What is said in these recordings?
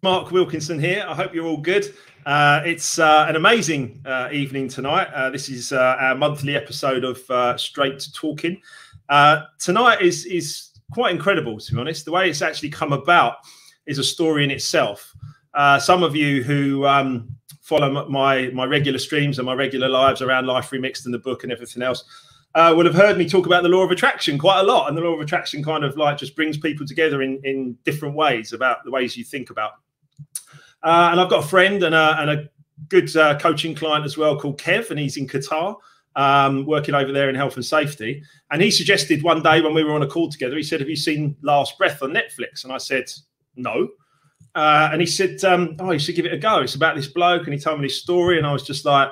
Mark Wilkinson here. I hope you're all good. It's an amazing evening tonight. This is our monthly episode of Straight Talking. Tonight is quite incredible, to be honest. The way it's actually come about is a story in itself. Some of you who follow my regular streams and my regular lives around Life Remixed and the book and everything else would have heard me talk about the law of attraction quite a lot. And the law of attraction kind of like just brings people together in different ways about the ways you think about. And I've got a friend and a good coaching client as well called Kev, and he's in Qatar, working over there in health and safety. And he suggested one day when we were on a call together, he said, "Have you seen Last Breath on Netflix?" And I said, "No." And he said, "Oh, you should give it a go. It's about this bloke." And he told me his story. And I was just like,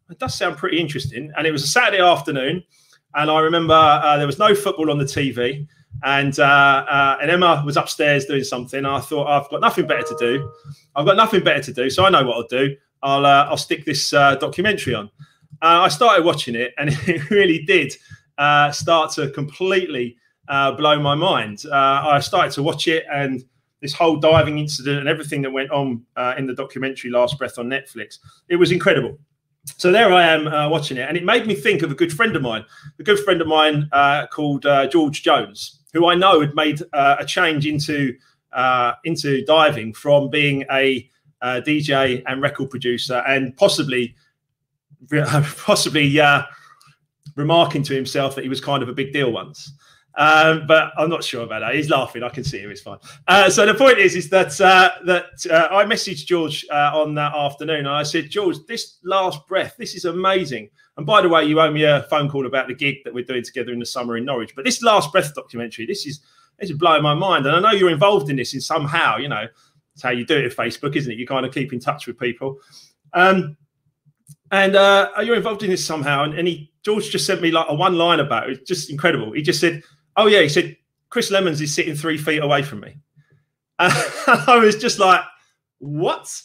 it does sound pretty interesting. And it was a Saturday afternoon. And I remember there was no football on the TV. And Emma was upstairs doing something. And I thought, I've got nothing better to do. I've got nothing better to do. So I know what I'll do. I'll stick this documentary on. I started watching it, and it really did start to completely blow my mind. I started to watch it, and this whole diving incident and everything that went on in the documentary Last Breath on Netflix, it was incredible. So there I am watching it, and it made me think of a good friend of mine, called George Jones, who I know had made a change into diving from being a DJ and record producer, and possibly remarking to himself that he was kind of a big deal once. But I'm not sure about that. He's laughing. I can see him. It's fine. So the point is that I messaged George on that afternoon, and I said, "George, this Last Breath, this is amazing. And by the way, you owe me a phone call about the gig that we're doing together in the summer in Norwich. But this Last Breath documentary, this is blowing my mind. And I know you're involved in this in somehow. You know, it's how you do it at Facebook, isn't it? You kind of keep in touch with people. And you're involved in this somehow." And George just sent me like a one line about it. It's just incredible. He just said, "Oh yeah," he said, "Chris Lemons is sitting 3 feet away from me." And I was just like, "What?"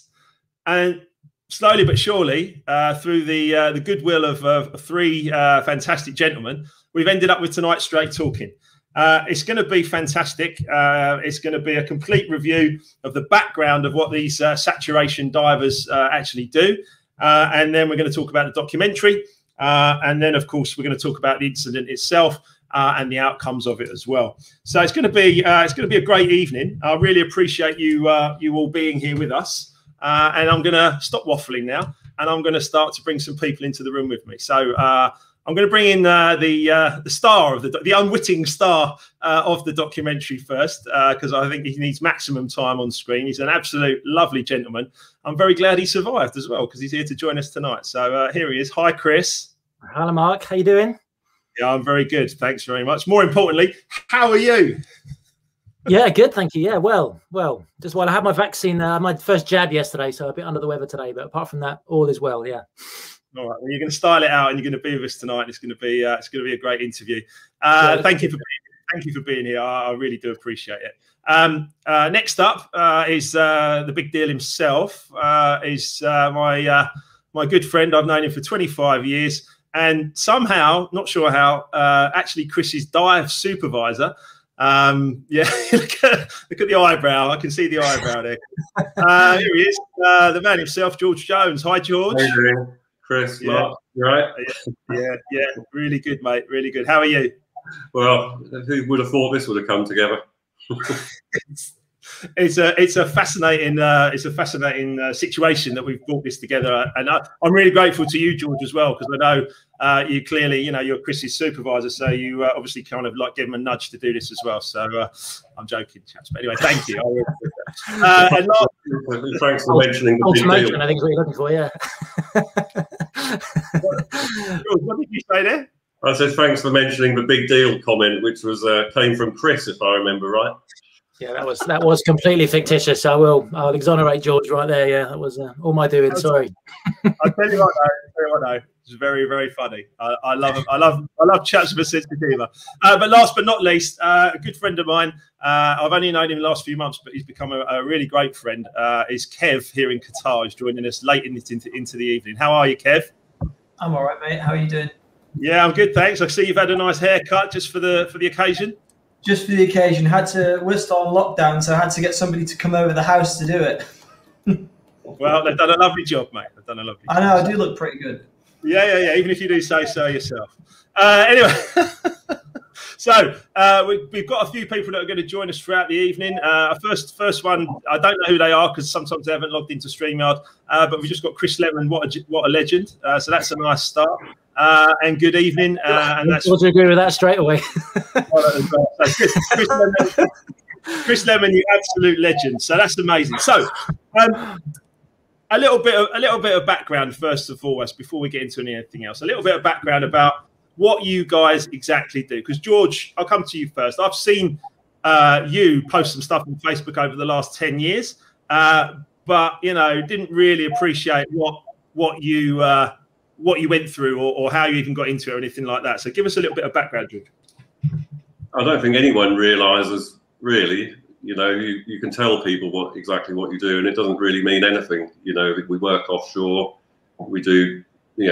And slowly but surely, through the goodwill of three fantastic gentlemen, we've ended up with tonight's Straight Talking. It's going to be fantastic. It's going to be a complete review of the background of what these saturation divers actually do. And then we're going to talk about the documentary. And then, of course, we're going to talk about the incident itself and the outcomes of it as well. So it's going to be a great evening. I really appreciate you all being here with us. And I'm going to stop waffling now, and I'm going to start to bring some people into the room with me. So I'm going to bring in the star of the unwitting star of the documentary first, because I think he needs maximum time on screen. He's an absolute lovely gentleman. I'm very glad he survived as well, because he's here to join us tonight. So here he is. Hi, Chris. Hello, Mark. How you doing? Yeah, I'm very good. Thanks very much. More importantly, how are you? Yeah, good. Thank you. Yeah, well. Just while I had my vaccine, my first jab yesterday, so a bit under the weather today. But apart from that, all is well. Yeah. All right. Well, you're going to style it out, and you're going to be with us tonight. It's going to be a great interview. Thank you for being here. I really do appreciate it. Next up is the big deal himself. Is my good friend. I've known him for 25 years. And somehow, not sure how, actually Chris's dive supervisor. Yeah, look at the eyebrow. I can see the eyebrow there. Here he is, the man himself, George Jones. Hi, George. How you doing, Chris? Yeah. Mark, you right? Yeah. Really good, mate. Really good. How are you? Well, who would have thought this would have come together? It's a fascinating situation that we've brought this together, and I'm really grateful to you, George, as well, because I know you clearly, you're Chris's supervisor, so you obviously kind of like give him a nudge to do this as well. So I'm joking, chaps, but anyway, thank you. And thanks for mentioning the big deal. I think is what you're looking for, yeah. George, what did you say there? I said thanks for mentioning the big deal comment, which was came from Chris, if I remember right. Yeah, that was completely fictitious. I'll exonerate George right there. Yeah, that was all my doing. Sorry. I'll tell you what though. It's very, very funny. I love chaps with a sense of humour. But last but not least, a good friend of mine. I've only known him the last few months, but he's become a really great friend. Is Kev here in Qatar? He's joining us late into the evening. How are you, Kev? I'm all right, mate. How are you doing? Yeah, I'm good, thanks. I see you've had a nice haircut just for the occasion. just for the occasion. We're still on lockdown, so I had to get somebody to come over the house to do it. Well, they've done a lovely job, mate. They've done a lovely job. I know, I do look pretty good. Yeah. Even if you do say so yourself. Anyway, so we've got a few people that are going to join us throughout the evening. First one, I don't know who they are because sometimes they haven't logged into StreamYard, but we've just got Chris Lemon. What a legend! So that's a nice start. And good evening. And that's to agree with that straight away. Chris Lemon, you absolute legend. So that's amazing. So. A little bit of background first and foremost before we get into anything else. A little bit of background about what you guys exactly do. Because George, I'll come to you first. I've seen you post some stuff on Facebook over the last 10 years, but didn't really appreciate what you went through or how you even got into it or anything like that. So give us a little bit of background, George. I don't think anyone realises really. You can tell people exactly what you do, and it doesn't really mean anything. We work offshore. We do,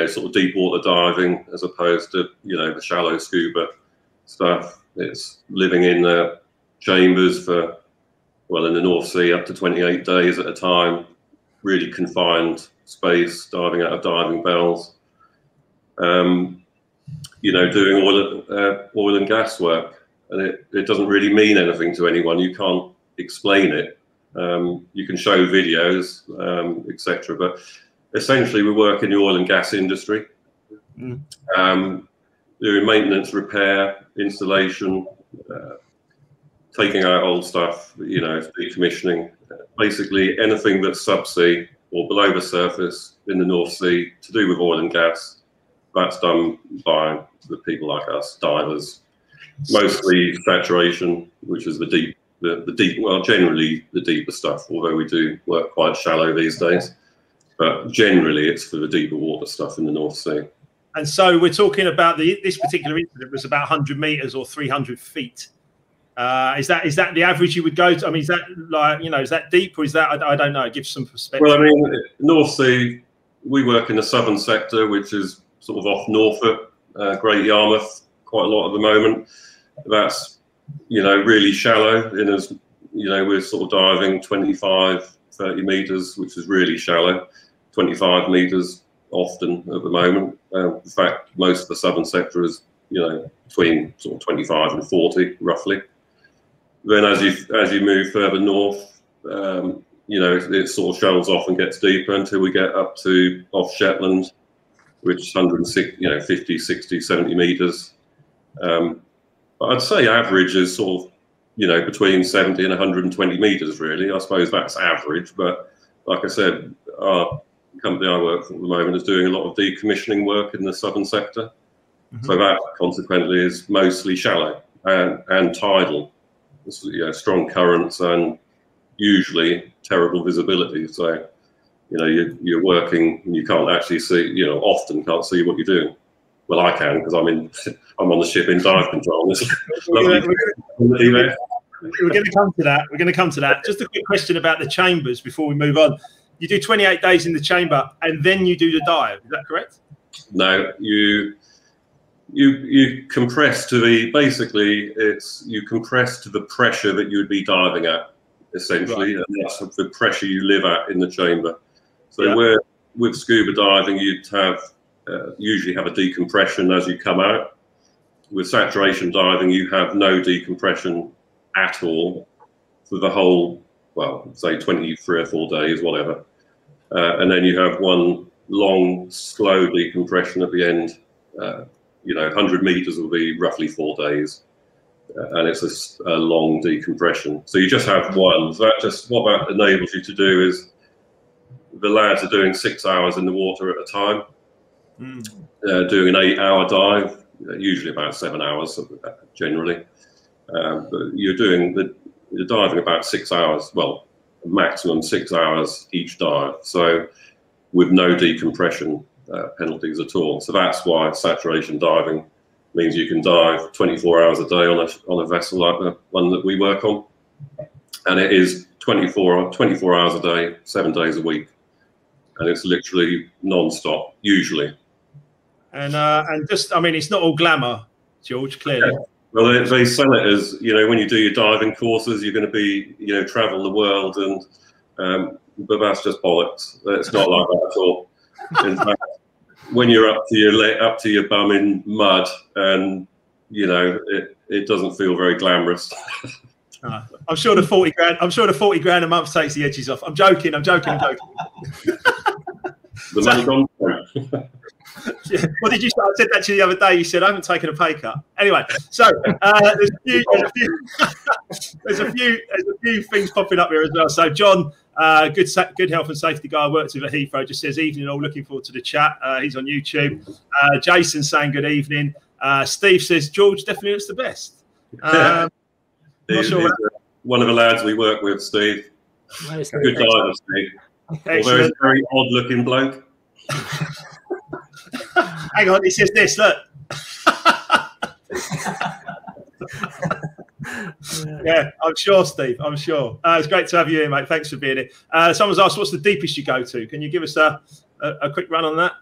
sort of deep water diving as opposed to, the shallow scuba stuff. It's living in chambers for, in the North Sea up to 28 days at a time, really confined space, diving out of diving bells. Doing oil and gas work. And it doesn't really mean anything to anyone. You can't explain it. You can show videos, etc. But essentially, we work in the oil and gas industry, doing maintenance, repair, installation, taking out old stuff, decommissioning. Basically, anything that's subsea or below the surface in the North Sea to do with oil and gas, that's done by the people like us, divers. Mostly saturation, which is the deep, well, generally the deeper stuff, although we do work quite shallow these days. But generally it's for the deeper water stuff in the North Sea. And so we're talking about this particular incident was about 100 meters or 300 feet. Is that the average you would go to? I mean, is that is that deep or is that, I don't know, give some perspective. Well, I mean, North Sea, we work in the southern sector, which is sort of off Norfolk, Great Yarmouth, quite a lot at the moment. That's really shallow. We're sort of diving 25, 30 meters, which is really shallow. 25 meters often at the moment. In fact, most of the southern sector is between sort of 25 and 40 roughly. Then as you move further north, it sort of shelves off and gets deeper until we get up to off Shetland, which is 160, 50, 60, 70 meters. But I'd say average is sort of, between 70 and 120 meters, really. I suppose that's average. But like I said, our company I work for at the moment is doing a lot of decommissioning work in the southern sector. So that consequently is mostly shallow and tidal. Strong currents and usually terrible visibility. So, you're working and you can't actually see, often can't see what you're doing. Well, I can because I'm on the ship in dive control. We're going to come to that. We're going to come to that. Just a quick question about the chambers before we move on. You do 28 days in the chamber and then you do the dive. Is that correct? No, you compress to the you compress to the pressure that you would be diving at, essentially, right. And that's the pressure you live at in the chamber. So where with scuba diving, you'd have usually have a decompression as you come out. With saturation diving, you have no decompression at all for the whole, say 23 or 4 days, whatever. And then you have one long, slow decompression at the end. 100 meters will be roughly 4 days. And it's a long decompression. So you just have one. So what that enables you to do is the lads are doing 6 hours in the water at a time. Doing an 8-hour dive, usually about 7 hours generally. But you're diving about 6 hours, maximum 6 hours each dive. So with no decompression penalties at all. So that's why saturation diving means you can dive 24 hours a day on a vessel like the one that we work on. And it is 24 hours a day, 7 days a week. And it's literally non-stop, usually. And just, I mean, it's not all glamour, George, clearly. Well, they sell it as, you know, when you do your diving courses, you're going to be, you know, travel the world, and but that's just bollocks. It's not like that at all. In fact, when you're up to your bum in mud, and you know, it doesn't feel very glamorous. I'm sure the 40 grand. I'm sure the 40 grand a month takes the edges off. I'm joking. I'm joking. The money gone. Yeah. What did you say? I said that to you the other day. You said I haven't taken a pay cut. Anyway, so there's a few things popping up here as well. So John, good health and safety guy I worked with at Heathrow, just says evening all. Looking forward to the chat. He's on YouTube. Jason saying good evening. Steve says George definitely looks the best. He's one of the lads we work with, Steve. Nice. Good diver, Steve. Although he's a very odd-looking bloke. Hang on, he says this. Look. Yeah, I'm sure, Steve. I'm sure. It's great to have you here, mate. Thanks for being here. Someone's asked, "What's the deepest you go to?" Can you give us a quick run on that?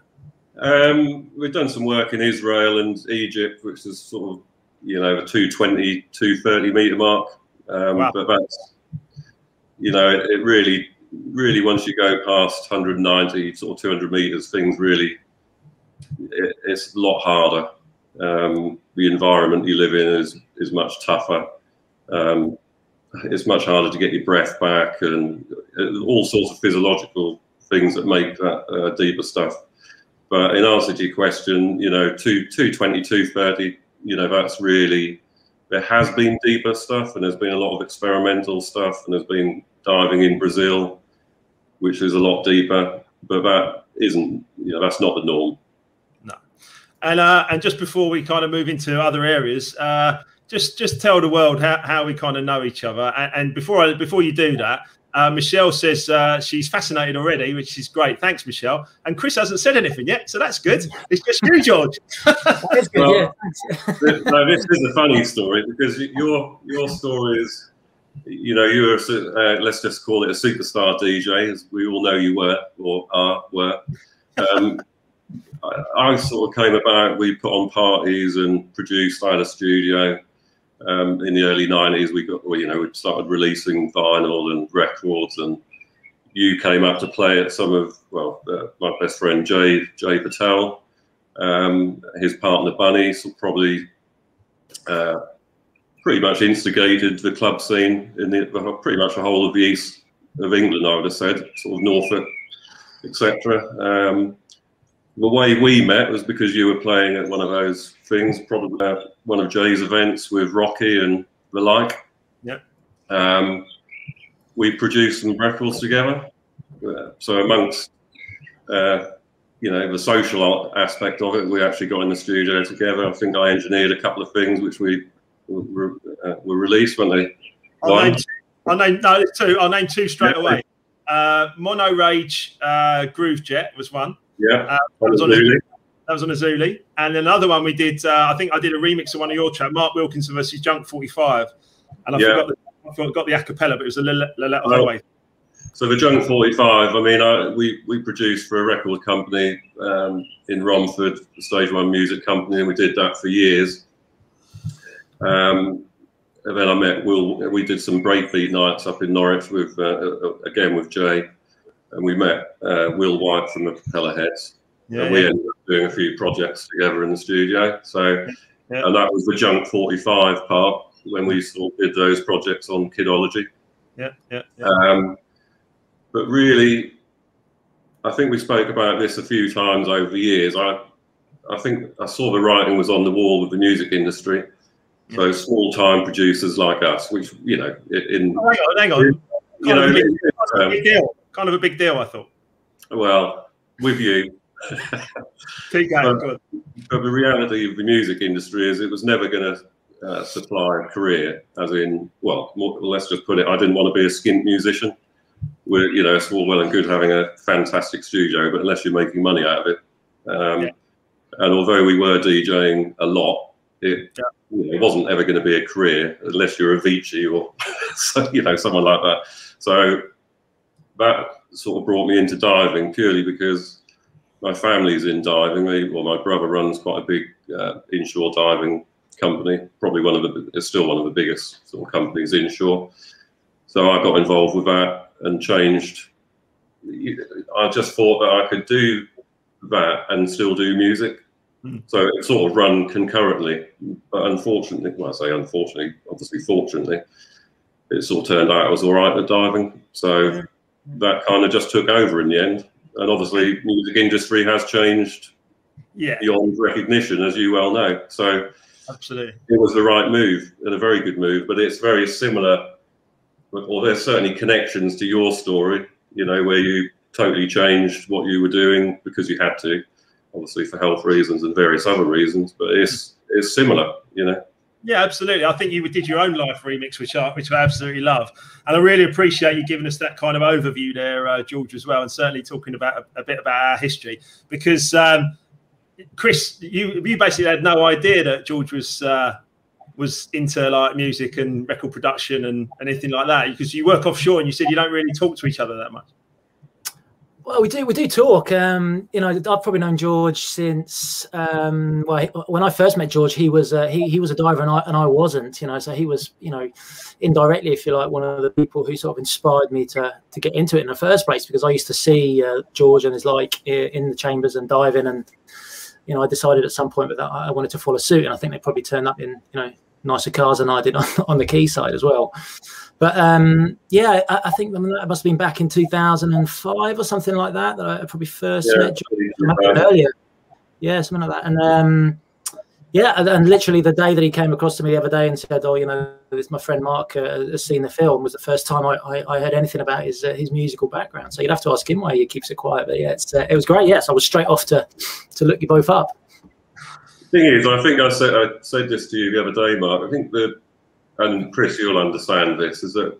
We've done some work in Israel and Egypt, which is sort of, you know, the 220, 230 meter mark. Wow. But that's, you know, it really, once you go past 190, sort of 200 meters, things really, it's a lot harder. The environment you live in is much tougher. It's much harder to get your breath back, and all sorts of physiological things that make that deeper stuff. But in answer to your question, you know, 220, 230, you know, that's really, there has been deeper stuff, and there's been a lot of experimental stuff, and there's been diving in Brazil, which is a lot deeper, but that isn't, you know, that's not the norm. No. And just before we kind of move into other areas, just tell the world how we kind of know each other. And before you do that, Michelle says she's fascinated already, which is great. Thanks, Michelle. And Chris hasn't said anything yet, so that's good. It's just you, George. That's good, well, yeah. No, this is a funny story, because your story is, you know, you were, let's just call it a superstar DJ, as we all know you were, or were. I sort of came about, we put on parties and produced. I had a studio. In the early 90s, we started releasing vinyl and records, and you came up to play at some of, my best friend Jay Patel, his partner Bunny, so probably pretty much instigated the club scene in pretty much the whole of the east of England, I would have said, sort of Norfolk, etc. The way we met was because you were playing at one of those things, probably one of Jay's events with Rocky and the like. Yeah. We produced some records together. So amongst, you know, the social aspect of it, we actually got in the studio together. I think I engineered a couple of things which were released, weren't they? I'll name two straight away. Mono Rage Groove Jet was one. Yeah, that was on a Zuli, and another one we did. I think I did a remix of one of your tracks, Mark Wilkinson versus Junk 45, and I forgot the acapella, but it was a little Highway. So the Junk 45, I mean, we produced for a record company in Romford, the Stage One Music Company, and we did that for years. And then I met Will. We did some breakbeat nights up in Norwich with again with Jay. And we met Will White from the Propeller Heads, and we ended up doing a few projects together in the studio. So, and that was the Junk 45 part when we sort of did those projects on Kidology. But really, I think we spoke about this a few times over the years. I think I saw the writing was on the wall with the music industry. So small-time producers like us, which, you know, hang on. You know, kind of a big deal, I thought. Well, with you. Keep going. But the reality of the music industry is it was never going to supply a career, as in, let's just put it, I didn't want to be a skint musician. You know, it's all well and good having a fantastic studio, but unless you're making money out of it. And although we were DJing a lot, it wasn't ever going to be a career unless you're Avicii or you know, someone like that. So that sort of brought me into diving purely because my family's in diving. My brother runs quite a big inshore diving company, probably it's still one of the biggest sort of companies inshore. So I got involved with that and changed. I just thought that I could do that and still do music. So it sort of run concurrently. But unfortunately, well, I say unfortunately, obviously fortunately, it sort of turned out I was all right at diving. So that kind of just took over in the end. And obviously, music industry has changed beyond recognition, as you well know. So absolutely, it was the right move and a very good move. But it's very similar, or there's certainly connections to your story, you know, where you totally changed what you were doing because you had to, obviously for health reasons and various other reasons. But it's similar, you know. Yeah, absolutely. I think you did your own live remix, which I absolutely love, and I really appreciate you giving us that kind of overview there, George, as well, and certainly talking about a bit about our history. Because Chris, you basically had no idea that George was into like music and record production and anything like that, because you work offshore and you said you don't really talk to each other that much. Well, we do talk. You know, I've probably known George since well, when I first met George, he was a diver and I wasn't. You know, so he was, you know, indirectly, if you like, one of the people who sort of inspired me to get into it in the first place, because I used to see George and his like in the chambers and diving, and you know, I decided at some point that I wanted to follow suit, and I think they probably turned up in, you know, nicer cars than I did on the quay side as well. But yeah, I think that must have been back in 2005 or something like that I probably first met George. Earlier. Yeah, something like that. And yeah, and literally the day that he came across to me the other day and said, "Oh, you know, this my friend Mark has seen the film," was the first time I heard anything about his musical background. So you'd have to ask him why he keeps it quiet. But yeah, it was great. Yes, I was straight off to look you both up. The thing is, I think I said this to you the other day, Mark. I think that, and Chris, you'll understand this, is that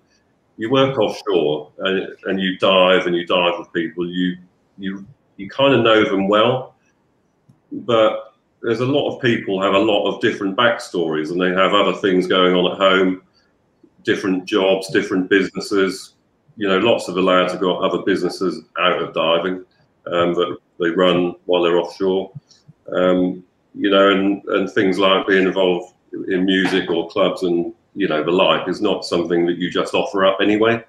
you work offshore and you dive with people. You kind of know them well, but there's a lot of people have a lot of different backstories, and they have other things going on at home, different jobs, different businesses. You know, lots of the lads have got other businesses out of diving that they run while they're offshore. You know, and things like being involved in music or clubs and, you know, the like is not something that you just offer up anyway.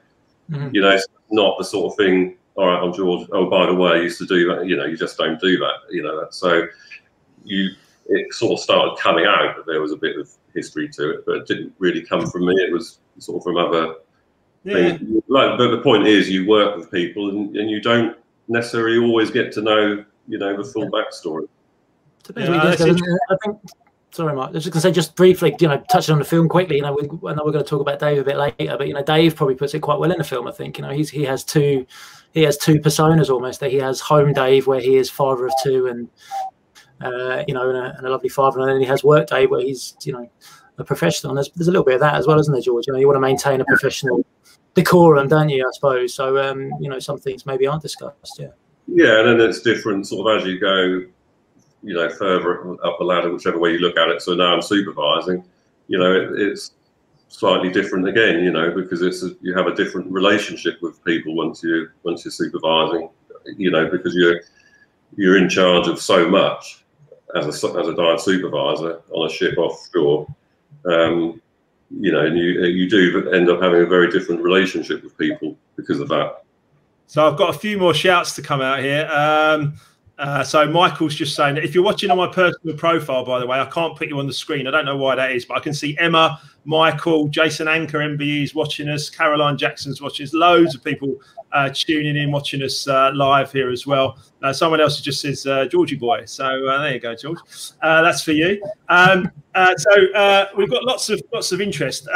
You know, it's not the sort of thing, all right, I'm George, oh, by the way, I used to do that. You know, you just don't do that, you know. So it sort of started coming out that there was a bit of history to it, but it didn't really come from me. It was sort of from other things. Like, but the point is, you work with people and you don't necessarily always get to know, you know, the full backstory. Depends what you do. I think. Sorry, Mark. I was just going to say, just briefly, you know, touching on the film quickly. You know, I know we're going to talk about Dave a bit later, but you know, Dave probably puts it quite well in the film. I think, you know, he has two personas almost. That he has home Dave, where he is father of two, and you know, and a lovely father, and then he has work Dave, where he's, you know, a professional. And there's a little bit of that as well, isn't there, George? You know, you want to maintain a professional decorum, don't you? I suppose. So, you know, some things maybe aren't discussed. Yeah. Yeah, and then it's different sort of as you go, you know, further up the ladder, whichever way you look at it. So now I'm supervising, you know, it's slightly different again, you know, because you have a different relationship with people once you're supervising, you know, because you're in charge of so much as a dive supervisor on a ship offshore, you know, and you do end up having a very different relationship with people because of that. So I've got a few more shouts to come out here. So Michael's just saying that if you're watching on my personal profile, by the way, I can't put you on the screen. I don't know why that is, but I can see Emma, Michael, Jason Anchor, MBE's watching us. Caroline Jackson's watching us. Loads of people tuning in, watching us live here as well. Someone else just says Georgie boy. So there you go, George. That's for you. So we've got lots of interest.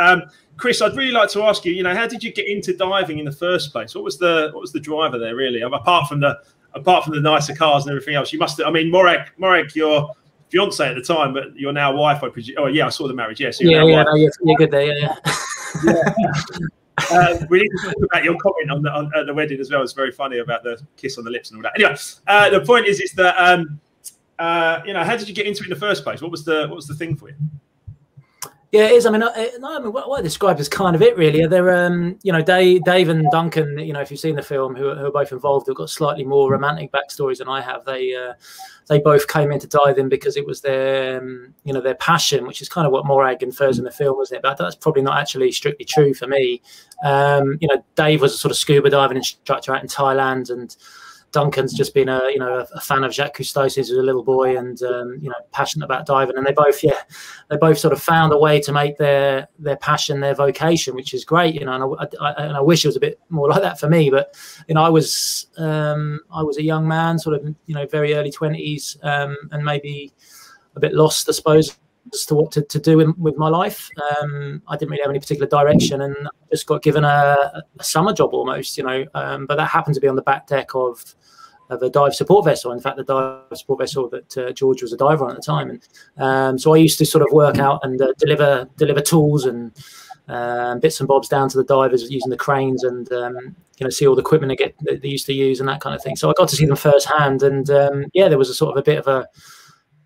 Chris, I'd really like to ask you, you know, how did you get into diving in the first place? What was the driver there, really? Apart from the nicer cars and everything else, you must have, I mean, Morag, your fiance at the time, but your now wife, I presume. Oh, yeah, I saw the marriage. Yes. Yeah, no, you're good there. Yeah. We need to talk about your comment at the wedding as well. It's very funny about the kiss on the lips and all that. Anyway, the point is that you know, how did you get into it in the first place? What was the thing for you? Yeah, it is. I mean, what I described as kind of it, really. They're, you know, Dave and Duncan. You know, if you've seen the film, who are both involved, have got slightly more romantic backstories than I have. They both came into diving because it was their, you know, their passion, which is kind of what Morag infers in the film, wasn't it? But that's probably not actually strictly true for me. You know, Dave was a sort of scuba diving instructor out in Thailand, and Duncan's just been a fan of Jacques Cousteau since he was a little boy, and you know, passionate about diving. And they both sort of found a way to make their passion their vocation, which is great, you know. And I wish it was a bit more like that for me. But you know, I was a young man, sort of, you know, very early 20s, and maybe a bit lost, I suppose, as to what to do with my life. I didn't really have any particular direction, and just got given a summer job almost, you know. But that happened to be on the back deck of a dive support vessel. In fact, the dive support vessel that George was a diver on at the time. And so I used to sort of work out and deliver tools and bits and bobs down to the divers using the cranes, and you know, see all the equipment they used to use and that kind of thing. So I got to see them firsthand, and yeah, there was a sort of a bit of a,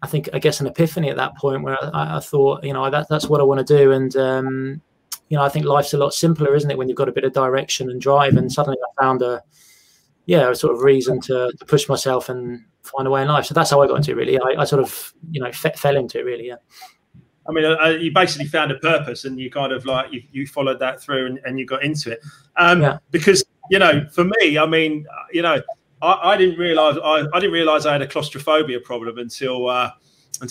I guess an epiphany at that point where I thought, you know, that's what I want to do. And you know, I think life's a lot simpler, isn't it, when you've got a bit of direction and drive. And suddenly I found a sort of reason to push myself and find a way in life. So that's how I got into it, really. I sort of, you know, fell into it, really. Yeah. I mean, you basically found a purpose, and you kind of like you followed that through, and you got into it. Because, you know, for me, I mean, you know, I didn't realize I had a claustrophobia problem until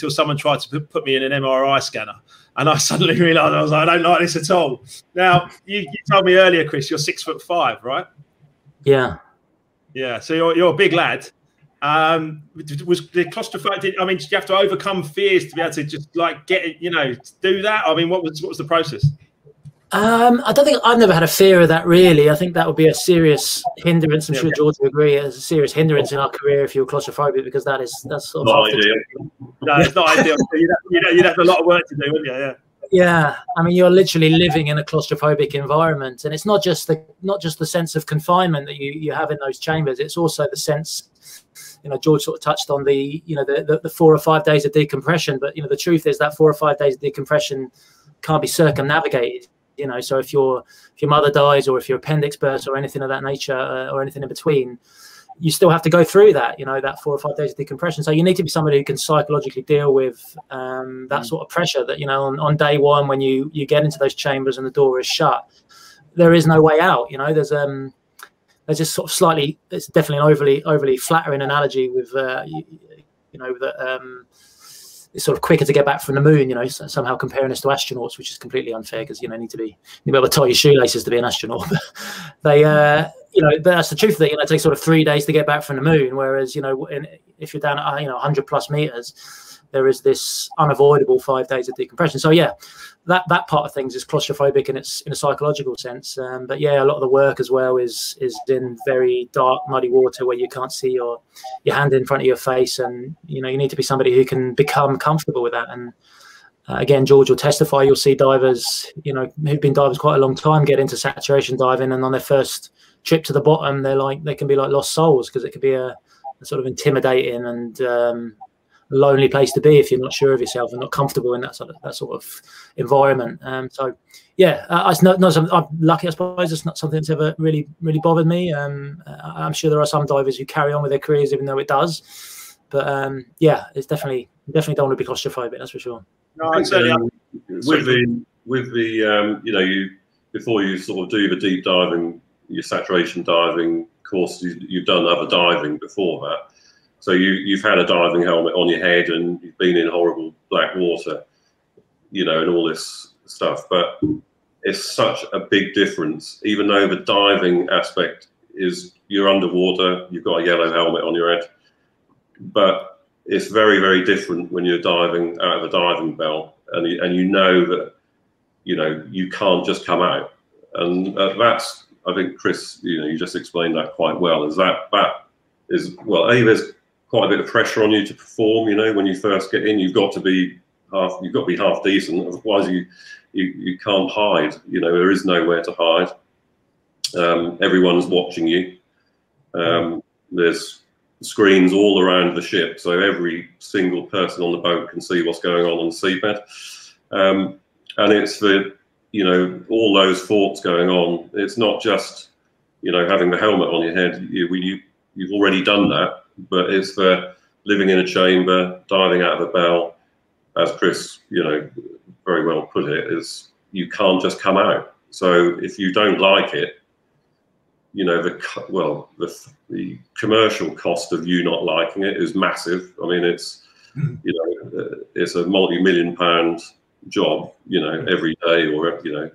someone tried to put me in an MRI scanner, and I suddenly realized I was like, I don't like this at all. Now, you told me earlier, Chris, you're 6'5", right? Yeah. Yeah. So you're a big lad. Was the claustrophobia? I mean, did you have to overcome fears to be able to just like get it, you know, do that? I mean, what was the process? I don't think I've never had a fear of that, really. I think that would be a serious hindrance. I'm sure George would agree. It's a serious hindrance in our career if you're claustrophobic, because that's sort of not ideal. No, it's not ideal. You'd have a lot of work to do, wouldn't you? Yeah. Yeah, I mean, you're literally living in a claustrophobic environment, and it's not just the sense of confinement that you have in those chambers. It's also the sense, you know, George sort of touched on the 4 or 5 days of decompression, but you know, the truth is that 4 or 5 days of decompression can't be circumnavigated. You know, so if your mother dies, or if your appendix bursts, or anything of that nature, or anything in between, you still have to go through that, you know, that 4 or 5 days of decompression. So you need to be somebody who can psychologically deal with that sort of pressure that, you know, on day one, when you get into those chambers and the door is shut, there is no way out. You know, there's just sort of slightly, it's definitely an overly flattering analogy with, you know, that it's sort of quicker to get back from the moon, you know, somehow comparing us to astronauts, which is completely unfair, because, you know, you need to be able to tie your shoelaces to be an astronaut. They, you know, that's the truth of it. You know, it takes sort of 3 days to get back from the moon, whereas, you know, if you're down at, you know, 100+ meters, there is this unavoidable 5 days of decompression. So yeah, that part of things is claustrophobic in a psychological sense. But yeah, a lot of the work as well is in very dark, muddy water where you can't see your hand in front of your face, and you know, you need to be somebody who can become comfortable with that. And again, George will testify. You'll see divers, you know, who've been divers quite a long time, get into saturation diving, and on their first trip to the bottom, they can be like lost souls, because it could be a sort of intimidating and lonely place to be if you're not sure of yourself and not comfortable in that sort of environment. So yeah, it's not something, I'm lucky, I suppose. It's not something that's ever really bothered me. I'm sure there are some divers who carry on with their careers even though it does, but yeah, it's definitely don't want to be claustrophobic, that's for sure. No, with the you know, before you sort of do the deep diving, your saturation diving courses, you've done other diving before that. So you've had a diving helmet on your head, and you've been in horrible black water, you know, and all this stuff. But it's such a big difference, even though the diving aspect is you're underwater, you've got a yellow helmet on your head. But it's very, very different when you're diving out of a diving bell, and you know that, you know, you can't just come out. And that's, I think, Chris, you know, you just explained that quite well. Is that is, well, there's quite a bit of pressure on you to perform. You know, when you first get in, you've got to be half decent, otherwise you can't hide. You know, there is nowhere to hide. Everyone's watching you. There's screens all around the ship, so every single person on the boat can see what's going on the seabed. and it's for, you know, all those thoughts going on. It's not just, you know, having the helmet on your head. You've already done that, but it's for living in a chamber, diving out of a bell, as Chris, you know, very well put it, is you can't just come out. So if you don't like it, you know, the commercial cost of you not liking it is massive. I mean, it's, you know, it's a multi-million-pound job, you know, every day, or, you know,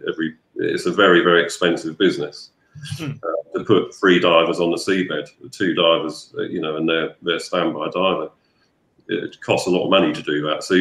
it's a very, very expensive business. To put 3 divers on the seabed, 2 divers, you know, and their standby diver. It costs a lot of money to do that. So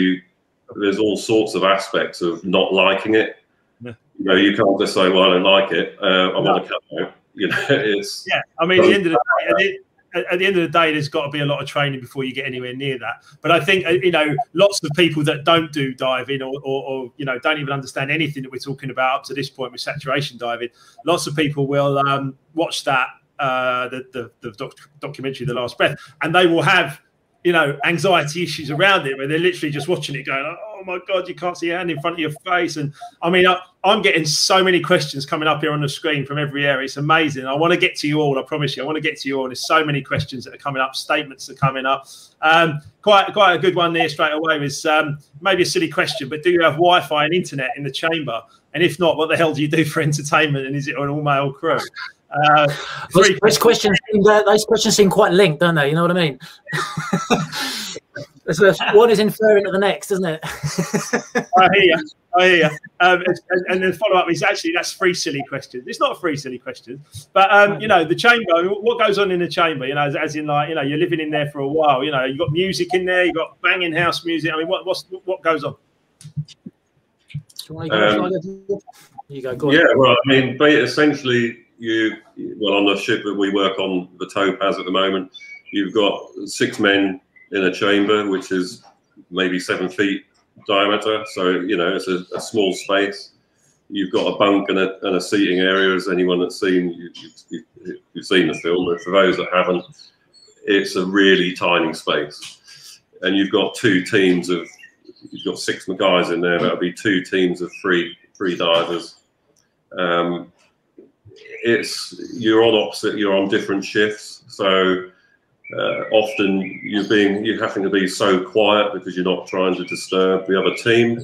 there's all sorts of aspects of not liking it. Yeah. You know, you can't just say, "Well, I don't like it. I want to come out." You know, it's I mean, at the end of the day, there's got to be a lot of training before you get anywhere near that. But I think, you know, lots of people that don't do diving or you know, don't even understand anything that we're talking about up to this point with saturation diving, lots of people will watch that the documentary, The Last Breath, and they will have, you know, anxiety issues around it, where they're literally just watching it going, "Oh my God, you can't see your hand in front of your face." And I mean, I'm getting so many questions coming up here on the screen from every area. It's amazing. I want to get to you all. I promise you, I want to get to you all. There's so many questions that are coming up. Statements are coming up. Quite a good one there straight away was maybe a silly question, but do you have Wi-Fi and internet in the chamber? And if not, what the hell do you do for entertainment? And is it an all-male crew? Those questions seem quite linked, don't they? You know what I mean? One is inferring to the next, isn't it? I hear you. And then follow up is actually, that's 3 silly questions. It's not 3 silly questions, but you know, the chamber. What goes on in the chamber? You know, as in, like, you know, you're living in there for a while. You know, you've got music in there. You've got banging house music. I mean, what goes on? You go. Go on. Yeah, well, I mean, essentially, on the ship that we work on, the Topaz at the moment, you've got 6 men in a chamber, which is maybe 7 feet diameter. So, you know, it's a small space. You've got a bunk and a seating area. As anyone that's seen, you've seen the film, but for those that haven't, it's a really tiny space. And you've got 2 teams of, you've got 6 guys in there. That'll be 2 teams of 3 divers. You're on different shifts, so often you're having to be so quiet because you're not trying to disturb the other team.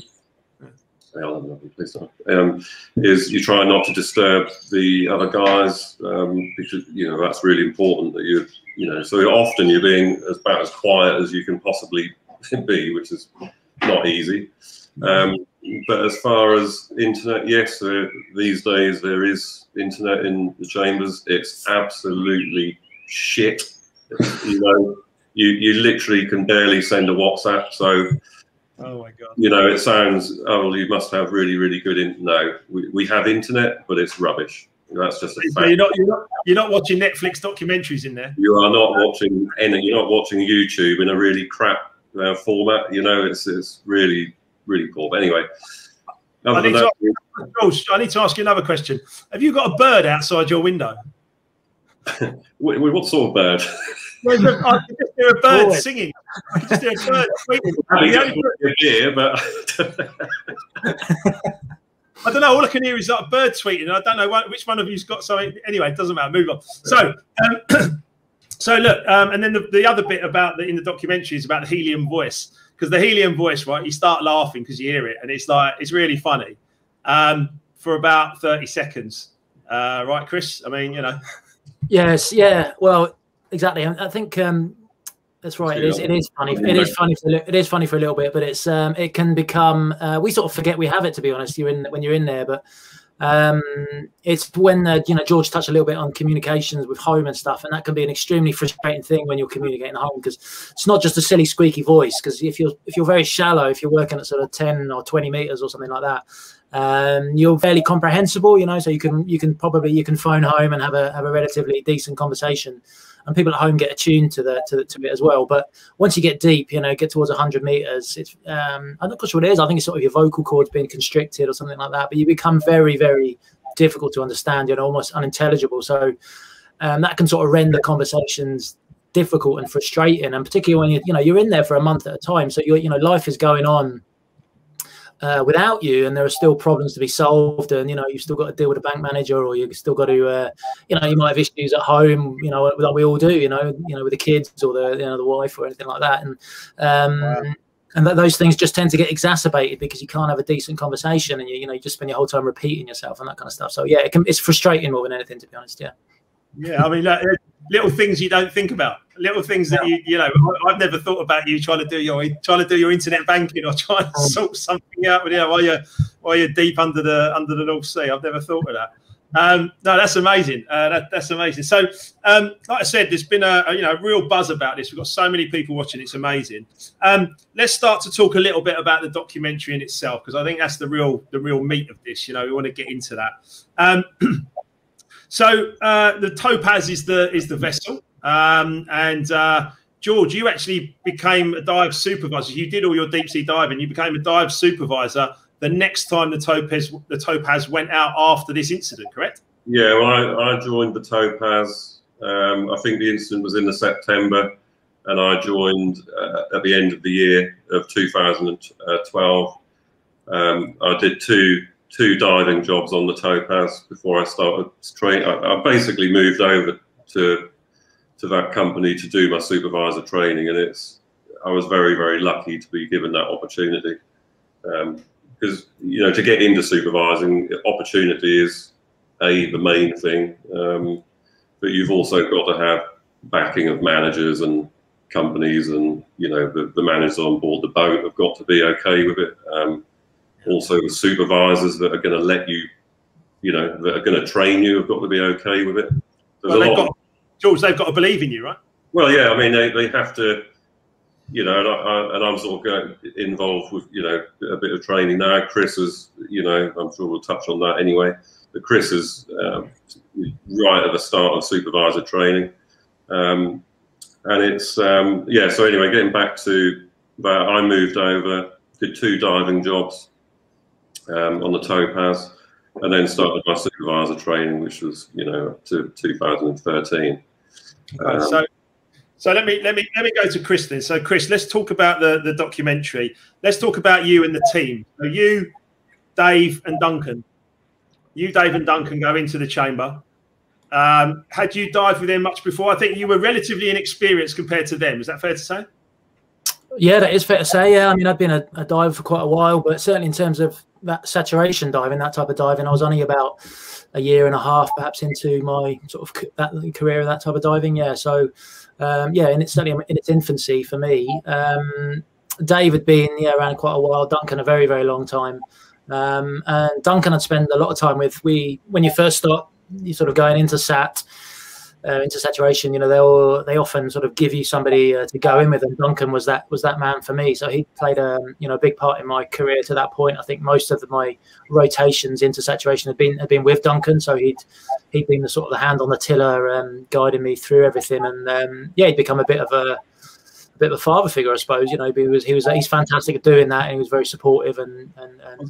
Is you try not to disturb the other guys, because, you know, that's really important that you know, so often you're being about as quiet as you can possibly be, which is not easy. But as far as internet, yes, these days there is internet in the chambers. It's absolutely shit. You know, you literally can barely send a WhatsApp. So, oh my God, you know, it sounds, oh, you must have really, really good no, we have internet, but it's rubbish. That's just a fact. You're not watching Netflix documentaries in there. You are not watching You're not watching YouTube in a really crap format. You know, it's really, really poor. But anyway, I need to ask you another question. Have you got a bird outside your window? What sort of bird? I can just hear a bird singing. I can just hear a bird tweeting. I don't know. All I can hear is like a bird tweeting. I don't know which one of you's got something. Anyway, it doesn't matter. Move on. So, so look, and then the other bit about in the documentary is about the helium voice, because the helium voice, right? You start laughing because you hear it, and it's really funny for about 30 seconds, right, Chris? I mean, you know. Yes. Yeah. Well, exactly. I think that's right. It is funny. It is funny. It is funny for a little bit, but it can become. We sort of forget we have it. To be honest, when you're in there, but it's when you know, George touched a little bit on communications with home and stuff, and that can be an extremely frustrating thing when you're communicating at home, because it's not just a silly squeaky voice. Because if you're very shallow, if you're working at sort of 10 or 20 meters or something like that, you're fairly comprehensible, you know. So you can phone home and have a relatively decent conversation. And people at home get attuned to it as well. But once you get deep, you know, get towards 100 meters, it's I'm not quite sure what it is. I think it's sort of your vocal cords being constricted or something like that. But you become very, very difficult to understand, you know, almost unintelligible. So that can sort of render conversations difficult and frustrating, and particularly when you're in there for a month at a time. So you know, life is going on without you, and there are still problems to be solved, and you've still got to deal with a bank manager, or you've still got to you might have issues at home, like we all do, with the kids or the wife or anything like that, and Wow. and those things just tend to get exacerbated because you can't have a decent conversation, and you just spend your whole time repeating yourself and that kind of stuff. So yeah, it's frustrating more than anything, to be honest. Yeah, I mean, little things you don't think about, little things that I've never thought about you trying to do your internet banking or trying to sort something out with while you're deep under the North Sea. I've never thought of that. No, that's amazing. That's amazing. So, like I said, there's been a real buzz about this. We've got so many people watching. It's amazing. Let's start to talk a little bit about the documentary in itself, because I think that's the real meat of this. We want to get into that. So the Topaz is the vessel, and George, you actually became a dive supervisor. You did all your deep sea diving. You became a dive supervisor the next time the Topaz went out after this incident, correct? Yeah, well, I joined the Topaz. I think the incident was in the September, and I joined at the end of the year of 2012. I did two diving jobs on the Topaz before I started training. I basically moved over to that company to do my supervisor training, and I was very, very lucky to be given that opportunity. Because to get into supervising, opportunity is the main thing, but you've also got to have backing of managers and companies, and the managers on board the boat have got to be okay with it. Also, the supervisors that are going to let you, that are going to train you have got to be okay with it. George, they've got to believe in you, right? Well, yeah, I mean, they have to, and I'm sort of involved with, a bit of training now. Chris is, I'm sure we'll touch on that anyway. But Chris is right at the start of supervisor training. And it's, so anyway, getting back to that, I moved over, did 2 diving jobs on the Topaz, and then started my supervisor training, which was, up to 2013. So let me go to Chris then. So Chris, let's talk about the documentary. Let's talk about you and the team. So you, Dave and Duncan. You, Dave and Duncan go into the chamber. Had you dived with them much before? I think you were relatively inexperienced compared to them. Is that fair to say? Yeah, that is fair to say. Yeah, I mean, I've been a diver for quite a while, but certainly in terms of that saturation diving, that type of diving, I was only about a year and a half perhaps into my sort of that career of that type of diving. Yeah, so yeah, and it's certainly in its infancy for me. Dave had been around quite a while. Duncan a very, very long time, and Duncan I'd spend a lot of time with. When you first start, you sort of going into saturation, they often sort of give you somebody to go in with, and Duncan was that man for me. So he played a big part in my career to that point. I think most of my rotations into saturation had been with Duncan, so he'd been the sort of the hand on the tiller, guiding me through everything, and he'd become a bit of a father figure, I suppose. He's fantastic at doing that, and he was very supportive and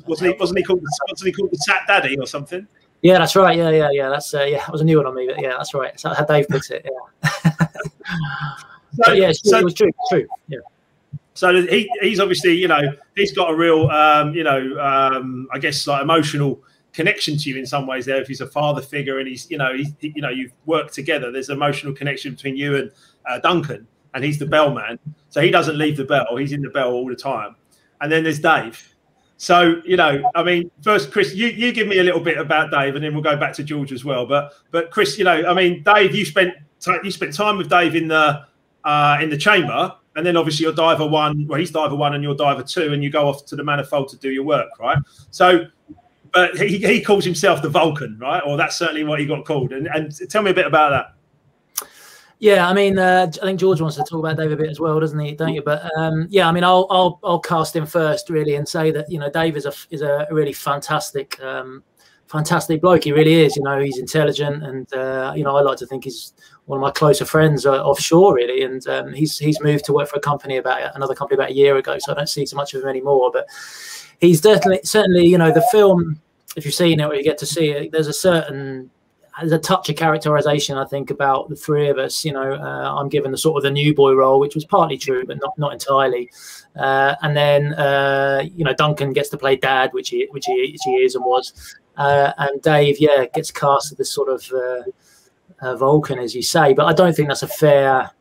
wasn't he called the Sat Daddy or something? Yeah, that's right. Yeah. That's that was a new one on me, but yeah, that's right. So how Dave puts it. Yeah. It was true. Yeah. So he's obviously, he's got a real, I guess like emotional connection to you in some ways there. If he's a father figure and he's, you've worked together, there's an emotional connection between you and Duncan, and he's the bellman. So he doesn't leave the bell. He's in the bell all the time. And then there's Dave. So, I mean, first, Chris, you give me a little bit about Dave, and then we'll go back to George as well. But Chris, I mean, Dave, you spent time with Dave in the chamber, and then obviously you're diver 1. Well, he's diver 1 and you're diver 2, and you go off to the manifold to do your work, right? So, but he calls himself the Vulcan, right? Or that's certainly what he got called. And tell me a bit about that. Yeah, I mean, I think George wants to talk about Dave a bit as well, doesn't he? Don't you? But yeah, I mean, I'll cast him first, really, and say that Dave is a really fantastic bloke. He really is. He's intelligent, and I like to think he's one of my closer friends offshore, really. And he's moved to work for another company about a year ago, so I don't see so much of him anymore. But he's certainly the film. If you've seen it or you get to see it, there's a certain there's a touch of characterization, I think, about the three of us. You know, I'm given the sort of the new boy role, which was partly true, but not entirely. And then you know, Duncan gets to play Dad, which he is and was, and Dave, yeah, gets cast as this sort of Vulcan, as you say. But I don't think that's a fair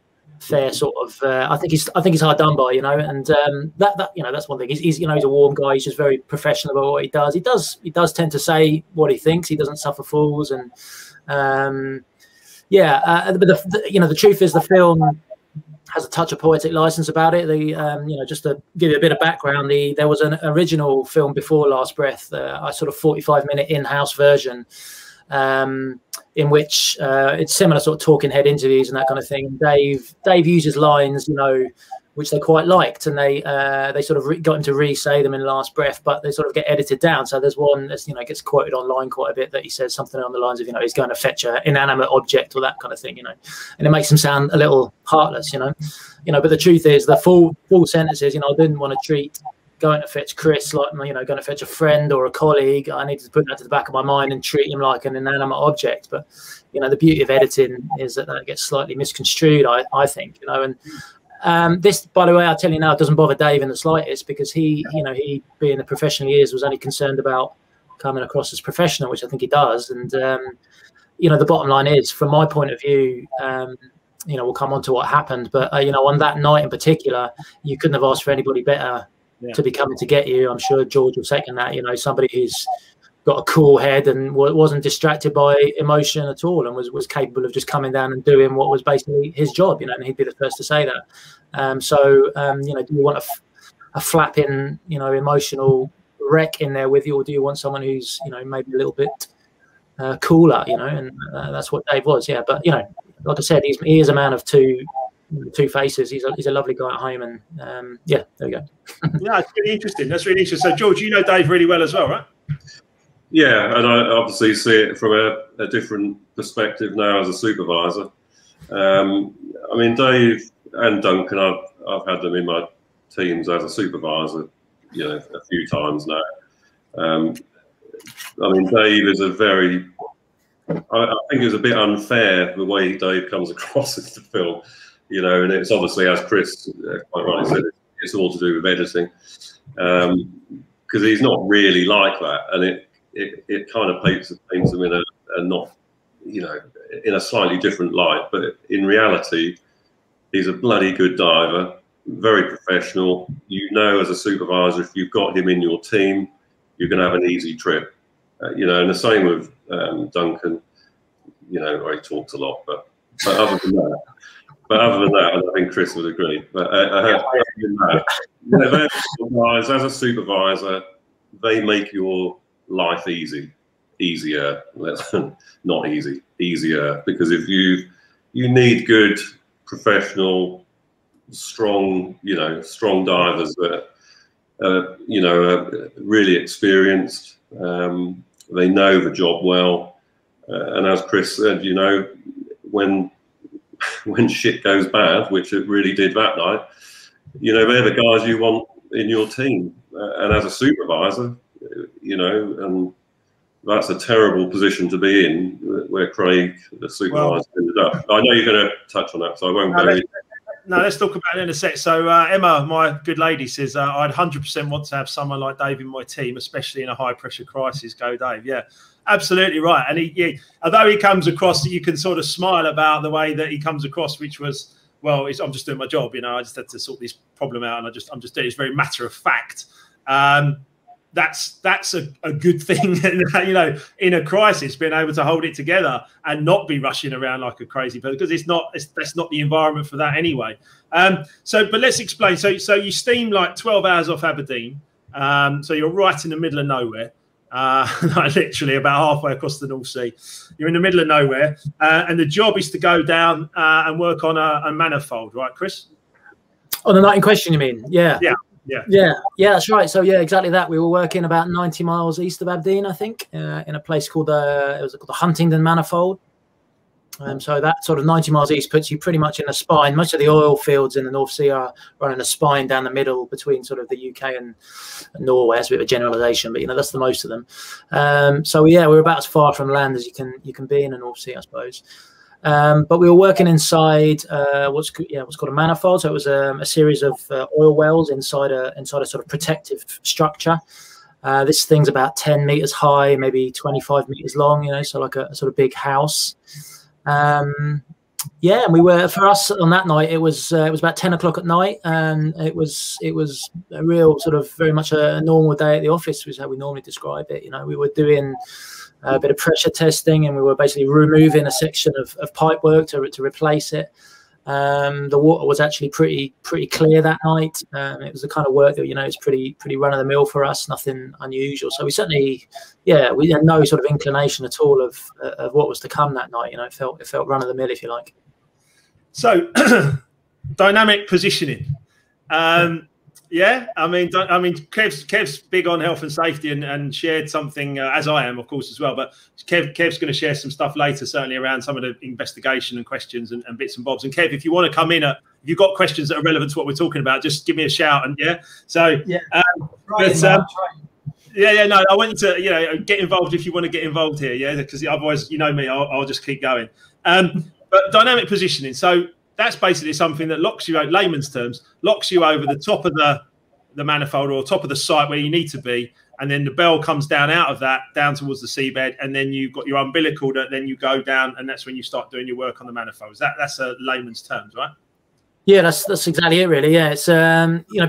sort of. I think he's hard done by, you know, and that you know, that's one thing. He's you know, he's a warm guy. He's just very professional about what he does. He does tend to say what he thinks. He doesn't suffer fools, and yeah. But you know, the truth is, the film has a touch of poetic license about it. You know, just to give you a bit of background, there was an original film before Last Breath, a sort of 45-minute in-house version, in which it's similar sort of talking head interviews and that kind of thing. Dave uses lines, you know, which they quite liked, and they sort of got him to re-say them in Last Breath, but they sort of get edited down. So there's one that's, you know, gets quoted online quite a bit, that he says something on the lines of, you know, he's going to fetch an inanimate object or that kind of thing, you know, and it makes him sound a little heartless, you know. But the truth is, the full sentences, you know, I didn't want to treat going to fetch Chris like, you know, going to fetch a friend or a colleague. I needed to put that to the back of my mind and treat him like an inanimate object. But, you know, the beauty of editing is that gets slightly misconstrued, I think, you know. And this, by the way, I'll tell you now, doesn't bother Dave in the slightest, because he, you know, he, being the professional he is, was only concerned about coming across as professional, which I think he does. And, you know, the bottom line is, from my point of view, you know, we'll come on to what happened, but, you know, on that night in particular, you couldn't have asked for anybody better to be coming to get you. I'm sure George will second that. You know, somebody who's got a cool head and wasn't distracted by emotion at all, and was capable of just coming down and doing what was basically his job, you know, and he'd be the first to say that. So, you know, do you want a flapping, you know, emotional wreck in there with you, or do you want someone who's, you know, maybe a little bit cooler, you know? And that's what Dave was, yeah. But, you know, like I said, he is a man of two faces. He's a lovely guy at home, and yeah, there we go. Yeah, it's really interesting. That's really interesting. So, George, you know Dave really well as well, right? Yeah, and I obviously see it from a different perspective now as a supervisor. I mean, Dave and Duncan, I've had them in my teams as a supervisor, you know, a few times now. I mean, Dave is I think it's a bit unfair the way Dave comes across in the film, you know, and it's obviously, as Chris quite rightly said, it's all to do with editing, because he's not really like that, and it kind of paints him in a not, you know, in a slightly different light. But in reality, he's a bloody good diver, very professional. You know, as a supervisor, if you've got him in your team, you're going to have an easy trip. You know, and the same with Duncan. You know, he talks a lot, but other than that, and I think Chris would agree. But other than that, you know, they're guys, as a supervisor, they make your life easier. Not easy, easier, because if you need good, professional, strong divers that you know, are really experienced. They know the job well, and as Chris said, you know, when shit goes bad, which it really did that night, you know, they're the guys you want in your team. And as a supervisor, you know, and that's a terrible position to be in, where Craig, the supervisor, ended up. I know you're going to touch on that, so I won't go into. No, let's talk about it in a sec. So Emma, my good lady, says I'd 100% want to have someone like Dave in my team, especially in a high-pressure crisis. Go, Dave. Yeah, absolutely right. And although he comes across, you can sort of smile about the way that he comes across, which was, well, I'm just doing my job. You know, I just had to sort this problem out, and I'm just doing it. It's very matter of fact. That's a good thing, you know, in a crisis, being able to hold it together and not be rushing around like a crazy person, because that's not the environment for that anyway. But let's explain. So you steam like 12 hours off Aberdeen. So you're right in the middle of nowhere, like literally about halfway across the North Sea. You're in the middle of nowhere, and the job is to go down and work on a manifold, right, Chris? On the night in question, you mean? Yeah. Yeah, that's right. So yeah, exactly that. We were working about 90 miles east of Aberdeen, I think, in a place called it was called the Huntingdon Manifold. So that sort of 90 miles east puts you pretty much in a spine. Most of the oil fields in the North Sea are running a spine down the middle between sort of the UK and Norway. It's a bit of a generalisation, but that's the most of them. So yeah, we're about as far from land as you can be in the North Sea, I suppose. But we were working inside what's called a manifold. So it was a series of oil wells inside a sort of protective structure. This thing's about 10 meters high, maybe 25 meters long, so like a sort of big house. And we were, for us on that night, it was about 10 o'clock at night, and it was a real sort of very much a normal day at the office, was how we normally describe it. We were doing a bit of pressure testing, and we were basically removing a section of pipe work to replace it. The water was actually pretty clear that night. It was the kind of work that it's pretty run of the mill for us, nothing unusual. So we certainly, we had no sort of inclination at all of what was to come that night. It felt run of the mill, if you like. So dynamic positioning. Kev's big on health and safety and shared something, as I am, of course, as well. But Kev's going to share some stuff later, certainly around some of the investigation and questions and bits and bobs. And Kev, if you want to come in, if you've got questions that are relevant to what we're talking about, just give me a shout. And I want you to get involved if you want to get involved here, because otherwise, me, I'll just keep going. But dynamic positioning. So that's basically something that locks you out, layman's terms, locks you over the top of the manifold or top of the site where you need to be. And then the bell comes down out of that, down towards the seabed. And then you've got your umbilical that then you go down. And that's when you start doing your work on the manifolds. That's a layman's terms, right? Yeah, that's exactly it, really. Yeah, it's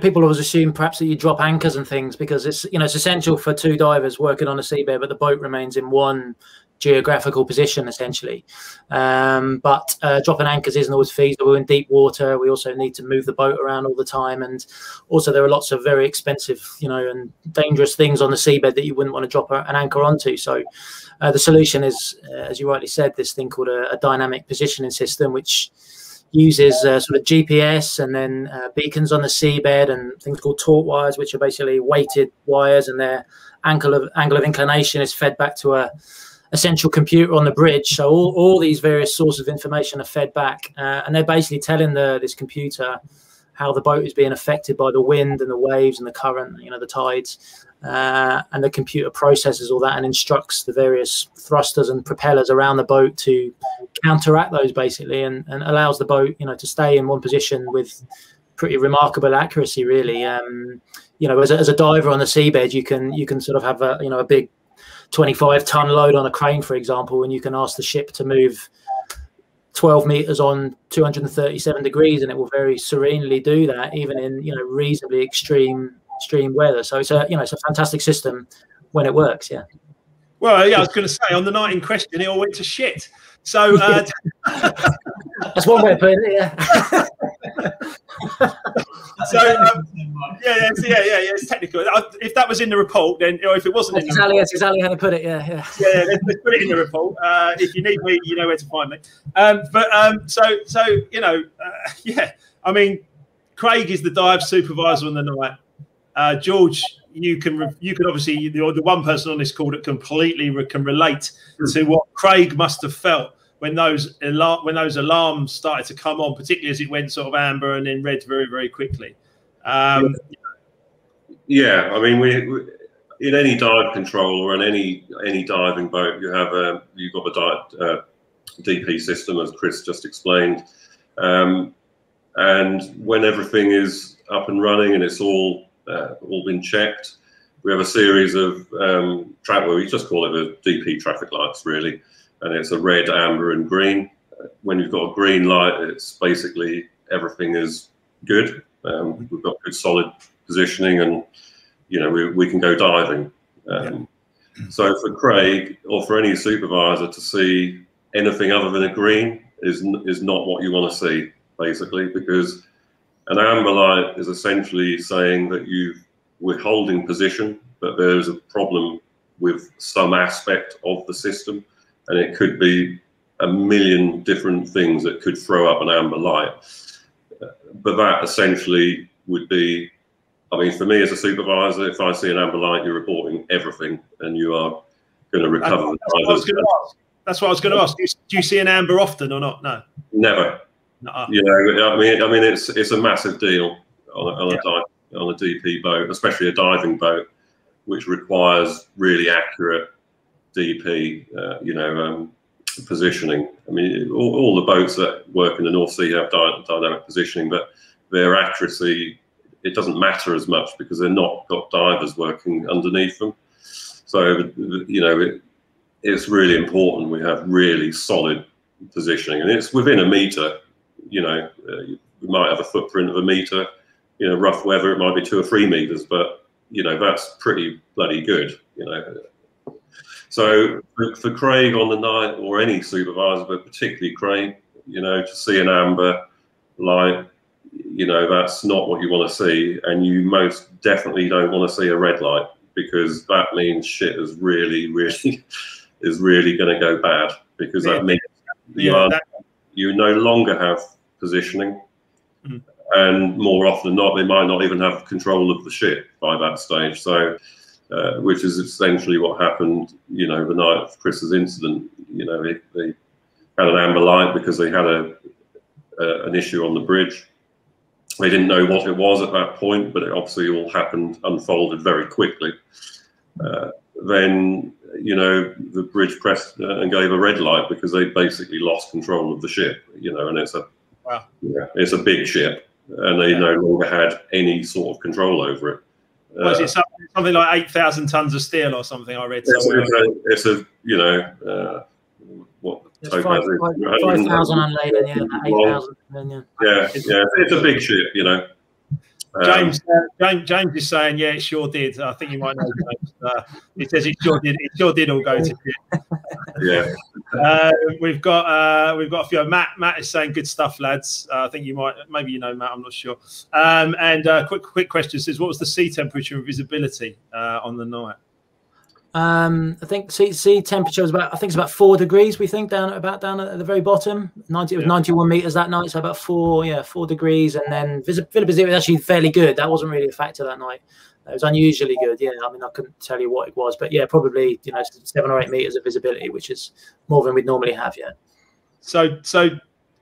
people always assume perhaps that you drop anchors and things because it's it's essential for two divers working on a seabed, but the boat remains in one geographical position essentially. But dropping anchors isn't always feasible in deep water. We also need to move the boat around all the time, and also there are lots of very expensive, and dangerous things on the seabed that you wouldn't want to drop an anchor onto. So the solution is, as you rightly said, this thing called a dynamic positioning system, which uses sort of GPS and then beacons on the seabed and things called taut wires, which are basically weighted wires, and their angle of inclination is fed back to a central computer on the bridge. So all these various sources of information are fed back, and they're basically telling this computer how the boat is being affected by the wind and the waves and the current, the tides, and the computer processes all that and instructs the various thrusters and propellers around the boat to counteract those basically, and allows the boat, to stay in one position with pretty remarkable accuracy, really. As a diver on the seabed, you can sort of have a big 25-ton load on a crane, for example, and you can ask the ship to move 12 meters on 237 degrees, and it will very serenely do that, even in reasonably extreme weather. So it's a fantastic system when it works. Yeah. Well, yeah, I was going to say on the night in question, it all went to shit. So that's one way of putting it. Yeah. It's technical. If that was in the report, then if it wasn't, that's exactly how to put it. Yeah. Let's put it in the report. If you need me, you know where to find me. Craig is the dive supervisor on the night. George, you can obviously, you're the one person on this call that completely can relate to what Craig must have felt when those alarms started to come on, particularly as it went sort of amber and then red very, very quickly. We in any dive control or in any diving boat, you've got the DP system, as Chris just explained, and when everything is up and running and it's all been checked, we have a series of we just call it the DP traffic lights, really. And it's a red, amber, and green. When you've got a green light, it's basically everything is good. We've got good, solid positioning, and we can go diving. So for Craig or for any supervisor to see anything other than a green is not what you want to see, basically, because an amber light is essentially saying that we're holding position, but there's a problem with some aspect of the system. And it could be a million different things that could throw up an amber light. But that essentially would be, for me as a supervisor, if I see an amber light, you're reporting everything and you are going to recover. That's what I was going to ask. Do you see an amber often or not? No. Never. No. You know, I mean, it's a massive deal on a DP boat, especially a diving boat, which requires really accurate DP. You know, positioning. I mean, all the boats that work in the North Sea have dynamic positioning, but their accuracy, it doesn't matter as much because they're not got divers working underneath them. So, you know, it's really important we have really solid positioning, and it's within a meter. You know, we might have a footprint of a meter. You know, rough weather, it might be 2 or 3 meters, but you know, that's pretty bloody good. You know. So for Craig on the night, or any supervisor, but particularly Craig, you know, to see an amber light, you know, that's not what you want to see, and you most definitely don't want to see a red light, because that means shit is really going to go bad, because that means you no longer have positioning, and more often than not, they might not even have control of the ship by that stage. So. Which is essentially what happened, you know, the night of Chris's incident. You know, they had an amber light because they had an issue on the bridge. They didn't know what it was at that point, but it obviously all unfolded very quickly. Then, you know, the bridge pressed and gave a red light because they basically lost control of the ship. You know, and it's a big ship, and they no longer had any sort of control over it. Was it something like 8,000 tons of steel or something? I read somewhere. It's a you know, what topaz is 5,000 unladen, yeah, 8,000. Yeah, it's a big ship, you know. James is saying, yeah, it sure did. I think you might know. It says it sure did. It sure did all go to shit. Yeah. We've got a few. Matt is saying good stuff, lads. I think you might, maybe you know Matt. I'm not sure. And quick question says, what was the sea temperature and visibility on the night? I think sea temperature was about, I think it's about 4 degrees. We think down at the very bottom. It was 91 meters that night, so about 4 degrees. And then visibility was actually fairly good. That wasn't really a factor that night. It was unusually good. Yeah, I mean, I couldn't tell you what it was, but yeah, probably, you know, 7 or 8 meters of visibility, which is more than we'd normally have. Yeah. So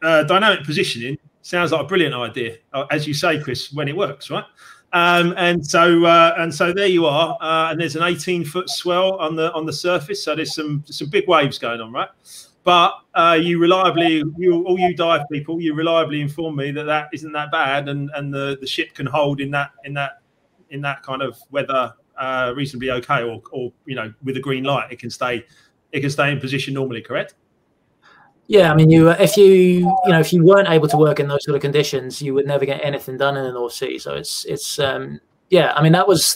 dynamic positioning sounds like a brilliant idea, as you say, Chris, when it works, right? And so there you are, and there's an 18-foot swell on the surface, so there's some big waves going on, right? But all you dive people, you reliably inform me that isn't that bad, and the ship can hold in that kind of weather reasonably okay, or you know, with a green light, it can stay in position normally, correct? Yeah, I mean, if you weren't able to work in those sort of conditions, you would never get anything done in the North Sea. So it's yeah, I mean, that was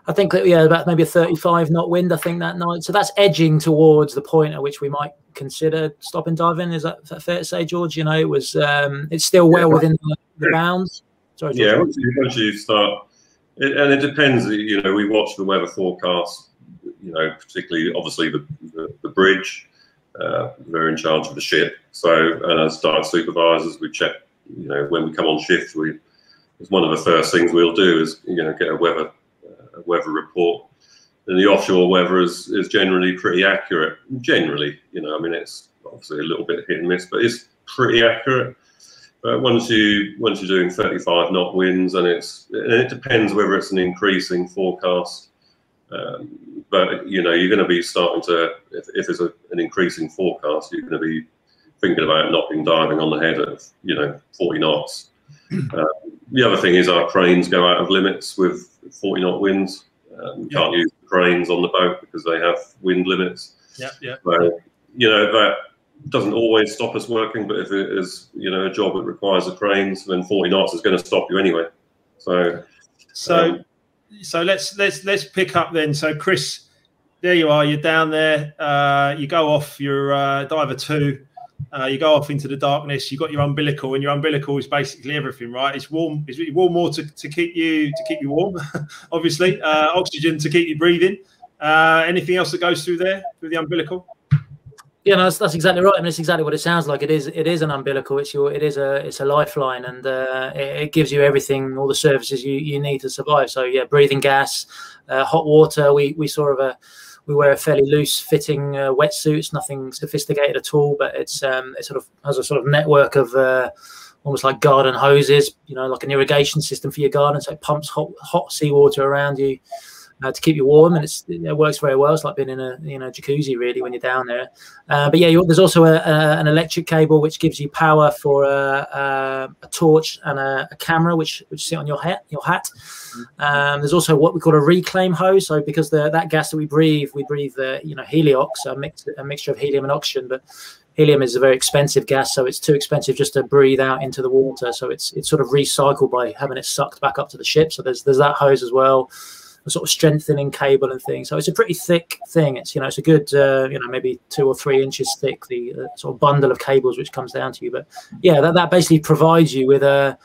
I think about maybe a 35 knot wind, I think, that night. So that's edging towards the point at which we might consider stopping diving. Is that fair to say, George? You know, it was it's still well within the bounds. Sorry, George. Yeah, once you start, and it depends. You know, we watch the weather forecast. You know, particularly obviously the bridge. They're in charge of the ship, so as dive supervisors, we check. You know, when we come on shift, it's one of the first things we'll do is, you know, get a weather report. And the offshore weather is generally pretty accurate. Generally, you know, I mean, it's obviously a little bit hit and miss, but it's pretty accurate. But once you're doing 35 knot winds, and it depends whether it's an increasing forecast. But you know, you're going to be starting to, if there's an increasing forecast, you're going to be thinking about knocking diving on the head at, you know, 40 knots. The other thing is our cranes go out of limits with 40 knot winds. You can't use the cranes on the boat because they have wind limits. Yeah. So, you know, that doesn't always stop us working, but if it is, you know, a job that requires the cranes, then 40 knots is going to stop you anyway. So let's pick up then. So Chris, there you are. You're down there. You go off your diver 2. You go off into the darkness. You got your umbilical, and your umbilical is basically everything, right? It's warm. It's warm water to keep you warm, obviously. Oxygen to keep you breathing. Anything else that goes through there with the umbilical? Yeah, no, that's exactly right. I mean, it's exactly what it sounds like. It is an umbilical. It's a lifeline, and it gives you everything, all the services you need to survive. So yeah, breathing gas, hot water. We saw we wear a fairly loose fitting wetsuit. It's nothing sophisticated at all, but it sort of has a sort of network of almost like garden hoses, you know, like an irrigation system for your garden. So it pumps hot seawater around you to keep you warm, and it works very well. It's like being in a jacuzzi really when you're down there. But yeah, there's also an electric cable which gives you power for a torch and a camera which sit on your hat. There's also what we call a reclaim hose. So because that gas that we breathe heliox, a mixture of helium and oxygen, but helium is a very expensive gas, so it's too expensive just to breathe out into the water. So it's sort of recycled by having it sucked back up to the ship. So there's that hose as well, a sort of strengthening cable and things. So it's a pretty thick thing. It's it's a good maybe 2 or 3 inches thick, the sort of bundle of cables which comes down to you. But yeah, that basically provides you with an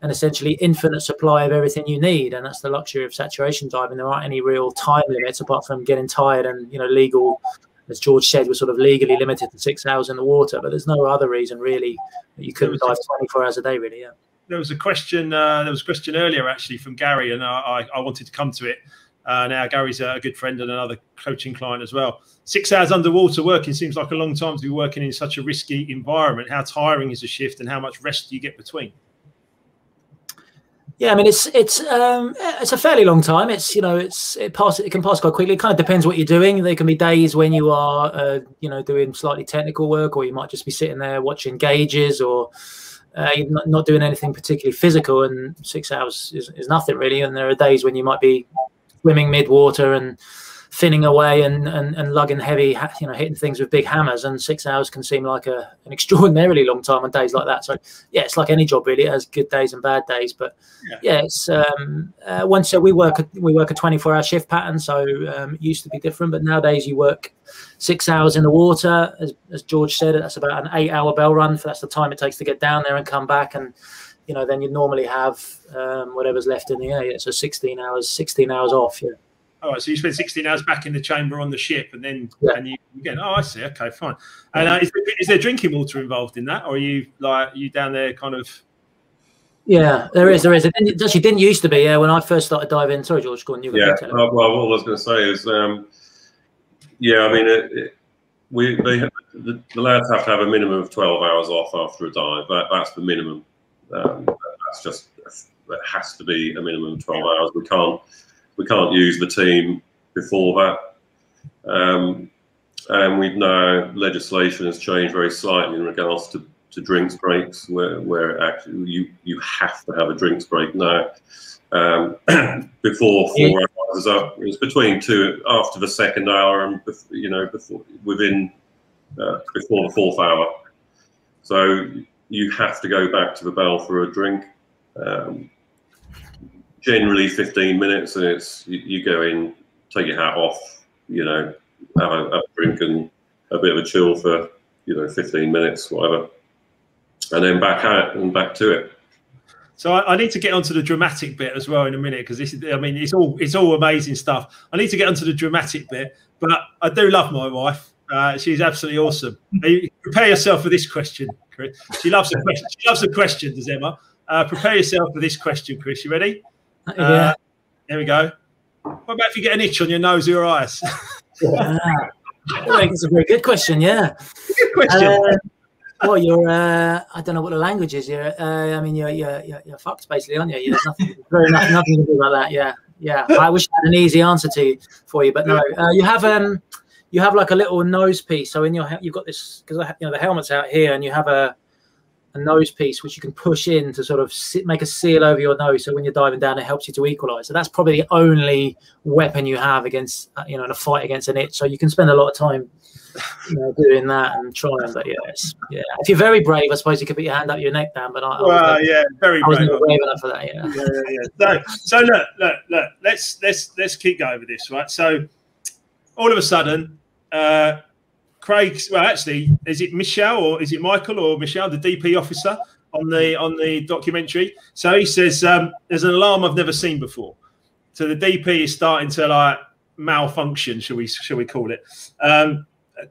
essentially infinite supply of everything you need, and that's the luxury of saturation diving. There aren't any real time limits apart from getting tired and legal. As George said, we're sort of legally limited to 6 hours in the water, but there's no other reason really that you couldn't dive 24 hours a day, really. Yeah. There was a question. Earlier actually from Gary, and I wanted to come to it. Now Gary's a good friend and another coaching client as well. 6 hours underwater working seems like a long time to be working in such a risky environment. How tiring is a shift, and how much rest do you get between? Yeah, I mean it's a fairly long time. It can pass quite quickly. It kind of depends what you're doing. There can be days when you are doing slightly technical work, or you might just be sitting there watching gauges, or you're not doing anything particularly physical, and 6 hours is nothing really. And there are days when you might be swimming mid-water and finning away and lugging heavy, hitting things with big hammers, and 6 hours can seem like an extraordinarily long time on days like that. So yeah, it's like any job really. It has good days and bad days, but yeah, it's we work a 24-hour shift pattern, so it used to be different, but nowadays you work 6 hours in the water. As George said, that's about an 8-hour bell run. That's the time it takes to get down there and come back, and then you normally have whatever's left in the air. Yeah, so 16 hours off. Yeah. All right, so you spend 16 hours back in the chamber on the ship, and then and you again. Oh, I see. Okay, fine. And is there drinking water involved in that, or are you down there kind of? Yeah, there is. It actually didn't used to be. Yeah, when I first started diving. Sorry, George, go on. Well, what I was going to say is, the lads have to have a minimum of 12 hours off after a dive. That's the minimum. That has to be a minimum of 12 hours. We can't use the team before that. And we've now, legislation has changed very slightly in regards to drinks breaks, where actually you have to have a drinks break now. Before 4 hours is up, it's between 2 after the second hour and before the 4th hour. So you have to go back to the bell for a drink. Generally 15 minutes, and it's you go in, take your hat off, have a drink and a bit of a chill for 15 minutes, whatever, and then back out and back to it. So I need to get onto the dramatic bit as well in a minute, because it's all amazing stuff. I need to get onto the dramatic bit, but I do love my wife. She's absolutely awesome. Prepare yourself for this question, Chris. She loves the question. She loves the question, does Emma? Prepare yourself for this question, Chris. You ready? Yeah. There we go. What about if you get an itch on your nose or your eyes? It's a very good question. Yeah. Good question. Well, you're. I don't know what the language is. You're fucked basically, aren't you? There's nothing to do about that. Yeah. Yeah. I wish I had an easy answer for you, but no. You have like a little nose piece. So you've got this, because the helmet's out here, and you have a nose piece which you can push in to sort of make a seal over your nose, so when you're diving down it helps you to equalize. So that's probably the only weapon you have against in a fight against an itch. So you can spend a lot of time doing that and trying. But if you're very brave, I suppose you could put your hand up your neck down, but very brave. I was never brave enough for that. So look, let's keep going with this, right? So all of a sudden Craig's, well, actually, is it Michelle or is it Michael or Michelle, the DP officer on the documentary? So he says there's an alarm I've never seen before. So the DP is starting to malfunction, shall we call it?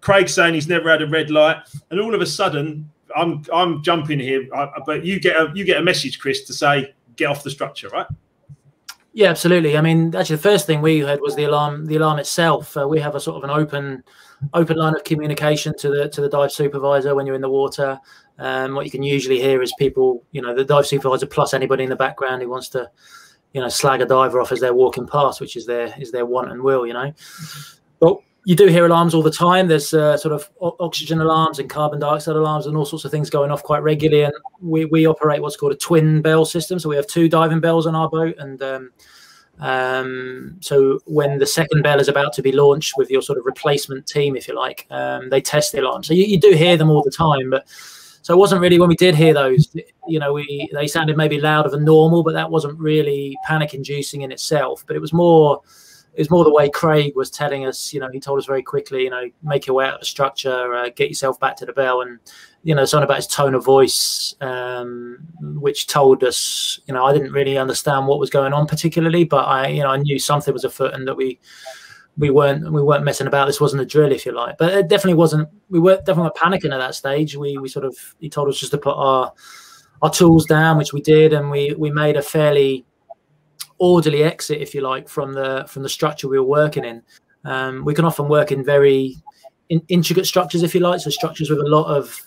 Craig's saying he's never had a red light, and all of a sudden I'm jumping here, but you get a message, Chris, to say get off the structure, right? Yeah, absolutely. I mean, actually, the first thing we heard was the alarm. The alarm itself. We have a sort of an open line of communication to the dive supervisor when you're in the water. What you can usually hear is people, the dive supervisor plus anybody in the background who wants to, slag a diver off as they're walking past, which is their want and will, But you do hear alarms all the time. There's sort of oxygen alarms and carbon dioxide alarms and all sorts of things going off quite regularly. And we operate what's called a twin bell system. So we have 2 diving bells on our boat. And so when the second bell is about to be launched with your sort of replacement team, if you like, they test the alarm. So you do hear them all the time. But so it wasn't really, when we did hear those, they sounded maybe louder than normal, but that wasn't really panic inducing in itself. But it was more the way Craig was telling us, he told us very quickly, make your way out of the structure, get yourself back to the bell. And, something about his tone of voice, which told us, I didn't really understand what was going on particularly, but I knew something was afoot and that we weren't messing about. This wasn't a drill, if you like. But it definitely wasn't, we weren't definitely panicking at that stage. He told us just to put our tools down, which we did. And we made a fairly orderly exit, if you like, from the structure we were working in. We can often work in very intricate structures, if you like, so structures with a lot of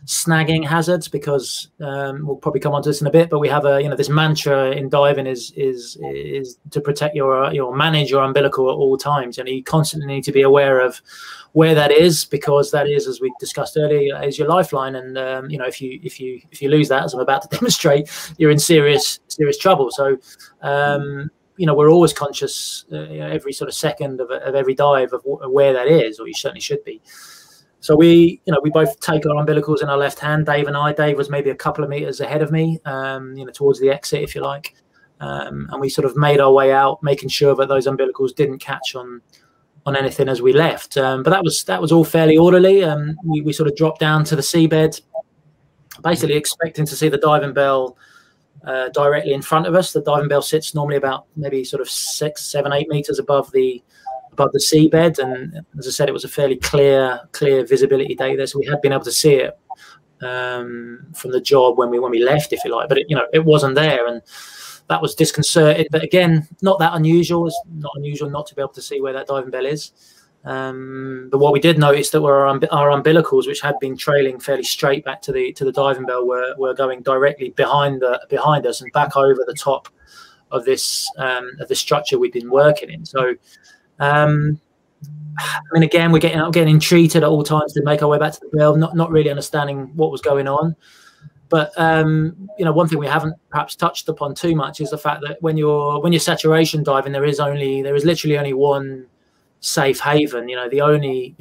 snagging hazards, because we'll probably come on to this in a bit, but we have this mantra in diving is to protect manage your umbilical at all times. You constantly need to be aware of where that is, because that is, as we discussed earlier, is your lifeline. And if you lose that, as I'm about to demonstrate, you're in serious trouble. So we're always conscious every sort of second of every dive of where that is, or you certainly should be. So we both take our umbilicals in our left hand, Dave and I. Dave was maybe a couple of meters ahead of me, towards the exit, if you like. And we sort of made our way out, making sure that those umbilicals didn't catch on anything as we left. But that was all fairly orderly. We sort of dropped down to the seabed, basically expecting to see the diving bell directly in front of us. The diving bell sits normally about maybe sort of 6, 7, 8 meters above the seabed, and as I said, it was a fairly clear visibility day there, so we had been able to see it from the job when we left, if you like. But it wasn't there, and that was disconcerting. But again, not that unusual. It's not unusual not to be able to see where that diving bell is. But what we did notice that were our umbilicals, which had been trailing fairly straight back to the diving bell, were going directly behind us and back over the top of this structure we'd been working in. So again, we're getting entreated at all times to make our way back to the bell, not really understanding what was going on. But one thing we haven't perhaps touched upon too much is the fact that when you're saturation diving, there is literally only one safe haven. The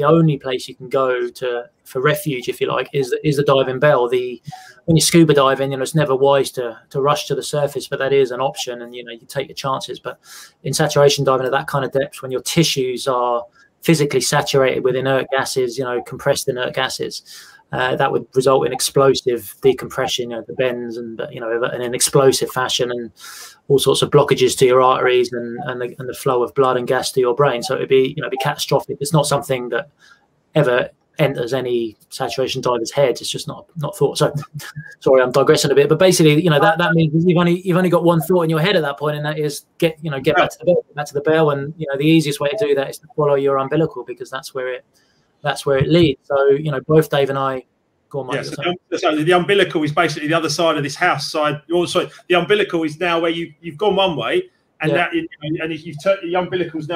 only place you can go for refuge, if you like, is the diving bell. When you're scuba diving, it's never wise to rush to the surface, but that is an option, and you take your chances. But in saturation diving at that kind of depth, when your tissues are physically saturated with inert gases, compressed inert gases, that would result in explosive decompression, the bends, and in an explosive fashion, and all sorts of blockages to your arteries and the flow of blood and gas to your brain. So it'd be catastrophic. It's not something that ever enters any saturation diver's heads. It's just not thought. So sorry, I'm digressing a bit, but basically, that means you've only got one thought in your head at that point, and that is get back to the bell. And the easiest way to do that is to follow your umbilical, because that's where it leads. So both Dave and I. Yeah, so the umbilical is basically the other side of this house side. Also, the umbilical is now where you've gone one way, and you've turned, the umbilical's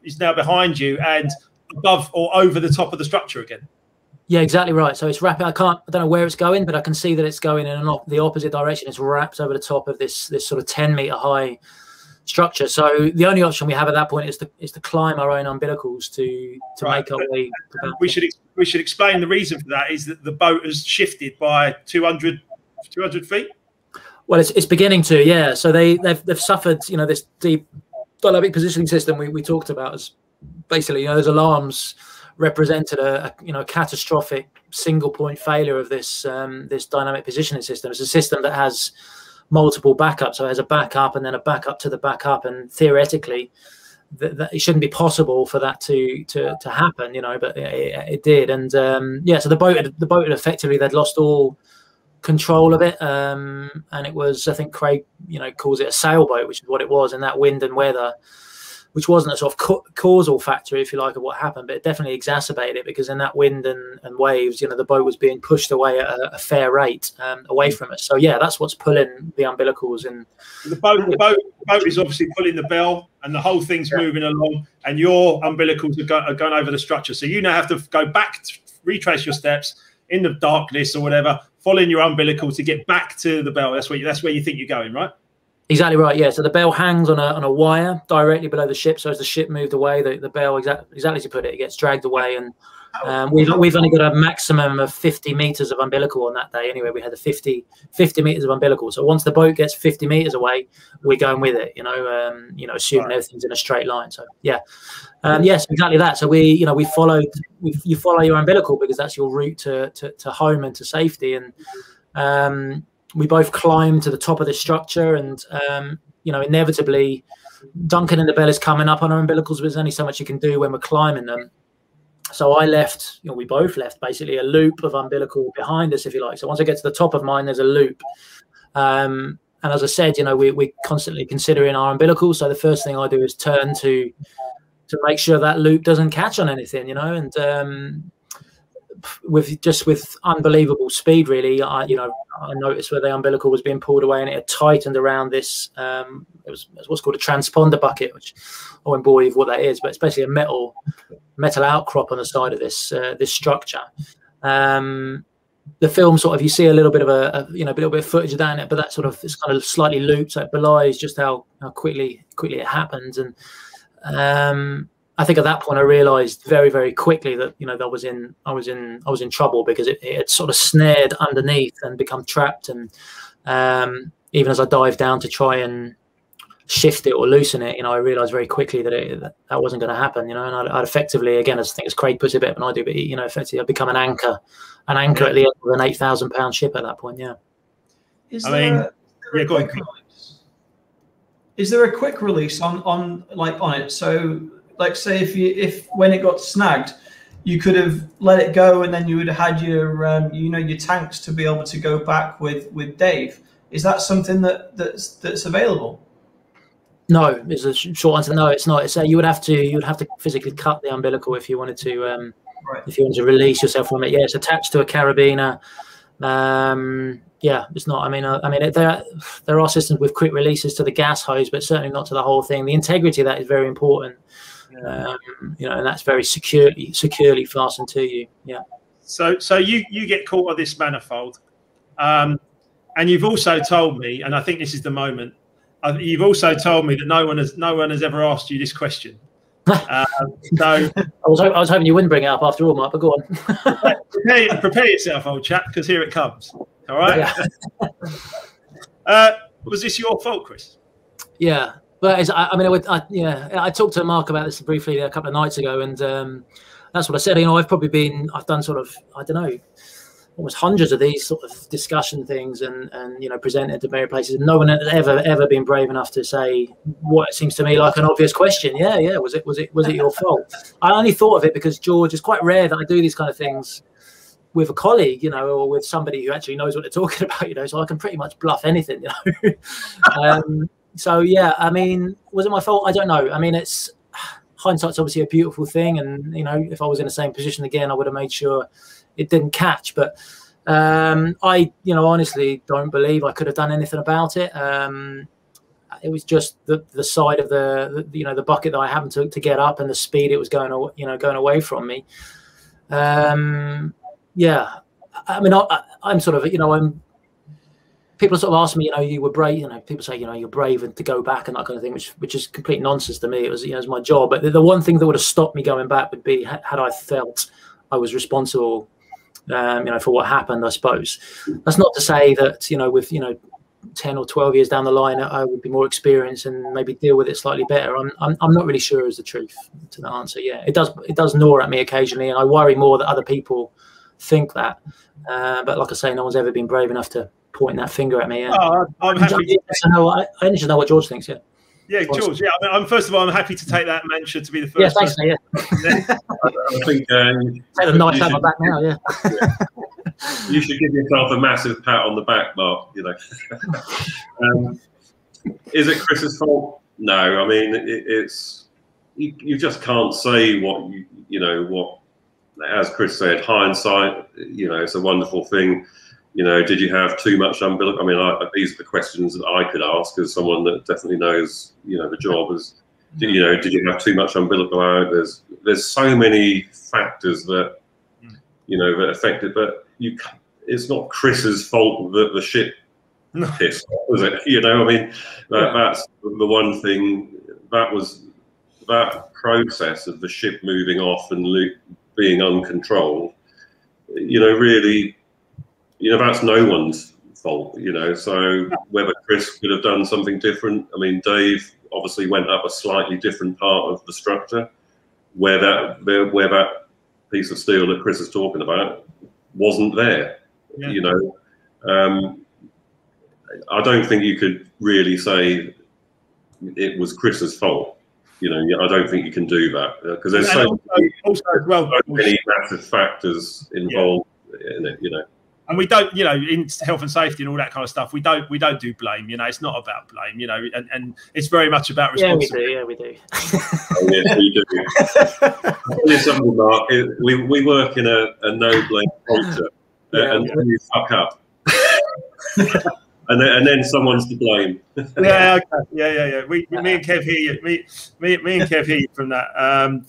is now behind you and above or over the top of the structure again. Yeah, exactly right. So it's wrapped. I don't know where it's going, but I can see that it's going in the opposite direction. It's wrapped over the top of this sort of 10-meter high structure. So the only option we have at that point is to climb our own umbilicals to make our way. We should explain the reason for that is that the boat has shifted by 200 feet. Well, it's beginning to, yeah. So they've suffered, this deep dynamic positioning system we talked about. As basically, those alarms represented a catastrophic single point failure of this dynamic positioning system. It's a system that has multiple backups, so it has a backup and then a backup to the backup, and theoretically that it shouldn't be possible for that to happen, but it did. And so the boat had effectively, they'd lost all control of it, and it was, I think Craig, calls it a sailboat, which is what it was in that wind and weather, which wasn't a sort of causal factor, if you like, of what happened, but it definitely exacerbated it, because in that wind and waves, the boat was being pushed away at a fair rate away from us. So yeah, that's what's pulling the umbilicals. And the boat is obviously pulling the bell, and the whole thing's moving along, and your umbilicals are going over the structure. So you now have to go back, retrace your steps in the darkness or whatever, following your umbilical to get back to the bell. That's where you think you're going, right? Exactly right. Yeah. So the bell hangs on a wire directly below the ship. So as the ship moved away, the bell, exactly as you put it, gets dragged away. And we've only got a maximum of 50 meters of umbilical on that day. Anyway, we had the 50 meters of umbilical. So once the boat gets 50 meters away, we're going with it. Assuming everything's in a straight line. So yeah, yes, exactly that. So you follow your umbilical, because that's your route to home and to safety. And we both climbed to the top of this structure, and inevitably Duncan and the bell is coming up on our umbilicals, but there's only so much you can do when we're climbing them. So I left, we both left basically a loop of umbilical behind us, if you like. So once I get to the top of mine, there's a loop. And as I said, we're constantly considering our umbilicals. So the first thing I do is turn to make sure that loop doesn't catch on anything, and with unbelievable speed, really, I noticed where the umbilical was being pulled away, and it had tightened around this. It was what's called a transponder bucket, which I won't bore you with what that is, but it's basically a metal outcrop on the side of this structure. The film sort of, you see a little bit of a little bit of footage of that in it, but that sort of is kind of slightly looped, so it belies just how quickly it happens. And I think at that point I realised very, very quickly that I was in trouble, because it had sort of snared underneath and become trapped. And even as I dived down to try and shift it or loosen it, I realised very quickly that that wasn't going to happen. And I'd effectively, again, I think as Craig puts it better than I do, but effectively I'd become an anchor at the end of an 8,000-pound ship at that point. Yeah. Is there a quick release on it? So, like, say if when it got snagged, you could have let it go, and then you would have had your tanks to be able to go back with Dave. Is that something that's available? No, is a short answer. No, it's not. It's you would have to physically cut the umbilical if you wanted to if you wanted to release yourself from it. Yeah, it's attached to a carabiner. Yeah, it's not. I mean, there are systems with quick releases to the gas hose, but certainly not to the whole thing. The integrity of that is very important. And that's very securely fastened to you. Yeah. So you get caught on this manifold, and you've also told me, and I think this is the moment. You've also told me that no one has ever asked you this question. So I was hoping you wouldn't bring it up after all, Mark. But go on. prepare yourself, old chap, because here it comes. All right. Yeah. Was this your fault, Chris? Yeah. But I talked to Mark about this briefly a couple of nights ago, and that's what I said. I've done sort of, I don't know, almost hundreds of these sort of discussion things, and presented to various places. And no one has ever been brave enough to say what seems to me like an obvious question. Yeah. Was it your fault? I only thought of it because George, it's quite rare that I do these kind of things with a colleague, or with somebody who actually knows what they're talking about, so I can pretty much bluff anything, So yeah, I mean, was it my fault? I don't know. I mean, it's hindsight's obviously a beautiful thing, and if I was in the same position again, I would have made sure it didn't catch. But I honestly don't believe I could have done anything about it. It was just the side of the bucket that I happened to get up, and the speed it was going away from me. Yeah, I mean, I'm sort of people sort of ask me, you were brave. People say, you're brave and to go back and that kind of thing, which is complete nonsense to me. It was, it was my job. But the one thing that would have stopped me going back would be had I felt I was responsible, for what happened. I suppose that's not to say that with 10 or 12 years down the line, I would be more experienced and maybe deal with it slightly better. I'm not really sure is the truth to the answer. Yeah, it does gnaw at me occasionally, and I worry more that other people think that. But like I say, no one's ever been brave enough to pointing that finger at me. Yeah. I'm happy. I need to know what George thinks. Yeah. Yeah, George. Yeah, I'm first of all, I'm happy to take that mantra to be the first. Yeah, thanks, mate. I think take a nice have back now. Yeah. You should give yourself a massive pat on the back, Mark. Is it Chris's fault? No. I mean, it's you just can't say what what. As Chris said, hindsight. It's a wonderful thing. Did you have too much umbilical? I mean, these are the questions that I could ask as someone that definitely knows, the job. Did you have too much umbilical out? There's so many factors that, that affect it. But it's not Chris's fault that the ship pissed off, was it? I mean, that's the one thing. That process of the ship moving off and being uncontrolled, really. That's no one's fault, so whether Chris could have done something different. I mean, Dave obviously went up a slightly different part of the structure where that piece of steel that Chris is talking about wasn't there. Yeah. I don't think you could really say it was Chris's fault. I don't think you can do that because there's so many massive factors involved in it, And we don't, in health and safety and all that kind of stuff, we don't do blame. It's not about blame. And it's very much about responsibility. Yeah, we do. Oh, yes, we do. Here's something, Mark. We work in a no blame culture, and when you fuck up, and then someone's to blame. Yeah, okay. Yeah. Me and Kev hear you. Me and Kev hear you from that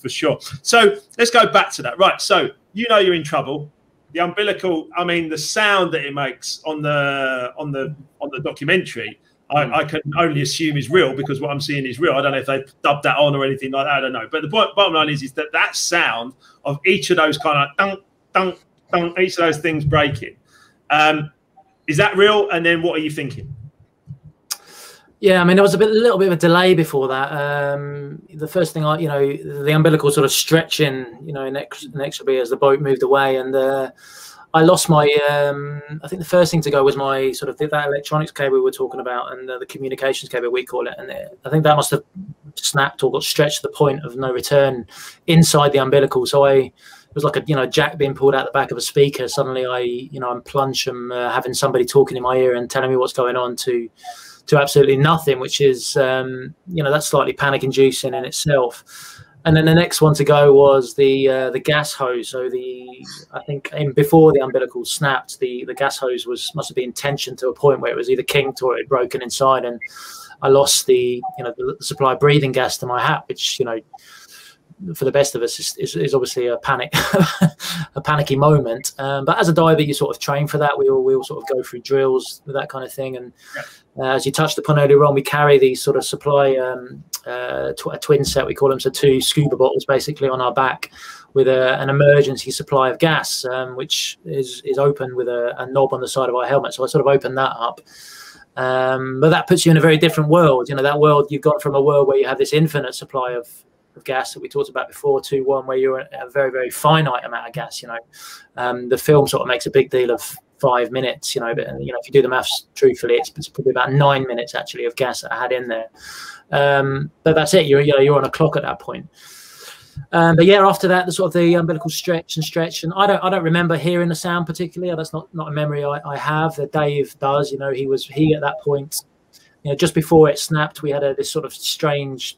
for sure. So let's go back to that. Right. So you're in trouble. The umbilical, I mean, the sound that it makes on the documentary, I can only assume is real because what I'm seeing is real. I don't know if they've dubbed that on or anything like that. I don't know. But the bottom line is that sound of each of those kind of dunk, dunk, dunk, each of those things breaking. Is that real? And then what are you thinking? Yeah, I mean, there was a little bit of a delay before that. The first thing, the umbilical sort of stretching, inexorably as the boat moved away, and I lost my. I think the first thing to go was my sort of that electronics cable we were talking about, and the communications cable we call it, and I think that must have snapped or got stretched to the point of no return inside the umbilical. So it was like a jack being pulled out the back of a speaker. Suddenly I'm plunged from having somebody talking in my ear and telling me what's going on to absolutely nothing, which is that's slightly panic inducing in itself. And then the next one to go was the gas hose. So I think before the umbilical snapped, the gas hose must have been tensioned to a point where it was either kinked or it had broken inside, and I lost the supply of breathing gas to my hat, which for the best of us is obviously a panicky moment. But as a diver, you sort of train for that. We all sort of go through drills with that kind of thing. And as you touched upon earlier on, we carry these sort of supply a twin set, we call them, so 2 scuba bottles basically on our back with an emergency supply of gas, which is open with a knob on the side of our helmet. So I sort of opened that up. But that puts you in a very different world. That world, you've gone from a world where you have this infinite supply of gas that we talked about before to one where you're at a very, very finite amount of gas. The film sort of makes a big deal of 5 minutes, but if you do the maths truthfully, it's probably about 9 minutes actually of gas that I had in there. But that's it. You're on a clock at that point. But yeah, after that, the sort of the umbilical stretch, and I don't remember hearing the sound particularly. That's not a memory I have. That Dave does. He at that point, just before it snapped, we had this sort of strange,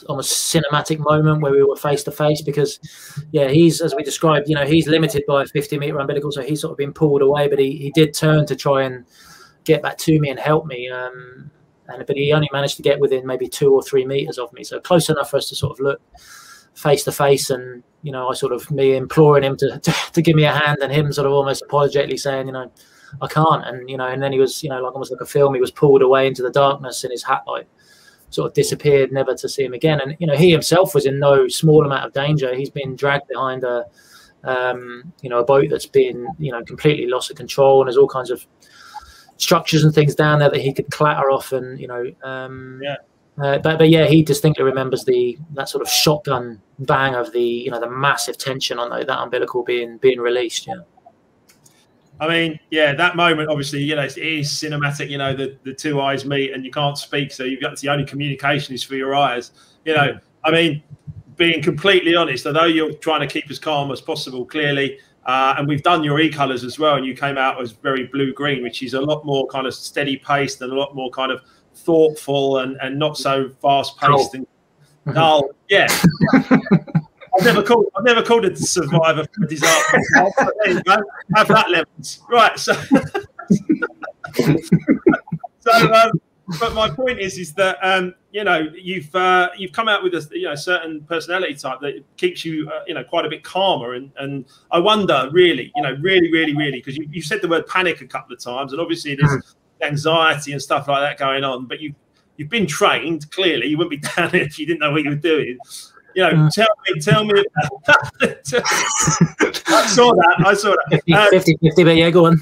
almost cinematic moment where we were face to face, because he's, as we described, he's limited by a 50-meter umbilical, so he's sort of been pulled away, but he did turn to try and get back to me and help me, but he only managed to get within maybe 2 or 3 meters of me, so close enough for us to sort of look face to face. And I sort of, me imploring him to give me a hand, and him sort of almost apologetically saying I can't, and then he was like almost like a film, he was pulled away into the darkness, and his hat sort of disappeared, never to see him again. And he himself was in no small amount of danger. He's been dragged behind a boat that's been completely lost of control, and there's all kinds of structures and things down there that he could clatter off, and but he distinctly remembers that sort of shotgun bang of the massive tension on that umbilical being released. I mean, yeah, that moment, obviously, you know, it is cinematic. You know, the two eyes meet and you can't speak, so you've got the only communication is through your eyes. You know, I mean, being completely honest, although you're trying to keep as calm as possible, clearly, and we've done your e-colors as well, and you came out as very blue-green, which is a lot more kind of steady paced and a lot more kind of thoughtful and not so fast-paced and dull. Yeah. I've never called a survivor for a disaster. But there you go. Have that levels. Right. So, but my point is that you know, you've come out with a certain personality type that keeps you quite a bit calmer, and I wonder really, really, because you said the word panic a couple of times, and obviously there's anxiety and stuff like that going on, but you've been trained. Clearly, you wouldn't be down here if you didn't know what you were doing. You know, tell me. I saw that. 50-50, but yeah, go on.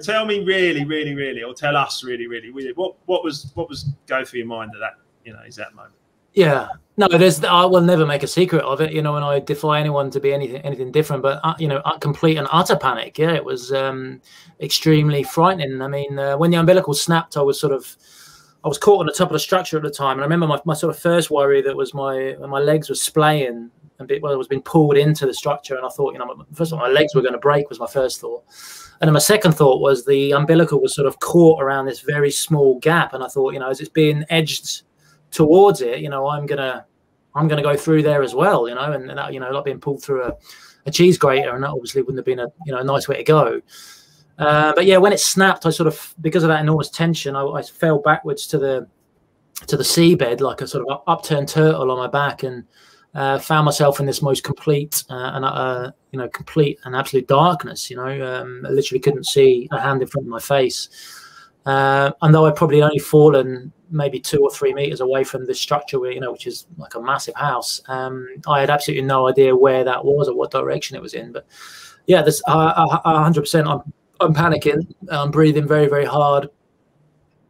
Tell me really, or tell us really, what was going through your mind at that, is that moment? Yeah, no, I will never make a secret of it, and I defy anyone to be anything different, but complete and utter panic. Yeah, it was extremely frightening. I mean, when the umbilical snapped, I was caught on the top of the structure at the time, and I remember my sort of first worry that was my legs were splaying a bit. Well, I was being pulled into the structure, and I thought, first of all, my legs were going to break was my first thought, and then my second thought was the umbilical was sort of caught around this very small gap, and I thought, as it's being edged towards it, I'm gonna go through there as well, and that, like being pulled through a cheese grater, and that obviously wouldn't have been a nice way to go. But yeah, when it snapped, I sort of, because of that enormous tension, I fell backwards to the seabed like a sort of upturned turtle on my back, and found myself in this most complete complete and absolute darkness. I literally couldn't see a hand in front of my face. And though I'd probably only fallen maybe 2 or 3 meters away from this structure, which is like a massive house, I had absolutely no idea where that was or what direction it was in. But yeah, this 100%. I'm panicking. I'm breathing very, very hard.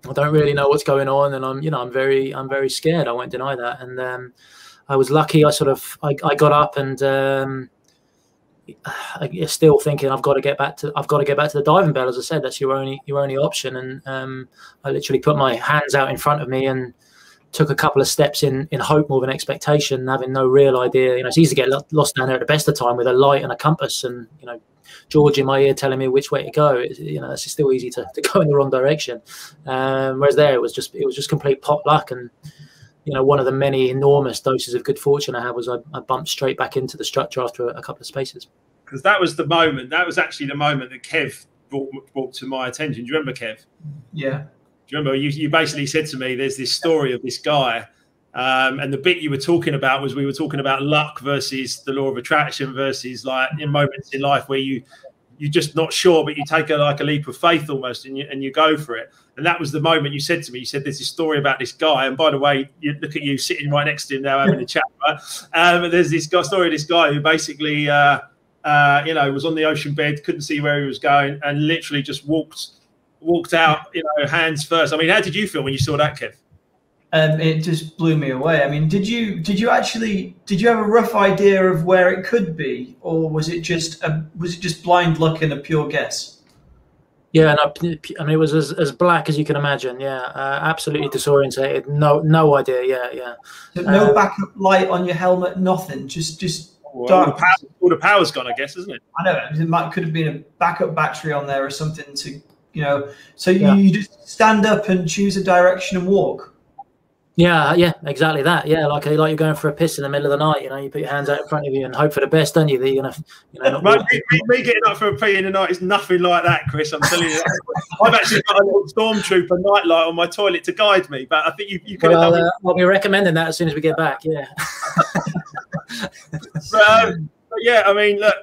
I don't really know what's going on, and I'm very scared. I won't deny that. And I was lucky. I got up, and I'm still thinking I've got to get back to the diving bell. As I said, that's your only option. And I literally put my hands out in front of me and took a couple of steps in hope more than expectation, having no real idea. It's easy to get lost down there at the best of time with a light and a compass, and George in my ear telling me which way to go. It's still easy to go in the wrong direction. Whereas there, it was just complete pot luck. And one of the many enormous doses of good fortune I had was I bumped straight back into the structure after a couple of spaces. Because that was the moment. That was actually the moment that Kev brought to my attention. Do you remember, Kev? Yeah. Do you remember you basically said to me, "There's this story of this guy." And the bit you were talking about was we were talking about luck versus the law of attraction versus like in moments in life where you're just not sure, but you take a leap of faith almost, and you go for it. And that was the moment you said to me, you said, "There's this story about this guy." And by the way, you look at you sitting right next to him now having a chat, right? There's this story of this guy who basically, was on the ocean bed, couldn't see where he was going, and literally just walked out, hands first. I mean, how did you feel when you saw that, Kev? It just blew me away. I mean, did you have a rough idea of where it could be, or was it just blind luck and a pure guess? Yeah, no, I mean, it was as black as you can imagine. Yeah, absolutely disorientated. No idea. Yeah. So no backup light on your helmet. Nothing. Just dark. All the power's gone, I guess, isn't it? I know. It could have been a backup battery on there or something to, So you just stand up and choose a direction and walk. Yeah, exactly that. Yeah, like you're going for a piss in the middle of the night. You put your hands out in front of you and hope for the best, don't you? That you're gonna, me getting up for a pee in the night is nothing like that, Chris. I'm telling you. I've actually got a little stormtrooper nightlight on my toilet to guide me, but I think you could have done. I'll be recommending that as soon as we get back. Yeah. But yeah, I mean, look,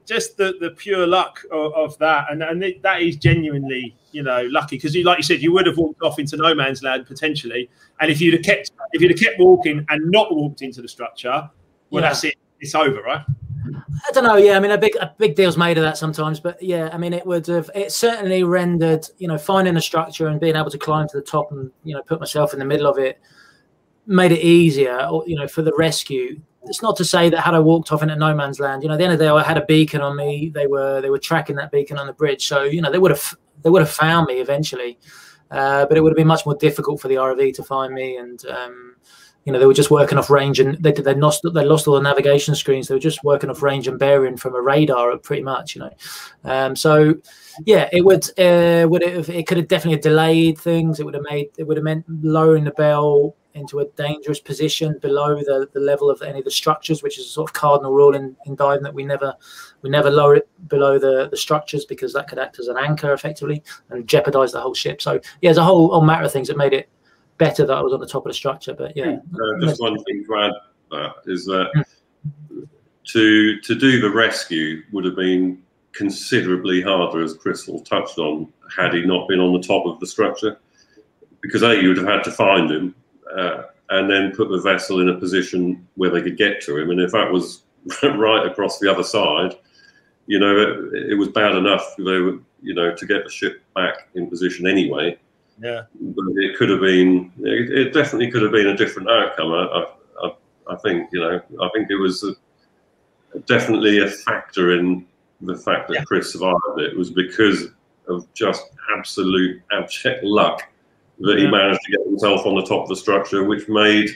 just the pure luck of that, and that is genuinely, lucky, because like you said, you would have walked off into no man's land potentially, and if you'd have kept walking and not walked into the structure, well, that's it. It's over, right? I don't know. Yeah, I mean, a big deal's made of that sometimes, but yeah, I mean, it certainly rendered, finding a structure and being able to climb to the top and put myself in the middle of it made it easier, for the rescue. it's not to say that had I walked off into no man's land, at the end of the day, I had a beacon on me. They were tracking that beacon on the bridge, so they would have found me eventually, but it would have been much more difficult for the ROV to find me. And they were just working off range, and they lost all the navigation screens. They were just working off range and bearing from a radar, pretty much, So yeah, it could have definitely delayed things. It would have meant lowering the bell into a dangerous position below the level of any of the structures, which is a sort of cardinal rule in diving, that we never lower it below the structures, because that could act as an anchor effectively and jeopardize the whole ship. So yeah, there's a whole matter of things that made it better that I was on the top of the structure. But yeah, just one thing to add that is that to do the rescue would have been considerably harder, as Crystal touched on, had he not been on the top of the structure, because you would have had to find him and then put the vessel in a position where they could get to him, and if that was right across the other side, it was bad enough to get the ship back in position anyway. Yeah, but it definitely could have been a different outcome. I think I think it was definitely a factor in the fact that Chris survived it. It was because of just absolute abject luck that he managed to get himself on the top of the structure, which made,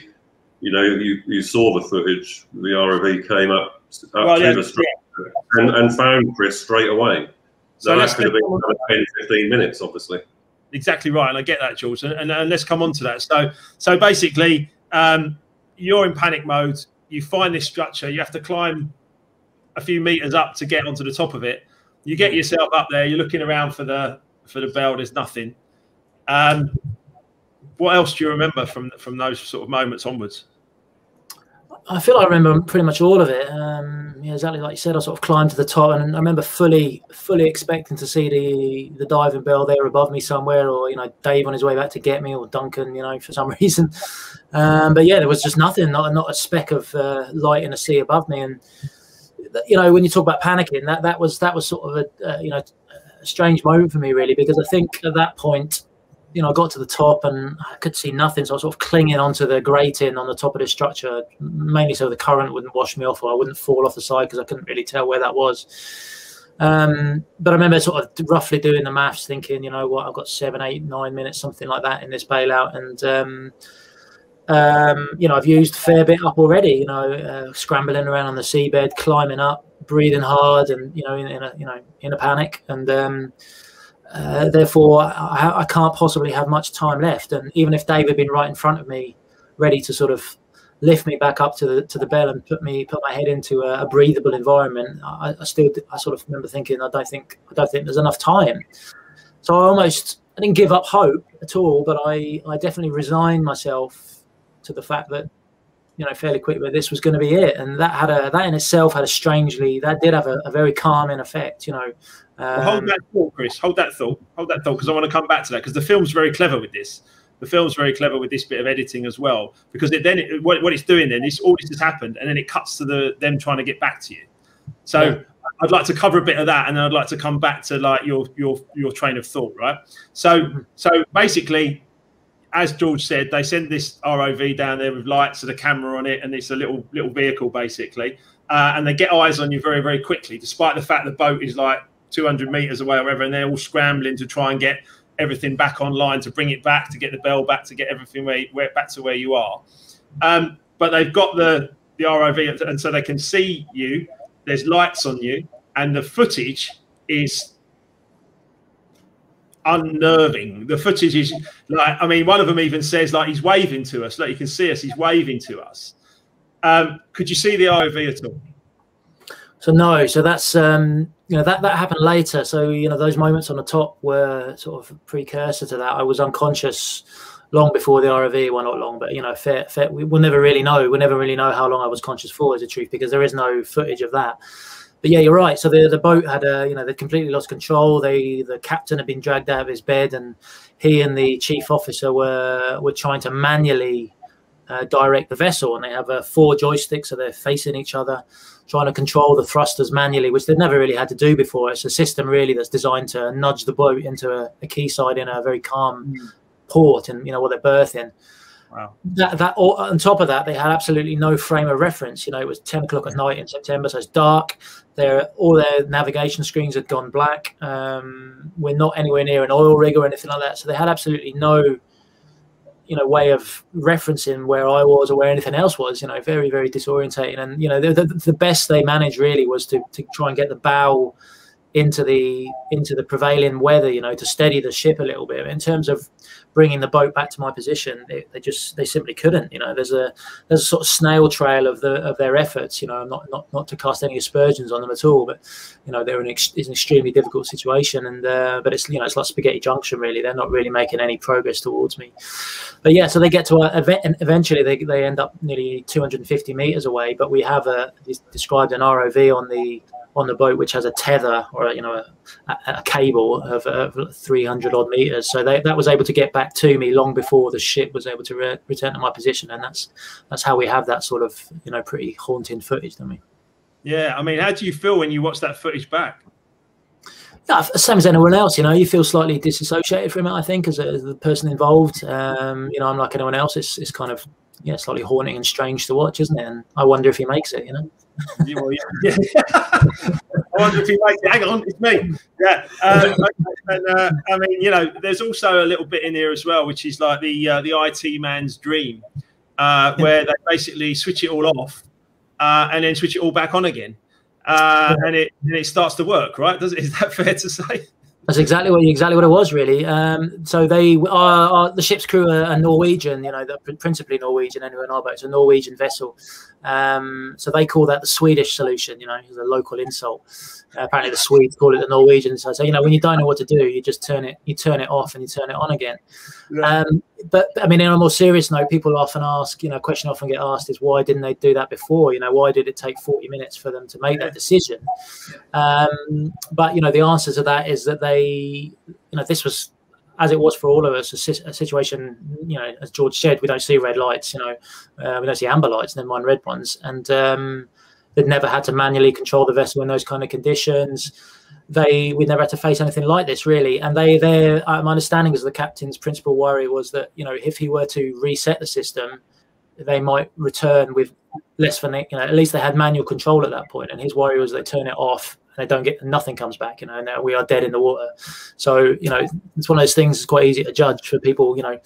you saw the footage, the ROV came up to the structure and found Chris straight away. So that could have been another 10, 15 minutes, obviously. Exactly right, and I get that, George. And let's come on to that. So basically, you're in panic mode. You find this structure. You have to climb a few meters up to get onto the top of it. You get yourself up there. You're looking around for the bell. There's nothing. What else do you remember from those sort of moments onwards? I feel I remember pretty much all of it. Exactly like you said, I sort of climbed to the top, and I remember fully expecting to see the diving bell there above me somewhere, or Dave on his way back to get me, or Duncan, for some reason. But yeah, there was just nothing, not a speck of light in the sea above me. And when you talk about panicking, that was sort of a strange moment for me, really, because I think at that point, I got to the top and I could see nothing. So I was sort of clinging onto the grating on the top of the structure, mainly so the current wouldn't wash me off, or I wouldn't fall off the side, because I couldn't really tell where that was. But I remember sort of roughly doing the maths, thinking, I've got 7, 8, 9 minutes, something like that in this bailout. And, I've used a fair bit up already, scrambling around on the seabed, climbing up, breathing hard, and, in a panic. And, therefore, I can't possibly have much time left. And even if Dave had been right in front of me, ready to sort of lift me back up to the bell and put my head into a breathable environment, I sort of remember thinking, I don't think there's enough time. So I didn't give up hope at all, but I definitely resigned myself to the fact that, fairly quickly, this was going to be it. And that in itself that did have a very calming effect, Well, hold that thought, Chris. Hold that thought, because I want to come back to that, because the film's very clever with this. The film's very clever with this bit of editing as well, because what it's doing then is all this has happened, and then it cuts to them trying to get back to you. So I'd like to cover a bit of that, and then I'd like to come back to like your train of thought, right? So basically, as George said, they send this ROV down there with lights and a camera on it, and it's a little vehicle basically, and they get eyes on you very, very quickly, despite the fact the boat is like 200 meters away or whatever, and they're all scrambling to try and get everything back online, to bring it back, to get the bell back, to get everything back to where you are. But they've got the ROV, and so they can see you. There's lights on you, and the footage is unnerving. The footage is like, one of them even says like he's waving to us. Like, you can see us, he's waving to us. Could you see the ROV at all? So no, so that's that happened later. So those moments on the top were sort of precursor to that. I was unconscious long before the ROV. Well, not long, but fair. We'll never really know. We'll never really know how long I was conscious for, is the truth, because there is no footage of that. But yeah, you're right. So the boat had they completely lost control. The captain had been dragged out of his bed, and he and the chief officer were trying to manually direct the vessel, and they have 4 joysticks, so they're facing each other, trying to control the thrusters manually, which they've never really had to do before. It's a system really that's designed to nudge the boat into a quayside in a very calm port, and what they're berthing. Wow. That on top of that, they had absolutely no frame of reference. You know, it was 10 o'clock at night in September, so it's dark. All their navigation screens had gone black. We're not anywhere near an oil rig or anything like that, so they had absolutely no, you know, way of referencing where I was or where anything else was. You know, very, very disorientating. And you know, the best they managed really was to try and get the bow into the prevailing weather, you know, to steady the ship a little bit. In terms of bringing the boat back to my position, they simply couldn't. You know, there's a sort of snail trail of their efforts. You know, not to cast any aspersions on them at all, but you know, they're in an extremely difficult situation, and but it's, you know, it's like spaghetti junction really. They're not really making any progress towards me. But yeah, so they get to and eventually they end up nearly 250 meters away. But we have described an ROV on the boat, which has a tether or, you know, a cable of 300 odd meters. So that was able to get back to me long before the ship was able to return to my position. And that's how we have that sort of, you know, pretty haunting footage, don't we? Yeah. I mean, how do you feel when you watch that footage back? Yeah, same as anyone else, you know, you feel slightly disassociated from it, I think, as the person involved. You know, I'm like anyone else. It's kind of, yeah, slightly haunting and strange to watch, isn't it? And I wonder if he makes it, you know. Yeah. I wonder if he makes it. Hang on, it's me. Yeah. I mean, you know, there's also a little bit in here as well, which is like the IT man's dream, where they basically switch it all off and then switch it all back on again, and it starts to work, right? Is that fair to say? That's exactly what it was, really. So the ship's crew are Norwegian, you know, principally Norwegian anyway in our boat. It's a Norwegian vessel. So they call that the Swedish solution, you know, it's a local insult. Apparently the Swedes call it the Norwegian. So, you know, when you don't know what to do, you just turn it off and you turn it on again. Yeah. But I mean, on a more serious note, people often ask, you know, a question often get asked is, why didn't they do that before? You know, why did it take 40 minutes for them to make that decision? But, you know, the answer to that is that they, you know, this was, as it was for all of us, a situation, you know, as George said, we don't see red lights, you know, we don't see amber lights, never mind red ones. And they'd never had to manually control the vessel in those kind of conditions. We never had to face anything like this, really. And my understanding is the captain's principal worry was that, you know, if he were to reset the system, they might return with less than, you know, at least they had manual control at that point. And his worry was they turn it off, and they don't get, nothing comes back, you know, and now we are dead in the water. So, you know, it's one of those things that's quite easy to judge for people, you know,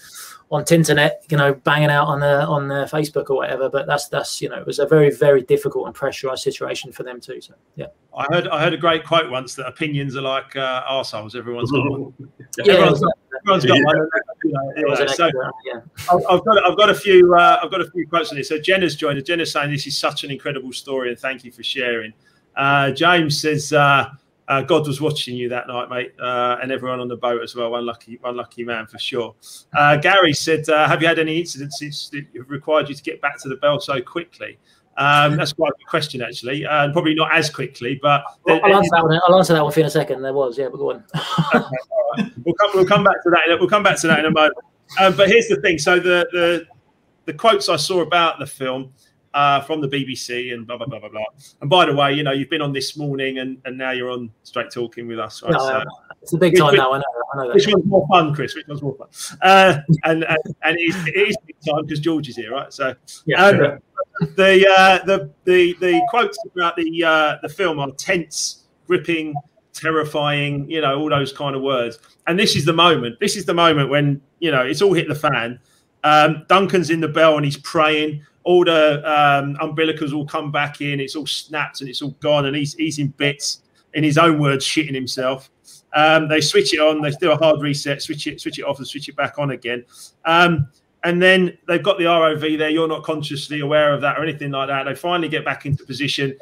on Tinternet, you know, banging out on the Facebook or whatever. But that's you know, it was a very, very difficult and pressurized situation for them too. So yeah, I heard a great quote once that opinions are like arseholes. Everyone's got one. Yeah, everyone's got one. So I've got a few quotes on this. So Jenna's joined us. Jenna's saying this is such an incredible story and thank you for sharing. James says God was watching you that night, mate, and everyone on the boat as well. One lucky man for sure. Gary said, have you had any incidents that have required you to get back to the bell so quickly? That's quite a good question, actually, and probably not as quickly, but I'll answer that one for you in a second. There was, yeah, but go on. Okay, all right. We'll come back to that. We'll come back to that in a moment. But here's the thing. So the quotes I saw about the film from the BBC and blah blah blah blah blah. And by the way, you know, you've been on this morning and now you're on Straight Talking with us, right? No, so it's a big time now. I know that. Which one's more fun, Chris? Which one's more fun? And it is big time because George is here, right? So yeah. The quotes about the film are tense, gripping, terrifying, you know, all those kind of words. And this is the moment. This is the moment when, you know, it's all hit the fan. Duncan's in the bell and he's praying. All the umbilicals all come back in. It's all snapped and it's all gone. And he's in bits, in his own words, shitting himself. They switch it on. They do a hard reset, switch it off and switch it back on again. And then they've got the ROV there. You're not consciously aware of that or anything like that. They finally get back into position.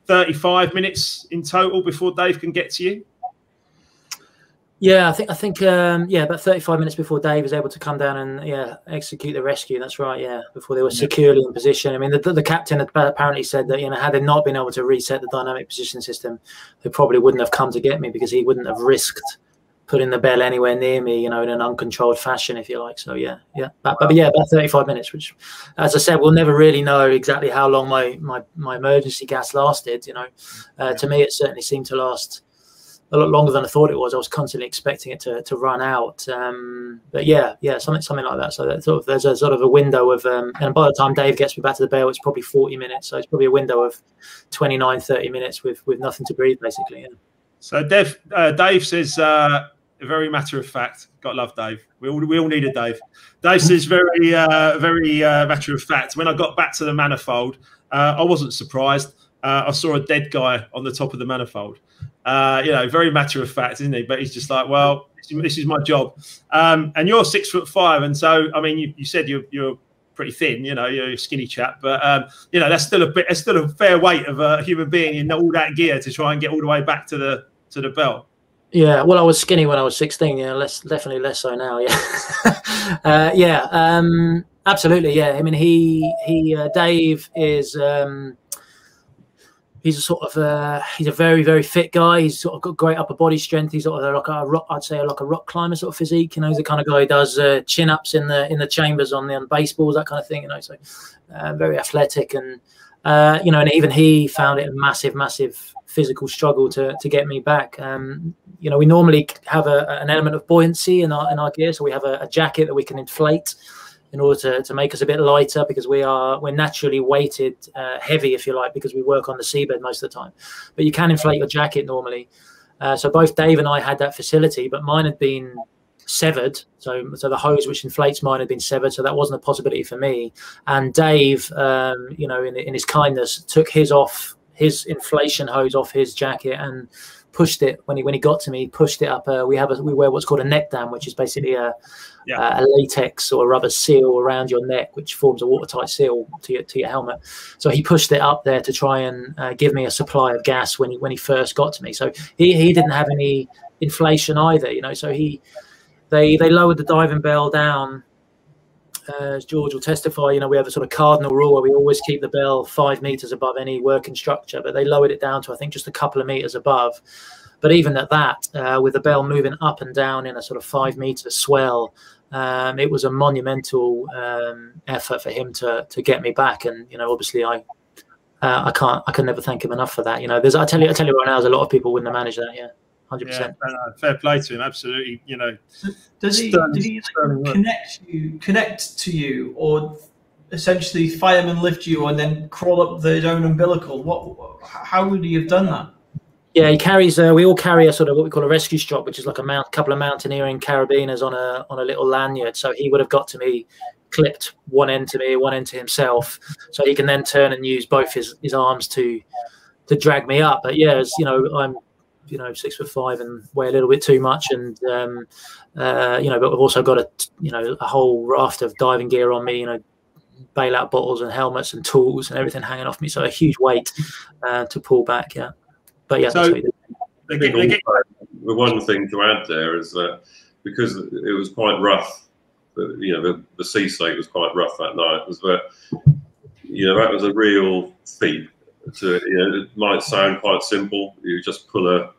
35 minutes in total before Dave can get to you. Yeah, I think about 35 minutes before Dave was able to come down and execute the rescue. That's right. Yeah, before they were securely in position. I mean, the captain had apparently said that, you know, had they not been able to reset the dynamic position system, they probably wouldn't have come to get me because he wouldn't have risked putting the bell anywhere near me, you know, in an uncontrolled fashion, if you like. So but about 35 minutes, which, as I said, we'll never really know exactly how long my emergency gas lasted. You know, to me, it certainly seemed to last a lot longer than I thought it was. I was constantly expecting it to run out. But yeah, something like that. So that sort of, there's a sort of a window of, and by the time Dave gets me back to the bell, it's probably 40 minutes. So it's probably a window of 29, 30 minutes with nothing to breathe, basically. Yeah. So Dave says, very matter of fact. Got love Dave. We all need a Dave. Dave says very matter of fact. When I got back to the manifold, I wasn't surprised. I saw a dead guy on the top of the manifold. Very matter of fact, isn't he? But he's just like, well, this is my job. And you're 6'5", and so I mean, you said you're pretty thin. You're a skinny chap, but that's still a fair weight of a human being in all that gear to try and get all the way back to the bell. Yeah, well, I was skinny when I was 16. Yeah, definitely less so now. Yeah, absolutely. Yeah, I mean, Dave is he's a sort of he's a very, very fit guy. He's sort of got great upper body strength. He's sort of like I'd say like a rock climber sort of physique. He's the kind of guy who does chin ups in the chambers on baseballs, that kind of thing. So very athletic, and and even he found it a massive physical struggle to get me back. We normally have an element of buoyancy in our gear, so we have a jacket that we can inflate in order to make us a bit lighter, because we're naturally weighted heavy, if you like, because we work on the seabed most of the time. But you can inflate your jacket normally. So both Dave and I had that facility, but mine had been severed. So the hose which inflates mine had been severed, so that wasn't a possibility for me. And Dave, in his kindness, took his inflation hose off his jacket and pushed it when he got to me. Pushed it up. We wear what's called a neck dam, which is basically a latex or a rubber seal around your neck, which forms a watertight seal to your helmet. So he pushed it up there to try and give me a supply of gas when he first got to me. So he didn't have any inflation either. So they lowered the diving bell down. As George will testify, we have a sort of cardinal rule where we always keep the bell 5 meters above any working structure, but they lowered it down to, I think, just a couple of meters above. But even at that, with the bell moving up and down in a sort of 5 meter swell, it was a monumental effort for him to get me back. And obviously, I can never thank him enough for that. I tell you right now, there's a lot of people wouldn't have managed that. Yeah. 100%. Yeah, fair play to him. Absolutely. Did he connect to you, or essentially fireman lift you and then crawl up their own umbilical? How would he have done that? Yeah, he carries. We all carry a sort of what we call a rescue strop, which is like a couple of mountaineering carabiners on a little lanyard. So he would have got to me, clipped one end to me, one end to himself, so he can then turn and use both his arms to drag me up. But yeah, I'm 6'5" and weigh a little bit too much, and but we've also got a whole raft of diving gear on me, bailout bottles and helmets and tools and everything hanging off me, so a huge weight to pull back. Yeah, but yeah. So the one thing to add there is that because it was quite rough, the sea state was quite rough that night, was that that was a real feat. It might sound quite simple. You just pull a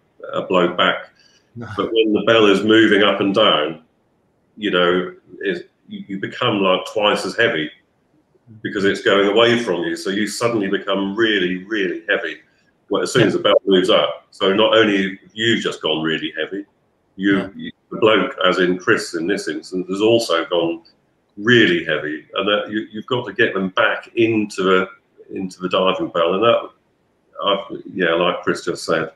bloke back, but when the bell is moving up and down, you become like twice as heavy because it's going away from you. So you suddenly become really, really heavy as soon as the bell moves up. So not only have you just gone really heavy, the bloke, as in Chris in this instance, has also gone really heavy, and that you've got to get them back into the diving bell. And that, like Chris just said,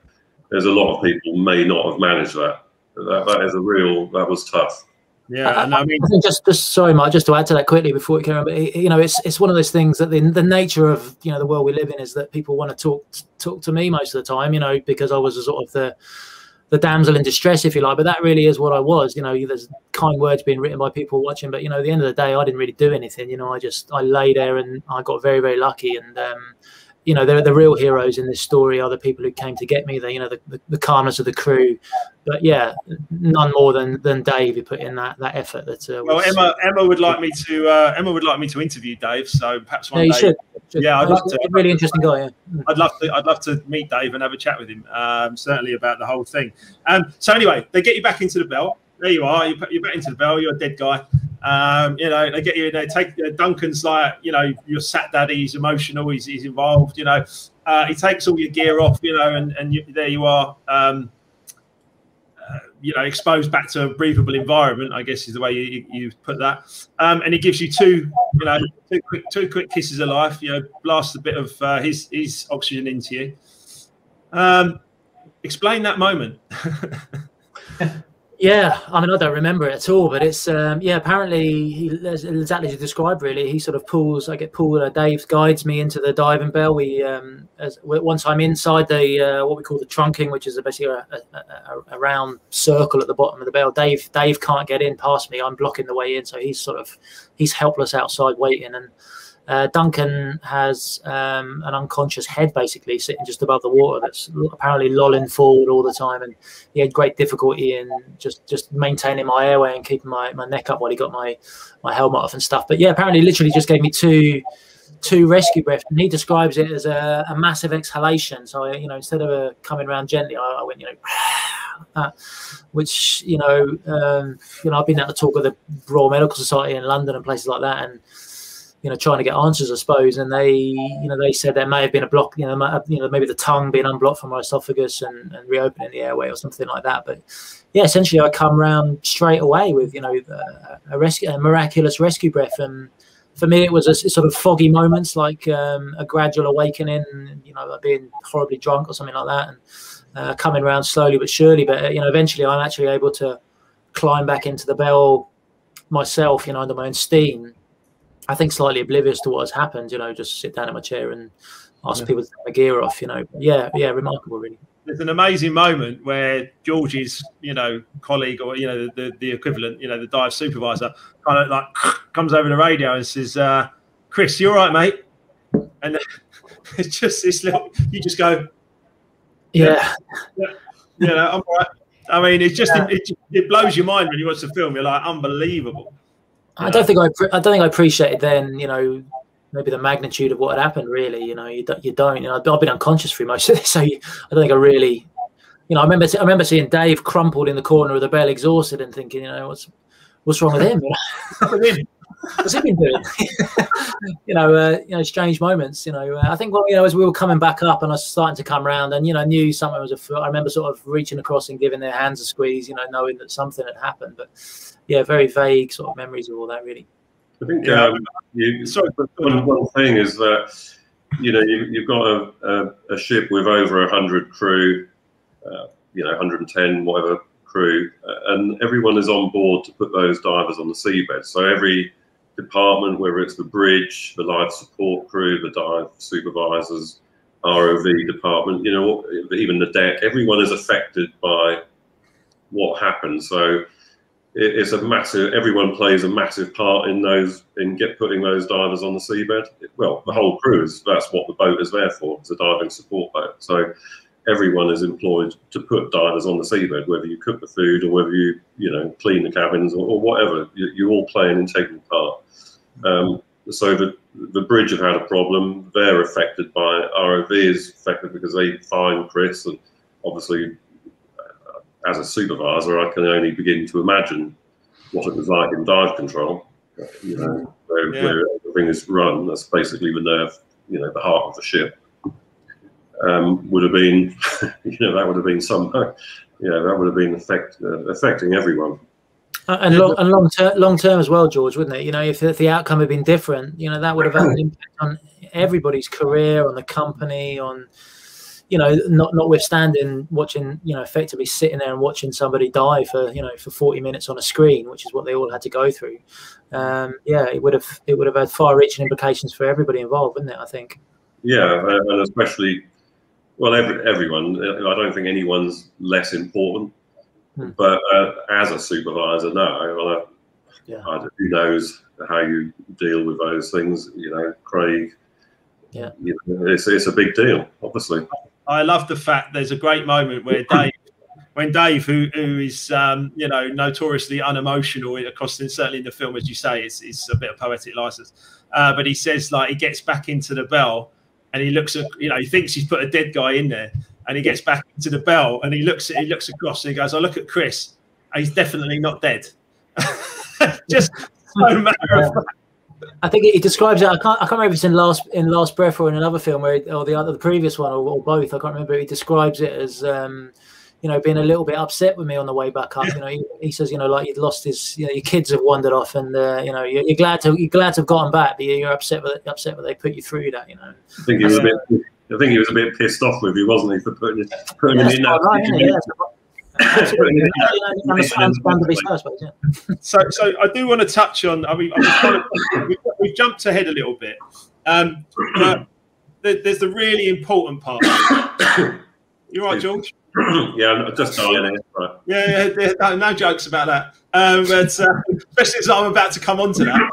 there's a lot of people may not have managed that. That was tough. Yeah, and I mean, just sorry, Mark, just to add to that quickly before we carry on, but it's one of those things that the nature of the world we live in is that people want to talk to me most of the time, because I was a sort of the damsel in distress, if you like. But that really is what I was. There's kind words being written by people watching, but at the end of the day, I didn't really do anything. I lay there and I got very, very lucky. And the real heroes in this story are the people who came to get me. The calmness of the crew. But yeah, none more than Dave who put in that effort. Well, Emma would like me to interview Dave. So perhaps one day. Should. Yeah, I'd love to. Really interesting guy. Yeah. I'd love to meet Dave and have a chat with him. Certainly about the whole thing. So anyway, they get you back into the bell. There you are. You're back into the bell. You're a dead guy. They get you. They take Duncan's like, your sat daddy. He's emotional. He's involved. He takes all your gear off. And there you are. exposed back to a breathable environment, I guess is the way you put that. And he gives you two quick kisses of life. Blasts a bit of his oxygen into you. Explain that moment. Yeah, I mean, I don't remember it at all, but it's apparently exactly as you described. Really, he sort of I get pulled. Dave guides me into the diving bell. Once I'm inside the what we call the trunking, which is basically a round circle at the bottom of the bell. Dave can't get in past me. I'm blocking the way in, so he's helpless outside waiting. And Duncan has an unconscious head basically sitting just above the water that's apparently lolling forward all the time, and he had great difficulty in just maintaining my airway and keeping my neck up while he got my helmet off and stuff. But yeah, apparently literally just gave me two rescue breaths, and he describes it as a massive exhalation. So instead of coming around gently, I went which I've been at the talk of the Royal Medical Society in London and places like that, and trying to get answers, I suppose, and they said there may have been a block, maybe the tongue being unblocked from my esophagus and reopening the airway or something like that. But yeah, essentially I come round straight away with a miraculous rescue breath, and for me it was a sort of foggy moments, like a gradual awakening, like being horribly drunk or something like that, and coming around slowly but surely. But eventually I'm actually able to climb back into the bell myself, under my own steam. I think slightly oblivious to what has happened, just sit down in my chair and ask people to take my gear off, Yeah, remarkable, really. There's an amazing moment where George's, colleague or, the equivalent, the dive supervisor kind of like comes over the radio and says, Chris, you all right, mate? And it's just this little, you just go, yeah. I'm all right. I mean, it's just, it blows your mind when you watch the film. You're like, unbelievable. I don't think I appreciated then, maybe the magnitude of what had happened. Really, you don't. I've been unconscious through most of this, so I don't think I really, I remember seeing Dave crumpled in the corner of the bell, exhausted, and thinking, what's wrong with him? What's he been doing? Strange moments. I think as we were coming back up and I was starting to come around, and I knew something was afoot. I remember sort of reaching across and giving their hands a squeeze, knowing that something had happened. But yeah, very vague sort of memories of all that, really. I think one thing is that you've got a ship with over 100 crew, 110 whatever crew, and everyone is on board to put those divers on the seabed. So every department, whether it's the bridge, the life support crew, the dive supervisors, ROV department, even the deck, everyone is affected by what happened. So it's a massive, everyone plays a massive part in putting those divers on the seabed. Well, the whole crew that's what the boat is there for. It's a diving support boat. So everyone is employed to put divers on the seabed, whether you cook the food or whether you clean the cabins or whatever. You all play an integral part. So the bridge have had a problem. They're affected by ROV is affected because they find Chris, and obviously as a supervisor, I can only begin to imagine what it was like in dive control. Where everything is run. That's basically the nerve, the heart of the ship. Would have been, that would have been that would have been affecting everyone. And long term as well, George, wouldn't it? If the outcome had been different, that would have had an impact on everybody's career, on the company, on, notwithstanding watching, effectively sitting there and watching somebody die for 40 minutes on a screen, which is what they all had to go through. It would have had far-reaching implications for everybody involved, wouldn't it? I think. Yeah, and especially. Well, everyone. I don't think anyone's less important. But as a supervisor, no. Who knows how you deal with those things? Craig. Yeah. It's a big deal, obviously. I love the fact there's a great moment where Dave, who is notoriously unemotional certainly in the film, as you say, it's a bit of poetic license. But he says, like, he gets back into the bell. And he looks at, he thinks he's put a dead guy in there, and he gets back into the bell, and he looks across, and he goes, "I look at Chris, and he's definitely not dead." Just so matter of fact. I think he describes it. I can't remember if it's in Last Breath or in another film, or the previous one, or both. I can't remember. He describes it as, you know, being a little bit upset with me on the way back up. You know, he says, you know, like you'd lost his, you know, your kids have wandered off, and you know, you're glad to have gotten back, but you're upset that they put you through that. You know, I think he was a bit pissed off with you, wasn't he, for putting him in that. Right, So I do want to touch on. I mean, we've jumped ahead a little bit. But there's the really important part. You all right, George? Yeah, I'm just dying here. Right. Yeah, no jokes about that. But especially as I'm about to come on to that.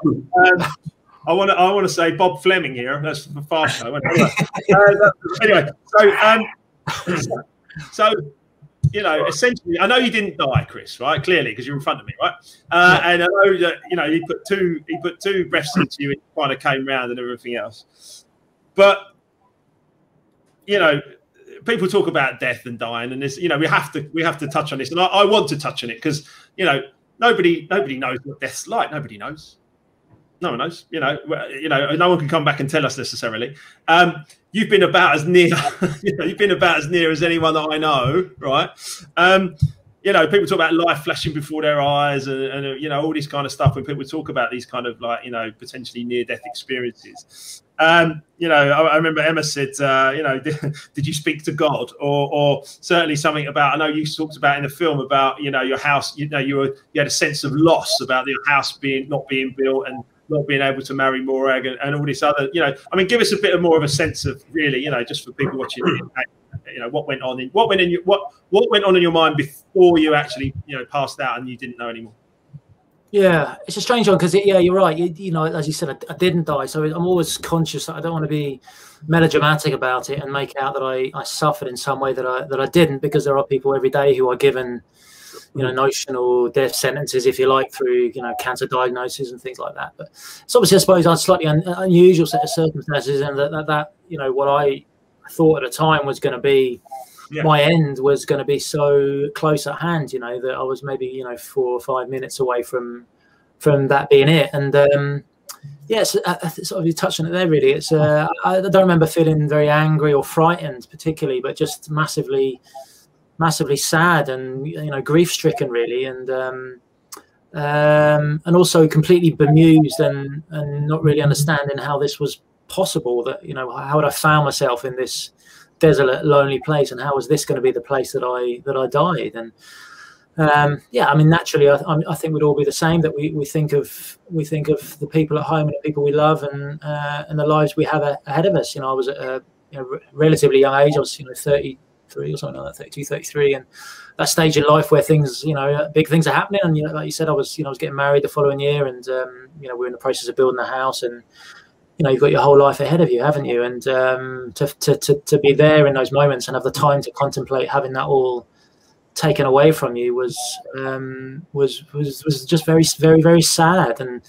I want to say Bob Fleming here. That's the fast show. Anyway, so you know, essentially, I know you didn't die, Chris, right? Clearly, because you're in front of me, right? And I know that, you know, he put two breaths into you and kind of came round and everything else. But you know, people talk about death and dying, and this, you know, we have to touch on this, and I want to touch on it because, you know, nobody knows what death's like. Nobody knows. No one knows. You know, no one can come back and tell us necessarily. You've been about as near, you've been about as near as anyone that I know, right? You know, people talk about life flashing before their eyes, and you know, all this kind of stuff. When people talk about these kind of, like, you know, potentially near-death experiences, you know, I remember Emma said, you know, did you speak to God, or certainly something about, I know you talked about in the film about, you know, your house, you know, you had a sense of loss about your house not being built and not being able to marry Morag and all this other, you know, I mean, give us a bit more of a sense of, really, you know, just for people watching, you know, what went on in your mind before you actually, you know, passed out and you didn't know anymore. Yeah, it's a strange one because, yeah, you're right. You know, as you said, I didn't die, so I'm always conscious that I don't want to be melodramatic about it and make out that I suffered in some way that I didn't, because there are people every day who are given, you know, notional death sentences, if you like, through, you know, cancer diagnosis and things like that. But it's obviously, I suppose, a slightly unusual set of circumstances, and that you know, what I thought at the time was going to be my end was going to be so close at hand, you know, that I was maybe, you know, 4 or 5 minutes away from that being it. And yes, sort of you touched on it there. Really, it's I don't remember feeling very angry or frightened particularly, but just massively sad and, you know, grief stricken, really, and also completely bemused and not really understanding how this was possible. That, you know, how would I found myself in this desolate, lonely place, and how was this going to be the place that I died? And yeah, I mean, naturally, I think we'd all be the same. That we think of the people at home and the people we love, and the lives we have ahead of us. You know, I was at a, you know, relatively young age. I was, you know, 33 or something like that, 32, 33, and that stage in life where things, you know, big things are happening. And, you know, like you said, I was getting married the following year, and you know, we're in the process of building a house, and, you know, you've got your whole life ahead of you, haven't you? And to be there in those moments and have the time to contemplate having that all taken away from you was just very, very, very sad. And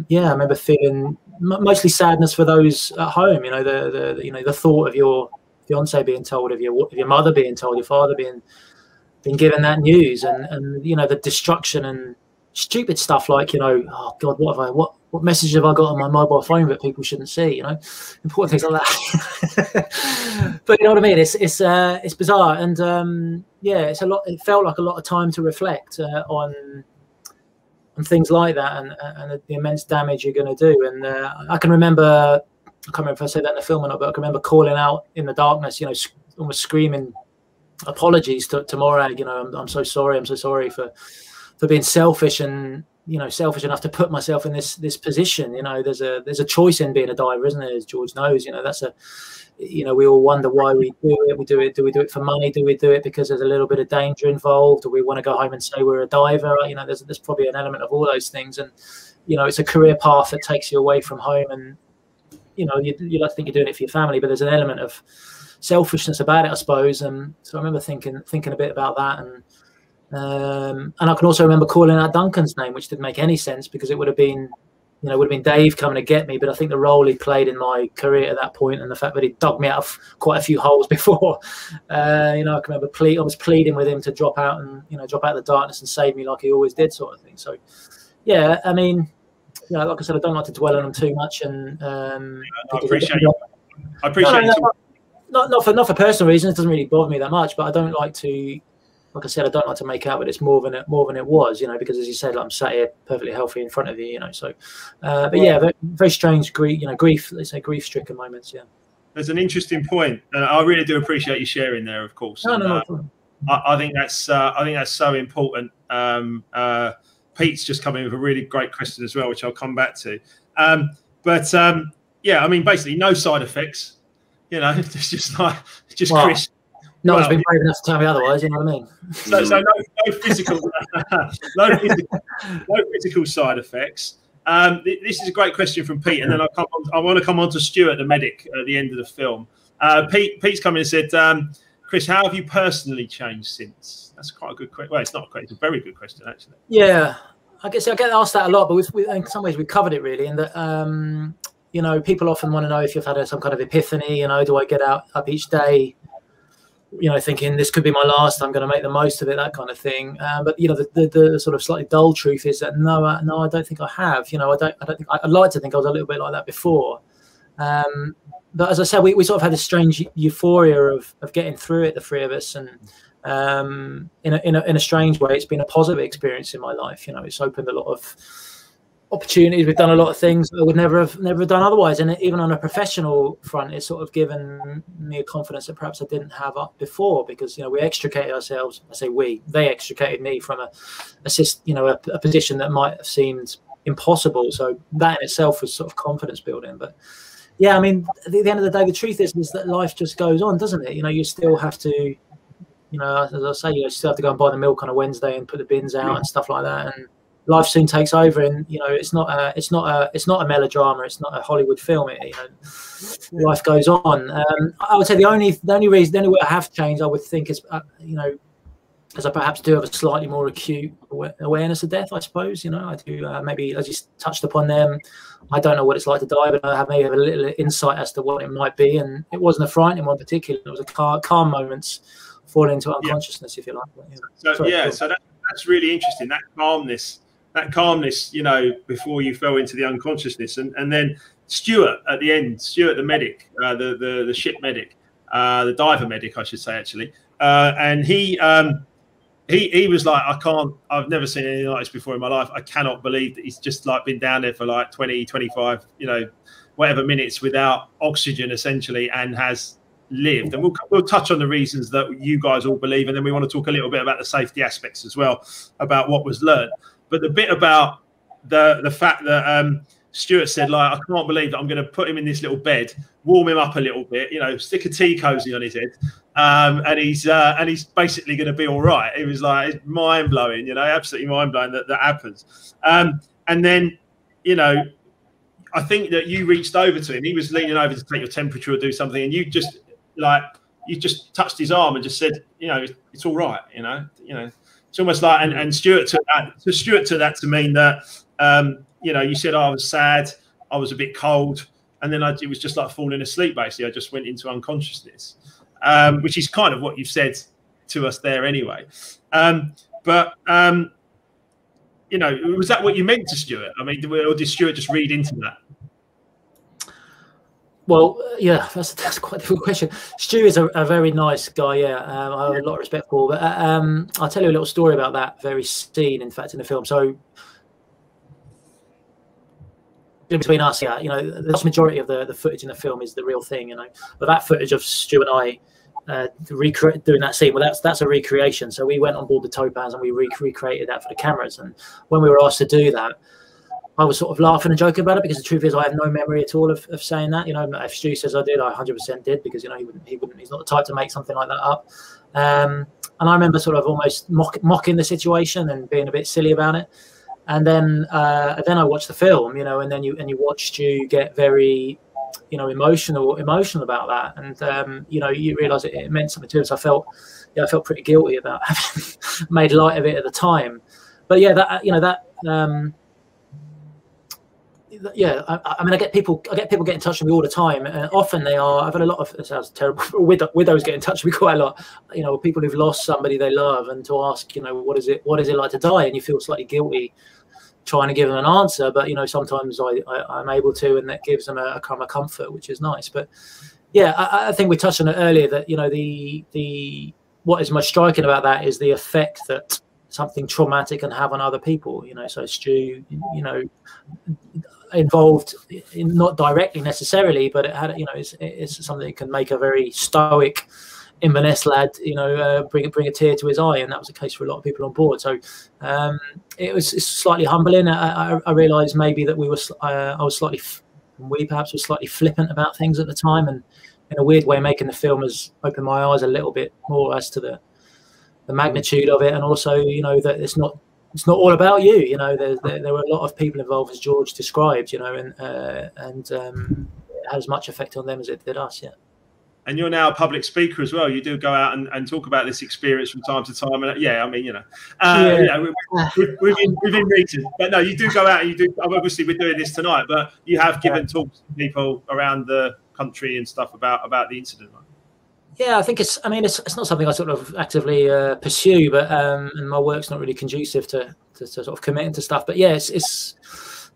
yeah, I remember feeling mostly sadness for those at home. You know, the thought of your fiance being told, of your mother being told, your father being given that news, and you know, the destruction and stupid stuff like, you know, oh God, what message have I got on my mobile phone that people shouldn't see? You know, important things like that. But you know what I mean? It's bizarre, and yeah, it's a lot. It felt like a lot of time to reflect on things like that, and the immense damage you're going to do. And I can remember. I can't remember if I said that in the film or not, but I can remember calling out in the darkness, you know, almost screaming apologies to Morag. You know, I'm so sorry. I'm so sorry for being selfish, and, you know, selfish enough to put myself in this position. You know, there's a choice in being a diver, isn't there? As George knows, you know, you know, we all wonder why we do it. Do we do it for money? Do we do it because there's a little bit of danger involved? Do we want to go home and say we're a diver? You know, there's probably an element of all those things. And, you know, it's a career path that takes you away from home, and, you know, you like to think you're doing it for your family, but there's an element of selfishness about it, I suppose. And so I remember thinking a bit about that, and I can also remember calling out Duncan's name, which didn't make any sense, because it would have been Dave coming to get me. But I think the role he played in my career at that point, and the fact that he dug me out of quite a few holes before, you know, I can remember I was pleading with him to drop out of the darkness and save me, like he always did, sort of thing. So yeah, I mean, you know, like I said, I don't like to dwell on them too much, and I appreciate it. not for personal reasons. It doesn't really bother me that much, but I don't like to. Like I said, I don't like to make out that it's more than it was, because as you said, like, I'm sat here perfectly healthy in front of you, So, but yeah, very, very strange grief. They say grief-stricken moments. Yeah, there's an interesting point, and I really do appreciate you sharing there. Of course, no. I think that's so important. Pete's just come in with a really great question as well, which I'll come back to. Yeah, I mean, basically, no side effects. It's just Chris. No one's been brave enough to tell me otherwise. You know what I mean? So no physical, no physical side effects. This is a great question from Pete, and then I want to come on to Stuart, the medic, at the end of the film. Pete's come in and said, Chris, how have you personally changed since? That's quite a good question. Well, it's not great. It's a very good question, actually. Yeah, I guess I get asked that a lot, but in some ways we've covered it really. In that, people often want to know if you've had some kind of epiphany. Do I get up each day? Thinking this could be my last, I'm going to make the most of it, that kind of thing. But the sort of slightly dull truth is that no, I don't think I have. I don't think I'd like to think I was a little bit like that before. But as I said, we sort of had this strange euphoria of getting through it, the three of us, and in a strange way, it's been a positive experience in my life. It's opened a lot of opportunities. We've done a lot of things that I would never have done otherwise, and even on a professional front, it's sort of given me a confidence that perhaps I didn't have up before, because we extricated ourselves. I say they extricated me from a position that might have seemed impossible. So that in itself was sort of confidence building. But yeah, I mean, at the end of the day, the truth is that life just goes on, doesn't it? You still have to, as I say, you still have to go and buy the milk on a Wednesday and put the bins out and stuff like that, and life soon takes over, and it's not a melodrama. It's not a Hollywood film. Life goes on. I would say the only way I have changed, I would think, is as I perhaps do have a slightly more acute awareness of death. I suppose I do. Maybe as you touched upon them, I don't know what it's like to die, but I have maybe a little insight as to what it might be, and it wasn't a frightening one particularly. It was a calm moments, falling into unconsciousness, if you like. So that's really interesting. That calmness, before you fell into the unconsciousness, and then Stuart at the end, Stuart the medic, the ship medic, the diver medic, I should say, actually, and he was like, I've never seen anything like this before in my life. I cannot believe that he's just been down there for 20, 25, whatever minutes without oxygen essentially, and has lived. And we'll touch on the reasons that you guys all believe, and then we want to talk a little bit about the safety aspects as well, about what was learned. But the bit about the fact that Stuart said, I can't believe that I'm going to put him in this little bed, warm him up a little bit, stick a tea cozy on his head, and he's basically going to be all right. It was it's mind blowing, absolutely mind blowing that happens. And then, I think that you reached over to him. He was leaning over to take your temperature or do something, and you just touched his arm and just said, it's all right, It's almost like, and Stuart took that to mean that, you said, I was sad, I was a bit cold, and then it was just like falling asleep, basically. I just went into unconsciousness, which is kind of what you've said to us there anyway. Was that what you meant to Stuart? I mean, or did Stuart just read into that? Well, yeah, that's quite a difficult question. Stu is a very nice guy, yeah. I have a lot of respect for. But I'll tell you a little story about that very scene, in fact, in the film. So between us, yeah, the vast majority of the footage in the film is the real thing, But that footage of Stu and I doing that scene, well, that's a recreation. So we went on board the Topaz and we recreated that for the cameras. And when we were asked to do that, I was sort of laughing and joking about it, because the truth is I have no memory at all of saying that. If Stu says I did, I 100% did, because he wouldn't. He's not the type to make something like that up. And I remember sort of almost mocking the situation and being a bit silly about it. And then I watched the film, and then you watch Stu get very, emotional about that, and you realise it meant something to us. I felt pretty guilty about having made light of it at the time. But yeah, I mean, I get people get in touch with me all the time, and often I've had a lot of, it sounds terrible, widows get in touch with me quite a lot, people who've lost somebody they love, and to ask, what is it like to die, and you feel slightly guilty trying to give them an answer, but sometimes I'm able to, and that gives them a kind of comfort, which is nice. But yeah, I think we touched on it earlier that, you know, the what is most striking about that is the effect that something traumatic can have on other people. You know, so Stu, you know, involved in, not directly necessarily, but it had, you know, it's something that can make a very stoic Inverness lad, you know, bring a tear to his eye, and that was the case for a lot of people on board. So it's slightly humbling. I realised maybe that we perhaps were slightly flippant about things at the time, and in a weird way, making the film has opened my eyes a little bit more as to the magnitude of it, and also, you know, that it's not all about you. You know, there were a lot of people involved, as George described. You know, and it had as much effect on them as it did us. Yeah. And you're now a public speaker as well. You do go out and talk about this experience from time to time. And yeah, I mean, you know, we've been meeting, but no, you do go out and you do. Obviously, we're doing this tonight, but you have given talks to people around the country and stuff about the incident. Right? Yeah, I think it's not something I sort of actively pursue, but and my work's not really conducive to sort of committing to stuff. But yeah, it's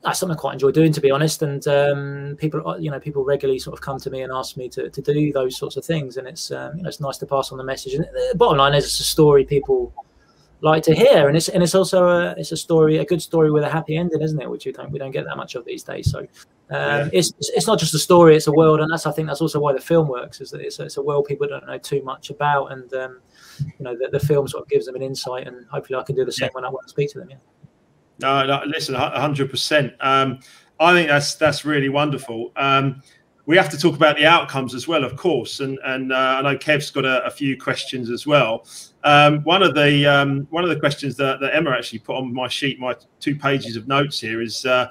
that's something I quite enjoy doing, to be honest. And people regularly sort of come to me and ask me to do those sorts of things, and it's it's nice to pass on the message. And the bottom line is, it's a story people like to hear, and it's also a good story with a happy ending, isn't it? Which we don't get that much of these days. So it's not just a story; it's a world, and I think that's also why the film works. Is that it's a world people don't know too much about, and the film sort of gives them an insight, and hopefully I can do the same when I want to speak to them. Yeah. No, listen, 100%. I think that's really wonderful. We have to talk about the outcomes as well, of course, and I know Kev's got a few questions as well. One of the questions that Emma actually put on my sheet, my 2 pages of notes here, is so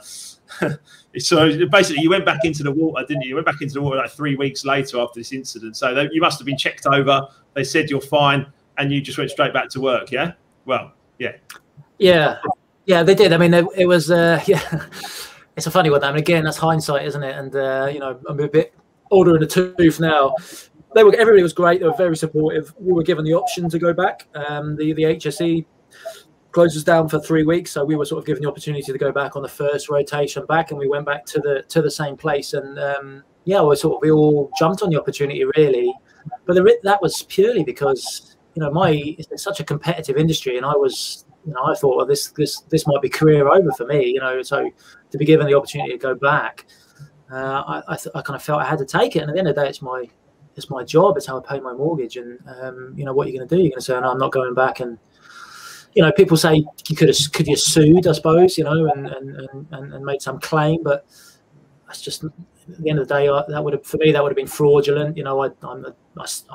basically you went back into the water, didn't you? You went back into the water like 3 weeks later after this incident. So you must have been checked over. They said you're fine, and you just went straight back to work. Yeah. Well, yeah. Yeah. Yeah, they did. I mean, it was, it's a funny one. I mean, again, that's hindsight, isn't it? And, I'm a bit older in the tooth now. Everybody was great. They were very supportive. We were given the option to go back. The HSE closes down for 3 weeks. So we were sort of given the opportunity to go back on the first rotation back, and we went back to the same place. And, we all jumped on the opportunity, really. But that was purely because, it's such a competitive industry, and I was... I thought, well, this might be career over for me, so to be given the opportunity to go back, I kind of felt I had to take it. And at the end of the day, it's my job. It's how I pay my mortgage. And, what you're going to do, you're going to say, no, I'm not going back. And, people say could you sued, I suppose, and made some claim. But that's just, at the end of the day, that would have been fraudulent. I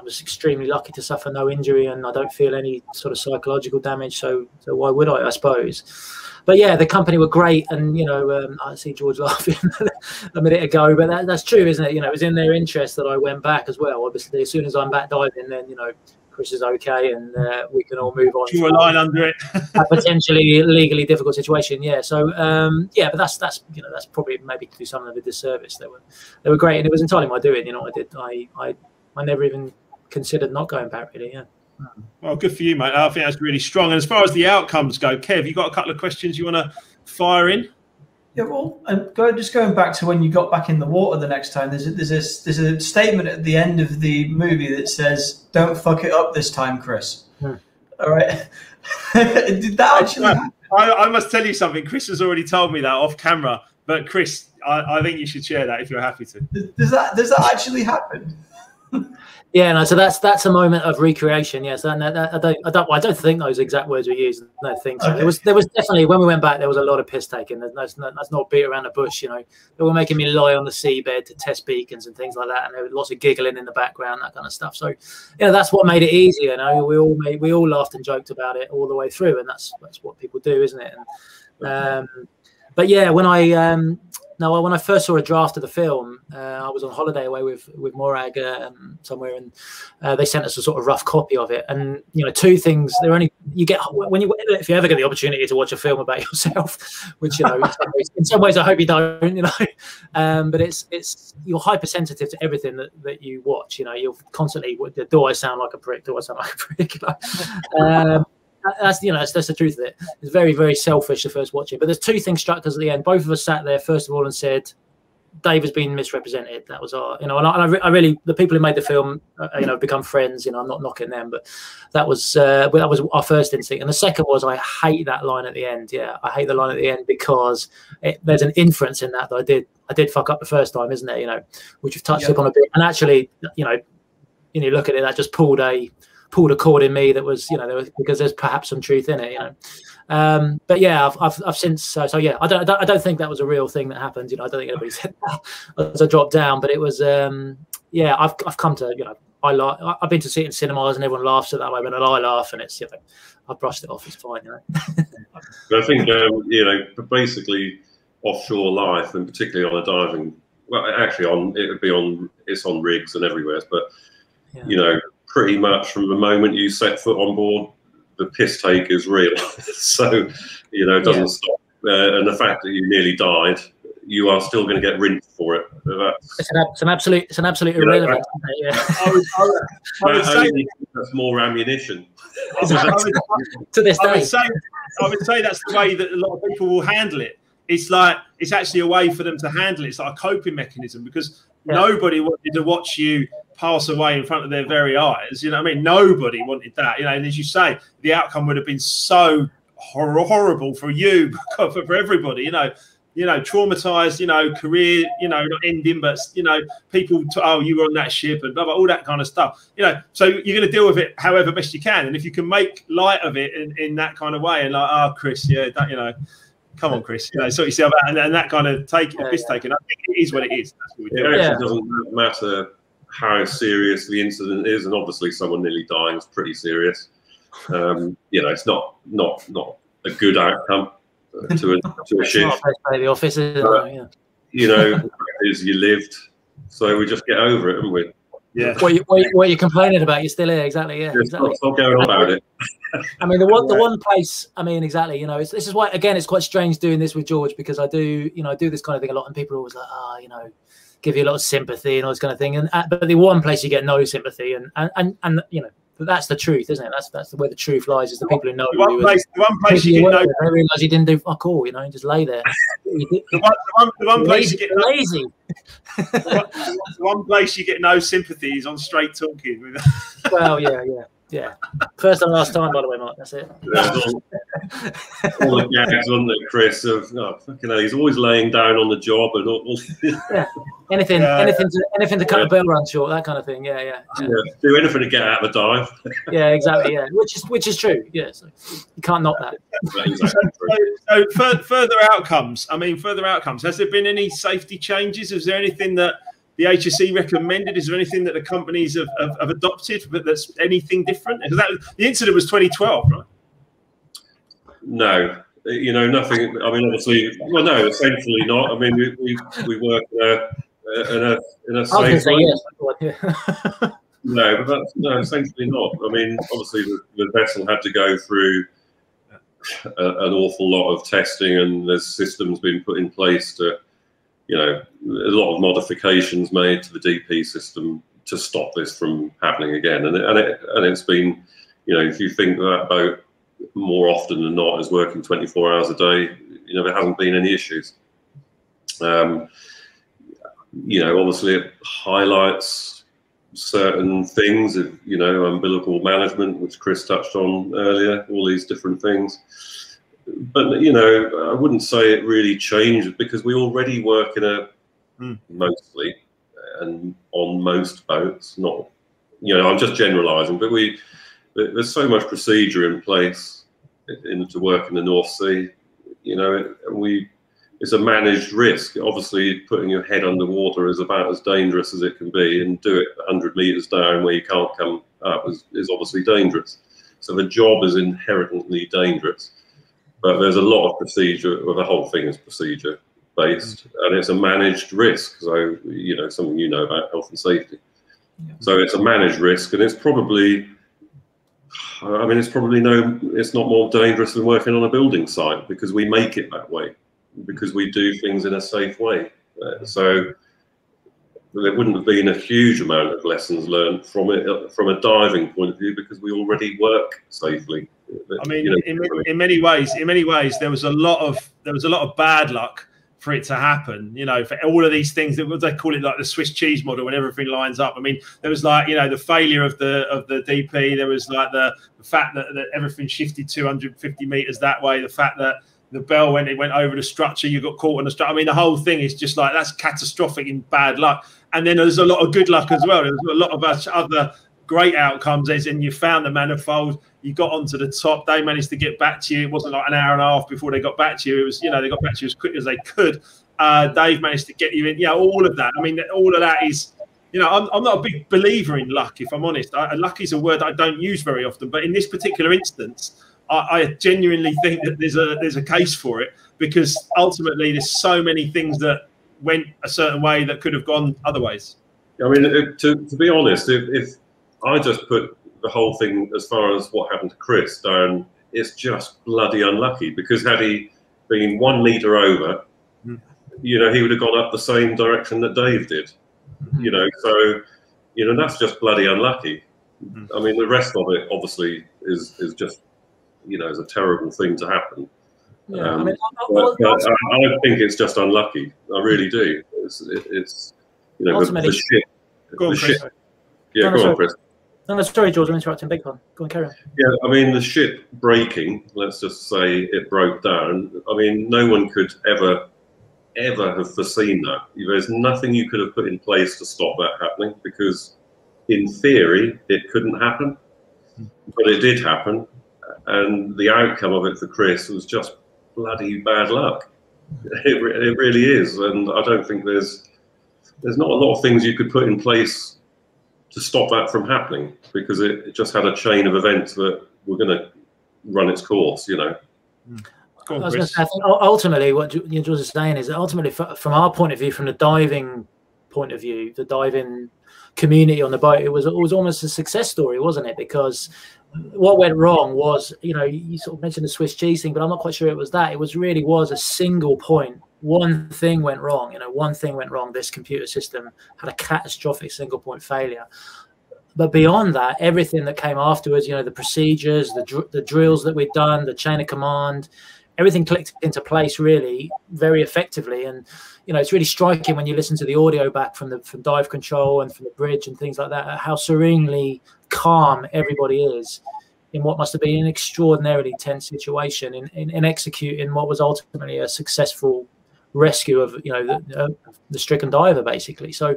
was extremely lucky to suffer no injury, and I don't feel any sort of psychological damage. So why would I suppose? But yeah, the company were great, and I see George laughing a minute ago, but that's true, isn't it? It was in their interest that I went back as well. Obviously, as soon as I'm back diving, then Chris is okay, and we can all move on. Draw a line under it. A potentially legally difficult situation, yeah. So but that's probably maybe to do some of a disservice. They were great, and it was entirely my doing. I never even considered not going back, really. Yeah. Well, good for you, mate. I think that's really strong. And as far as the outcomes go, Kev, you got a couple of questions you want to fire in? Yeah, well, just going back to when you got back in the water the next time, there's a statement at the end of the movie that says, "Don't fuck it up this time, Chris." All right. Did that actually happen? I must tell you something. Chris has already told me that off camera, but Chris, I think you should share that if you're happy to. Does that actually happen? Yeah, no. So that's a moment of recreation. Yes, I don't think those exact words were used. I don't think so. Okay. There was definitely, when we went back, there was a lot of piss taking. That's not beat around the bush. They were making me lie on the seabed to test beacons and things like that, and there was lots of giggling in the background, that kind of stuff. So, that's what made it easy. We all laughed and joked about it all the way through, and that's what people do, isn't it? And, but yeah, when I first saw a draft of the film, I was on holiday away with Morag somewhere, and they sent us a sort of rough copy of it. And 2 things you get if you ever get the opportunity to watch a film about yourself, which in some ways I hope you don't, but it's you're hypersensitive to everything that you watch. You're constantly, do I sound like a prick? Do I sound like a prick? That's the truth of it. It's very, very selfish to first watch it. But there's 2 things struck us at the end. Both of us sat there first of all and said, Dave has been misrepresented. That was our, you know, and I really, the people who made the film, you know, become friends. You know, I'm not knocking them, but that was our first instinct. And the second was, I hate that line at the end. Yeah, I hate the line at the end because there's an inference in that I did fuck up the first time, isn't there? You know, which you've touched upon a bit. And actually, you look at it, that just pulled a chord in me that was, you know, because there's perhaps some truth in it, you know. But yeah, I've since so yeah, I don't think that was a real thing that happened. You know, I don't think anybody said that as I dropped down, but it was yeah, I've come to, you know, I've been to see it in cinemas and everyone laughs at that way, but I laugh and it's, you know, I brushed it off. It's fine, you know. But I think you know, basically offshore life, and particularly on a diving, well, actually it's on rigs and everywhere, but you know, pretty much from the moment you set foot on board, the piss take is real. So, you know, it doesn't stop. And the fact that you nearly died, you are still going to get rinsed for it. It's an absolute irrelevance. I would say that's more ammunition. To this day. I would say that's the way that a lot of people will handle it. It's like, it's actually a way for them to handle it. It's like a coping mechanism, because nobody wanted to watch you pass away in front of their very eyes. You know what I mean? Nobody wanted that. You know, and as you say, the outcome would have been so horrible for you, for everybody. You know, traumatized. You know, career. You know, not ending, but you know, people. Oh, you were on that ship and blah, blah, all that kind of stuff. You know, so you're going to deal with it however best you can, and if you can make light of it in that kind of way, and like, oh, Chris, yeah, that, you know. Come on, Chris. You know, sort yourself out, and that kind of piss taking. I think it is what it is. That's what we do. It actually doesn't matter how serious the incident is, and obviously someone nearly dying is pretty serious. You know, it's not a good outcome to a shift. The office, isn't you know, is you lived, so we just get over it, haven't we? Yeah. What you're complaining about, you're still here. Exactly. Yeah. Exactly. Stop going on about it. I mean, the one place. I mean, exactly. You know, this is why, again, it's quite strange doing this with George, because I do this kind of thing a lot, and people are always like, you know, give you a lot of sympathy and all this kind of thing. And but the one place you get no sympathy, and you know, but that's the truth, isn't it? That's where the truth lies. Is the people who know. The one place you get no. They realise he didn't do fuck all. You know, he just lay there. The one place you get lazy. The one place you get no sympathy is on Straight Talking. Well, yeah. First and last time, by the way, Mark. That's it. All the gags on there, Chris. Of fucking hell, he's always laying down on the job and all. Anything to cut a bell run short, that kind of thing. Yeah. Do anything to get out of the dive. Yeah, exactly. Yeah, which is true. Yeah, so you can't knock that. So further outcomes. I mean, further outcomes. Has there been any safety changes? Is there anything that the HSE recommended? Is there anything that the companies have adopted, but that's anything different? The incident was 2012, right? No, you know, nothing. I mean, obviously, well, no, essentially not. I mean, we work in a safe way. Yes. No, but no, essentially not. I mean, obviously, the vessel had to go through an awful lot of testing, and there's systems being put in place to, you know, a lot of modifications made to the DP system to stop this from happening again. And it's been, you know, if you think that boat more often than not is working 24 hours a day, you know, there hasn't been any issues. You know, obviously it highlights certain things, you know, umbilical management, which Chris touched on earlier, all these different things. But, you know, I wouldn't say it really changed, because we already work in a mostly and on most boats, not, you know, I'm just generalizing, but there's so much procedure in place to work in the North Sea. You know, it's a managed risk. Obviously, putting your head underwater is about as dangerous as it can be, and do it 100 meters down where you can't come up is obviously dangerous. So the job is inherently dangerous. But there's a lot of procedure, well, the whole thing is procedure based, and it's a managed risk. So, you know, something you know about health and safety. Yeah. So it's a managed risk, and it's probably, I mean, it's not more dangerous than working on a building site, because we make it that way, because we do things in a safe way. So there wouldn't have been a huge amount of lessons learned from it from a diving point of view, because we already work safely. I mean, you know, in many ways, there was a lot of bad luck for it to happen, you know, for all of these things that they call it like the Swiss cheese model when everything lines up. I mean, there was like, you know, the failure of the DP. There was like the fact that everything shifted 250 meters that way. The fact that the bell, when it went over the structure, you got caught on the structure. I mean, the whole thing is just like, that's catastrophic in bad luck. And then there's a lot of good luck as well. There's a lot of other great outcomes. And you found the manifold. You got onto the top. They managed to get back to you. It wasn't like an hour and a half before they got back to you. It was, you know, they got back to you as quick as they could. Dave managed to get you in. Yeah, all of that. I mean, all of that is, you know, I'm not a big believer in luck, if I'm honest. Luck is a word I don't use very often. But in this particular instance, I genuinely think that there's a case for it, because ultimately there's so many things that went a certain way that could have gone other ways. I mean, to be honest, if I just put the whole thing as far as what happened to Chris down, it's just bloody unlucky, because had he been 1 meter over, you know, he would have gone up the same direction that Dave did, you know, so, you know, that's just bloody unlucky. I mean, the rest of it obviously is just, you know, is a terrible thing to happen. Yeah, I mean, but I think it's just unlucky. I really do. It's you know, the ship. Go on, Chris. Yeah, go on, Chris. No, sorry, George, I'm interrupting. Big one. Go on, carry on. Yeah, I mean, the ship breaking, let's just say it broke down. I mean, no one could ever have foreseen that. There's nothing you could have put in place to stop that happening, because in theory, it couldn't happen. But it did happen. And the outcome of it for Chris was just bloody bad luck. It really is. And I don't think there's not a lot of things you could put in place to stop that from happening, because it just had a chain of events that were going to run its course, you know. I was going to say, I think ultimately what George is saying is that ultimately, from our point of view, from the diving point of view, the diving community on the boat, it was almost a success story, wasn't it? Because what went wrong was, you know, you sort of mentioned the Swiss cheese thing, but I'm not quite sure it was that. It was a single point. One thing went wrong, you know, one thing went wrong. This computer system had a catastrophic single point failure. But beyond that, everything that came afterwards, you know, the procedures, the drills that we'd done, the chain of command, everything clicked into place really very effectively. And, you know, it's really striking when you listen to the audio back from dive control and from the bridge and things like that, how serenely calm everybody is in what must have been an extraordinarily tense situation in executing what was ultimately a successful rescue of, you know, the stricken diver, basically. So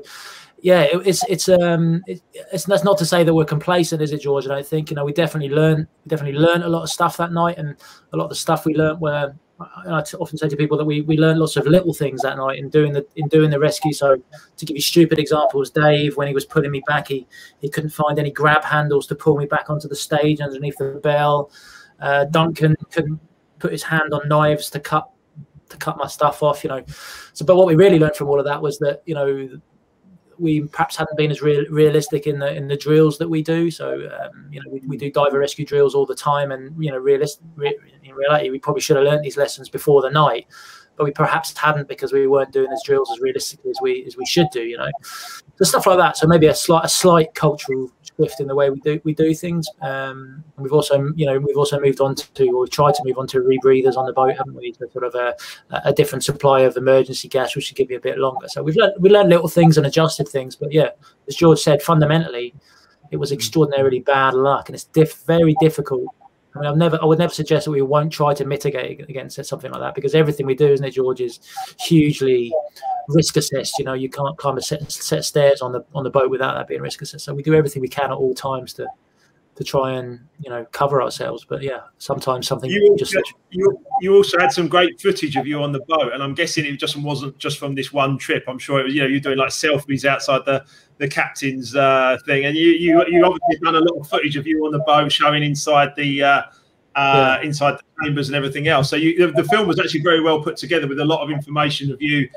yeah, it's that's not to say that we're complacent, is it, George? And I think, you know, we definitely learned a lot of stuff that night, and a lot of the stuff we learned were, I often say to people that we learned lots of little things that night in doing the rescue. So to give you stupid examples, Dave, when he was pulling me back, he couldn't find any grab handles to pull me back onto the stage underneath the bell. Duncan couldn't put his hand on knives to cut my stuff off, you know. So, but what we really learned from all of that was that, you know, we perhaps hadn't been as realistic in the drills that we do. So, you know, we do diver rescue drills all the time, and, you know, in reality, we probably should have learned these lessons before the night, but we perhaps hadn't, because we weren't doing these drills as realistically as we should do, you know. So stuff like that. So maybe a slight cultural shift in the way we do things. And we've also moved on to, or we've tried to move on to rebreathers on the boat, haven't we? So sort of a different supply of emergency gas, which should give you a bit longer. So we learned little things and adjusted things. But yeah, as George said, fundamentally, it was extraordinarily bad luck, and it's very difficult. I mean, I would never suggest that we won't try to mitigate against something like that, because everything we do, isn't it, George, is hugely risk assessed. You know, you can't climb a set of stairs on the boat without that being risk assessed. So we do everything we can at all times to try and, you know, cover ourselves. But yeah, sometimes something you also had some great footage of you on the boat, and I'm guessing it just wasn't just from this one trip. I'm sure it was, you know, you're doing like selfies outside the captain's thing, and you obviously done a lot of footage of you on the boat, showing inside the inside the chambers and everything else. So the film was actually very well put together, with a lot of information of you,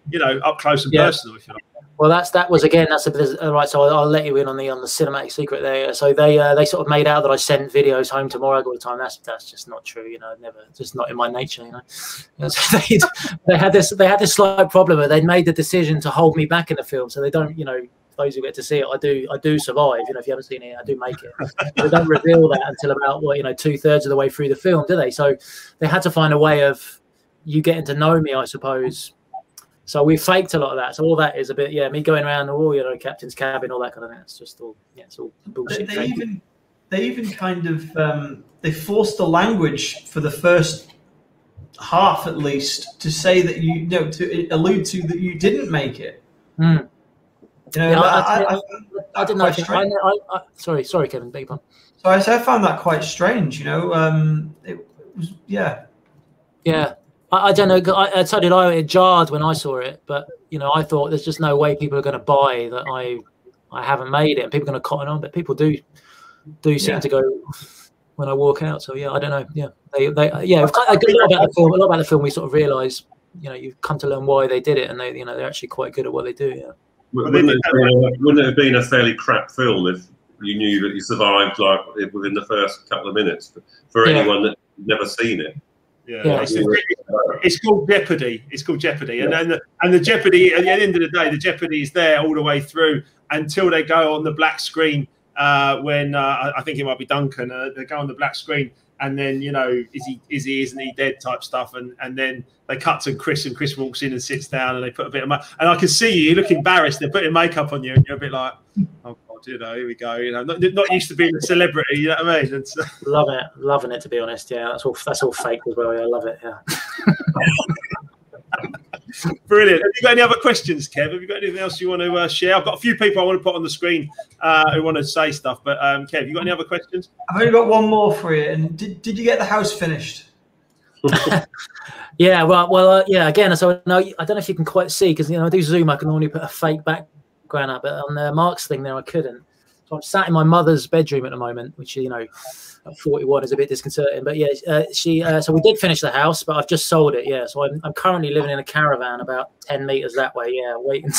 you know, up close and personal, if you like. Well, that was again. That's right. So I'll let you in on the cinematic secret there. So they sort of made out that I sent videos home to Morag all the time. That's just not true. You know, never, just not in my nature. You know, so they had this slight problem, but they made the decision to hold me back in the film, so they don't. You know, those who get to see it, I do survive. You know, if you haven't seen it, I do make it. They don't reveal that until about 2/3 of the way through the film, do they? So they had to find a way of you getting to know me, I suppose, So we faked a lot of that. So all that is a bit, me going around, captain's cabin, all that kind of thing. It's just all, it's all bullshit. They even kind of they forced the language for the first half, at least, to say that to allude to that you didn't make it. Mm. I didn't know. Sorry, Kevin. Beg your pardon. So I found that quite strange. It was Yeah. I don't know. So did I. It jarred when I saw it, but I thought there's just no way people are going to buy that I haven't made it, and people are going to cotton on. But people do seem to go when I walk out. So I don't know. Yeah, a lot about the film. We sort of realise, you've come to learn why they did it, and they're actually quite good at what they do. Yeah. Wouldn't it have been a fairly crap film if you knew that you survived within the first couple of minutes? For anyone that's never seen it. Yeah. It's called Jeopardy. It's called Jeopardy, and the Jeopardy, at the end of the day, the Jeopardy is there all the way through until they go on the black screen. When I think it might be Duncan, they go on the black screen, and then is he isn't he dead type stuff, and then they cut to Chris, and Chris walks in and sits down, and they put a bit of and I can see you look embarrassed. They're putting makeup on you, and you're a bit like, oh God, here we go. Not used to being a celebrity. You know what I mean? And so, loving it, to be honest. Yeah, that's all fake as well. Yeah, I love it. Yeah. Brilliant. Have you got any other questions, Kev? Have you got anything else you want to share? I've got a few people I want to put on the screen who want to say stuff, but Kev, you got any other questions? I've only got one more for you. And did you get the house finished? Yeah, well, again, so no, I don't know if you can quite see, because I do Zoom. I can only put a fake background up, but on Mark's thing there, I couldn't. So I'm sat in my mother's bedroom at the moment, which at 41 is a bit disconcerting. But so we did finish the house, but I've just sold it. Yeah, so I'm currently living in a caravan about 10 meters that way. Yeah, waiting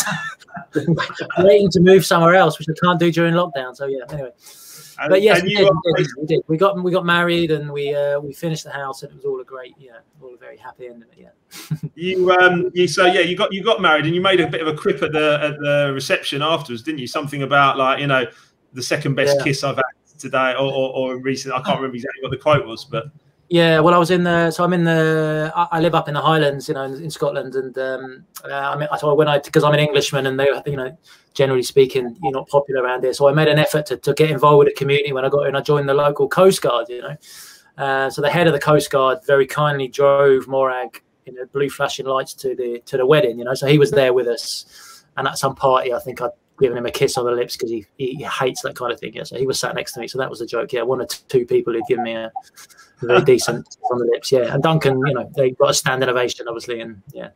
to move somewhere else, which I can't do during lockdown. So anyway. But yes, we did. We got married, and we finished the house, and it was all a very happy end of it. Yeah. You got married, and you made a bit of a quip at the reception afterwards, didn't you? Something about the second best kiss I've had today, or recent. I can't remember exactly what the quote was, but yeah. Well, I was I live up in the Highlands, in Scotland, and because I'm an Englishman, and they, generally speaking, you're not popular around here. So I made an effort to get involved with the community. When I got in, I joined the local Coast Guard. So the head of the Coast Guard very kindly drove Morag, blue flashing lights to the wedding. So he was there with us, and at some party, I think I'd given him a kiss on the lips because he hates that kind of thing. Yeah, so he was sat next to me. So that was a joke. Yeah, one or two people who'd given me a very decent kiss on the lips. Yeah, and Duncan, they got a standing ovation, obviously, and yeah.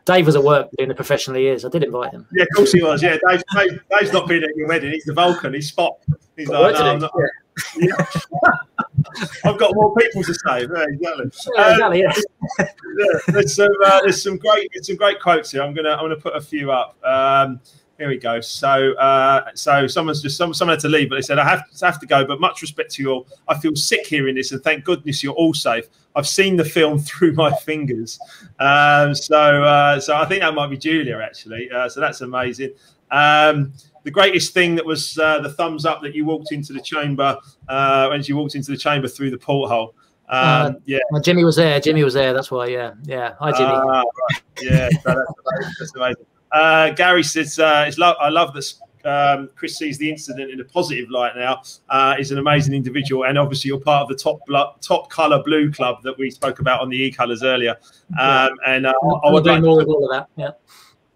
Dave was at work doing the professional he is. I did invite him. Yeah, of course he was. Yeah, Dave's not been at your wedding. He's the Vulcan. He's Spock. He's like, no, I'm not. Yeah. I've got more people to say. Yeah, exactly. Exactly. There's some great quotes here. I'm gonna put a few up. Here we go. So someone had to leave, but they said I have to go. But much respect to you all. I feel sick hearing this, and thank goodness you're all safe. I've seen the film through my fingers. So I think that might be Julia actually. So that's amazing. The greatest thing that was the thumbs up that you walked into the chamber when you walked into the chamber through the porthole. Well, Jimmy was there. That's why. Yeah. Hi, Jimmy. Right. Yeah, that's amazing. Gary says, I love that Chris sees the incident in a positive light now. He's an amazing individual, and obviously you're part of the top colour blue club that we spoke about on the e-colours earlier. And I would like more with all of that. Yeah.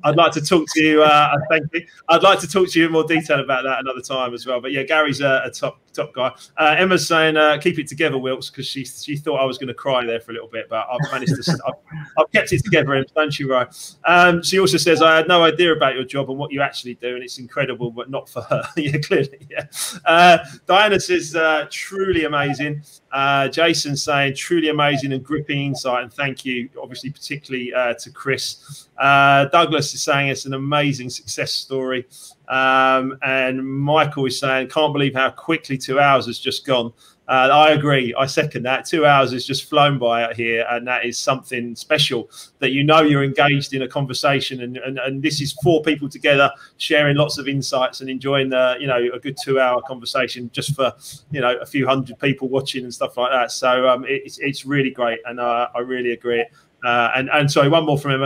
I'd like to talk to you. Thank you. I'd like to talk to you in more detail about that another time as well. But yeah, Gary's a top guy. Emma's saying, "Keep it together, Wilkes," because she thought I was going to cry there for a little bit, but I've managed to. I've kept it together, Em, don't you, right? She also says, "I had no idea about your job and what you actually do, and it's incredible, but not for her." Yeah, clearly. Yeah. Diana says, "Truly amazing." Jason saying, "Truly amazing and gripping insight," and thank you, obviously, particularly to Chris. Douglas is saying it's an amazing success story. And Michael is saying, "Can't believe how quickly 2 hours has just gone." I agree. I second that. 2 hours has just flown by out here, and that is something special that you're engaged in a conversation, and this is 4 people together sharing lots of insights and enjoying a good 2 hour conversation just for a few hundred people watching and stuff like that. So it's really great, and I really agree. And sorry, one more from him.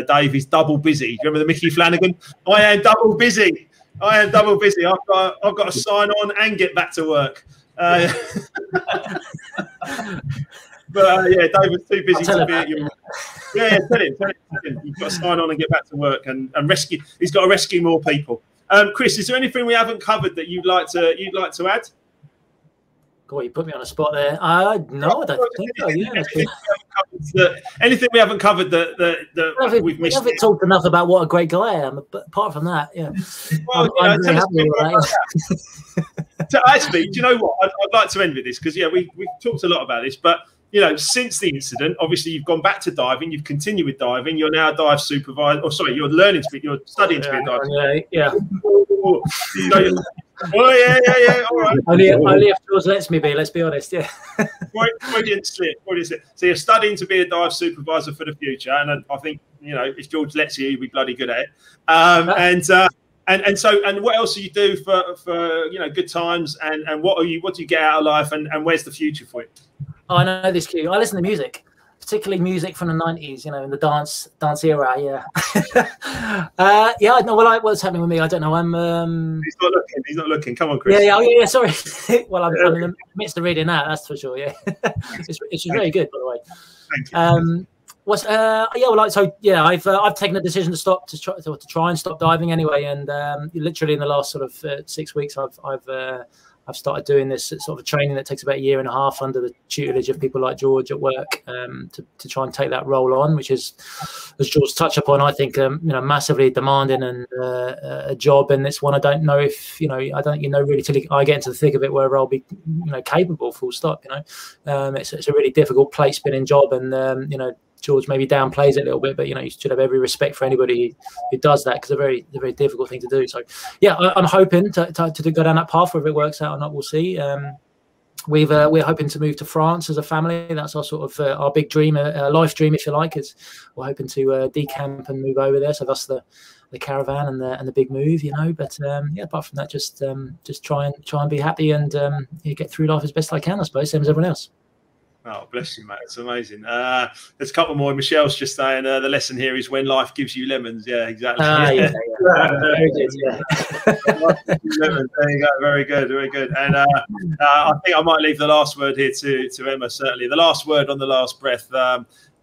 Dave is double busy. Do you remember the Mickey Flanagan? I am double busy. I've got to sign on and get back to work. But Dave was too busy to be at your. Yeah, tell him. You've got to sign on and get back to work and rescue. He's got to rescue more people. Chris, is there anything we haven't covered that you'd like to add? God, you put me on a spot there. No, I don't think so. Yeah, anything we haven't covered that we've missed? We haven't talked enough about what a great guy I am, but apart from that, yeah. Well, I'm very happy with that. Actually, do you know what? I'd like to end with this because we've talked a lot about this, but since the incident, obviously you've gone back to diving, you've continued with diving, you're now a dive supervisor, you're studying to be a dive supervisor. Yeah. Oh yeah. All right. Only if George lets me be. Let's be honest. Yeah. Freudian slip. So you're studying to be a dive supervisor for the future, and I think if George lets you, you'll be bloody good at it. And what else do you do for good times? And what do you get out of life? And where's the future for you? Oh, I know this cue. I listen to music, particularly music from the 90s, in the dance era. Yeah. Yeah, I know what's happening with me. I don't know. He's not looking. Come on, Chris. Yeah. Sorry. Well, I'm in the midst of reading that. That's for sure. Yeah. It's very good, by the way. Thank you. I've taken a decision to try and stop diving anyway, and literally in the last sort of 6 weeks, I've started doing this sort of training that takes about 1.5 years under the tutelage of people like George at work to try and take that role on, which is, as George touched upon, I think massively demanding and a job, and it's one I don't know if I don't really till I get into the thick of it where I'll be capable. Full stop. It's a really difficult plate spinning job, and George maybe downplays it a little bit, but you should have every respect for anybody who does that, because it's a very difficult thing to do. So yeah, I'm hoping to go down that path. Whether it works out or not, we'll see. We're hoping to move to France as a family. That's our sort of our big dream, life dream, if you like. Is we're hoping to decamp and move over there. So that's the caravan and the big move, But apart from that, just try and be happy and get through life as best I can, I suppose, same as everyone else. Oh, bless you, mate. It's amazing. There's a couple more. Michelle's just saying the lesson here is when life gives you lemons. Yeah, exactly. Yeah. Very good, yeah. Lemons. There you go. Very good. And I think I might leave the last word here to Emma, certainly. The last word on the last breath.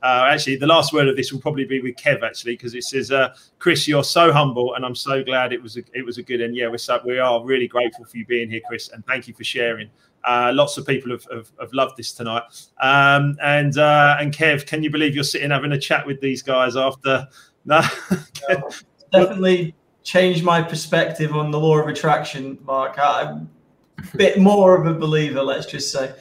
Actually, the last word of this will probably be with Kev, actually, because it says, Chris, you're so humble, and I'm so glad it was a good end. Yeah, we are really grateful for you being here, Chris, and thank you for sharing. Lots of people have loved this tonight. And Kev, can you believe you're sitting having a chat with these guys after? No, definitely changed my perspective on the law of attraction, Mark. I'm a bit more of a believer, let's just say.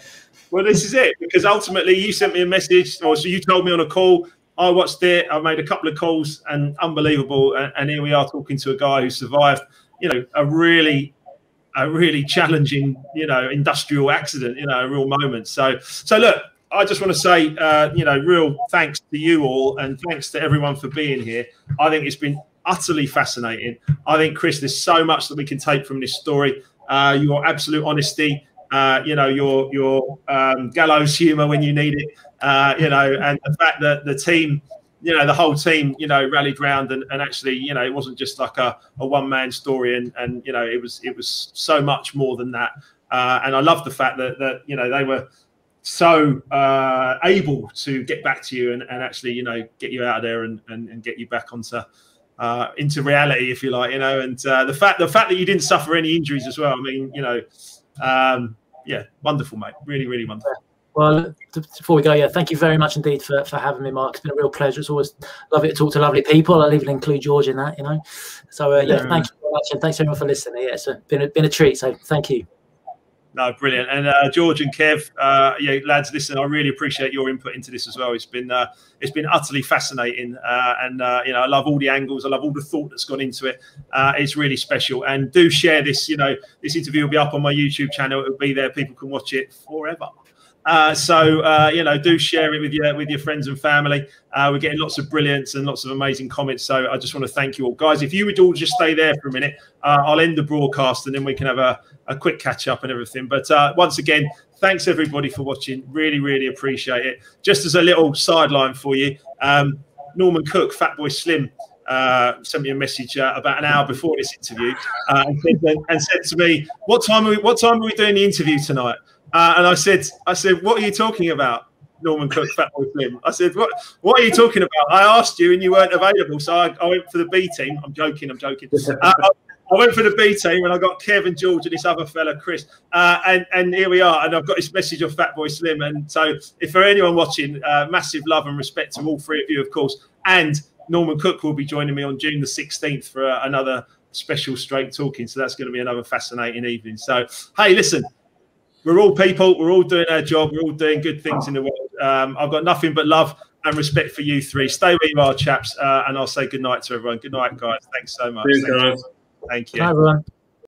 Well, this is it, because ultimately you sent me a message, or so you told me on a call. I watched it. I made a couple of calls, and unbelievable. And here we are talking to a guy who survived, a really challenging, industrial accident, a real moment. So look, I just want to say, real thanks to you all, and thanks to everyone for being here. I think it's been utterly fascinating. I think, Chris, there's so much that we can take from this story. Your absolute honesty, your gallows humor when you need it, and the fact that the team, the whole team, rallied round and actually, it wasn't just like a one-man story, and it was so much more than that. And I love the fact that they were so able to get back to you and actually, get you out of there and get you back into reality, if you like, and the fact that you didn't suffer any injuries as well. I mean, wonderful, mate. Really, really wonderful. Well, before we go, thank you very much indeed for having me, Mark. It's been a real pleasure. It's always lovely to talk to lovely people. I'll even include George in that, So, thank you very much, and thanks everyone for listening. Yeah, it's been a treat, so thank you. No, brilliant. And George and Kev, yeah, lads, listen, I really appreciate your input into this as well. It's been utterly fascinating, and you know, I love all the angles. I love all the thought that's gone into it. It's really special. And do share this. You know, this interview will be up on my YouTube channel. It will be there. People can watch it forever. So you know, do share it with your friends and family. We're getting lots of brilliance and lots of amazing comments. So I just want to thank you all, guys. If you would all just stay there for a minute, I'll end the broadcast and then we can have a quick catch up and everything. But once again, thanks everybody for watching. Really, really appreciate it. Just as a little sideline for you, Norman Cook, Fatboy Slim, sent me a message about an hour before this interview and said to me, "What time are we doing the interview tonight?" And I said, "What are you talking about, Norman Cook, Fatboy Slim?" I said, "What are you talking about? I asked you and you weren't available, so I went for the B team." I'm joking. I went for the B team and I got Kev and George and this other fella, Chris, and here we are. And I've got this message of Fatboy Slim. And so, if for anyone watching, massive love and respect to all three of you, of course. And Norman Cook will be joining me on June the 16th for another special Straight Talking. So that's going to be another fascinating evening. So, hey, listen. We're all people. We're all doing our job. We're all doing good things in the world. I've got nothing but love and respect for you three. Stay where you are, chaps. And I'll say good night to everyone. Good night, guys. Thanks so much. Cheers, guys. Thank you. Bye, everyone.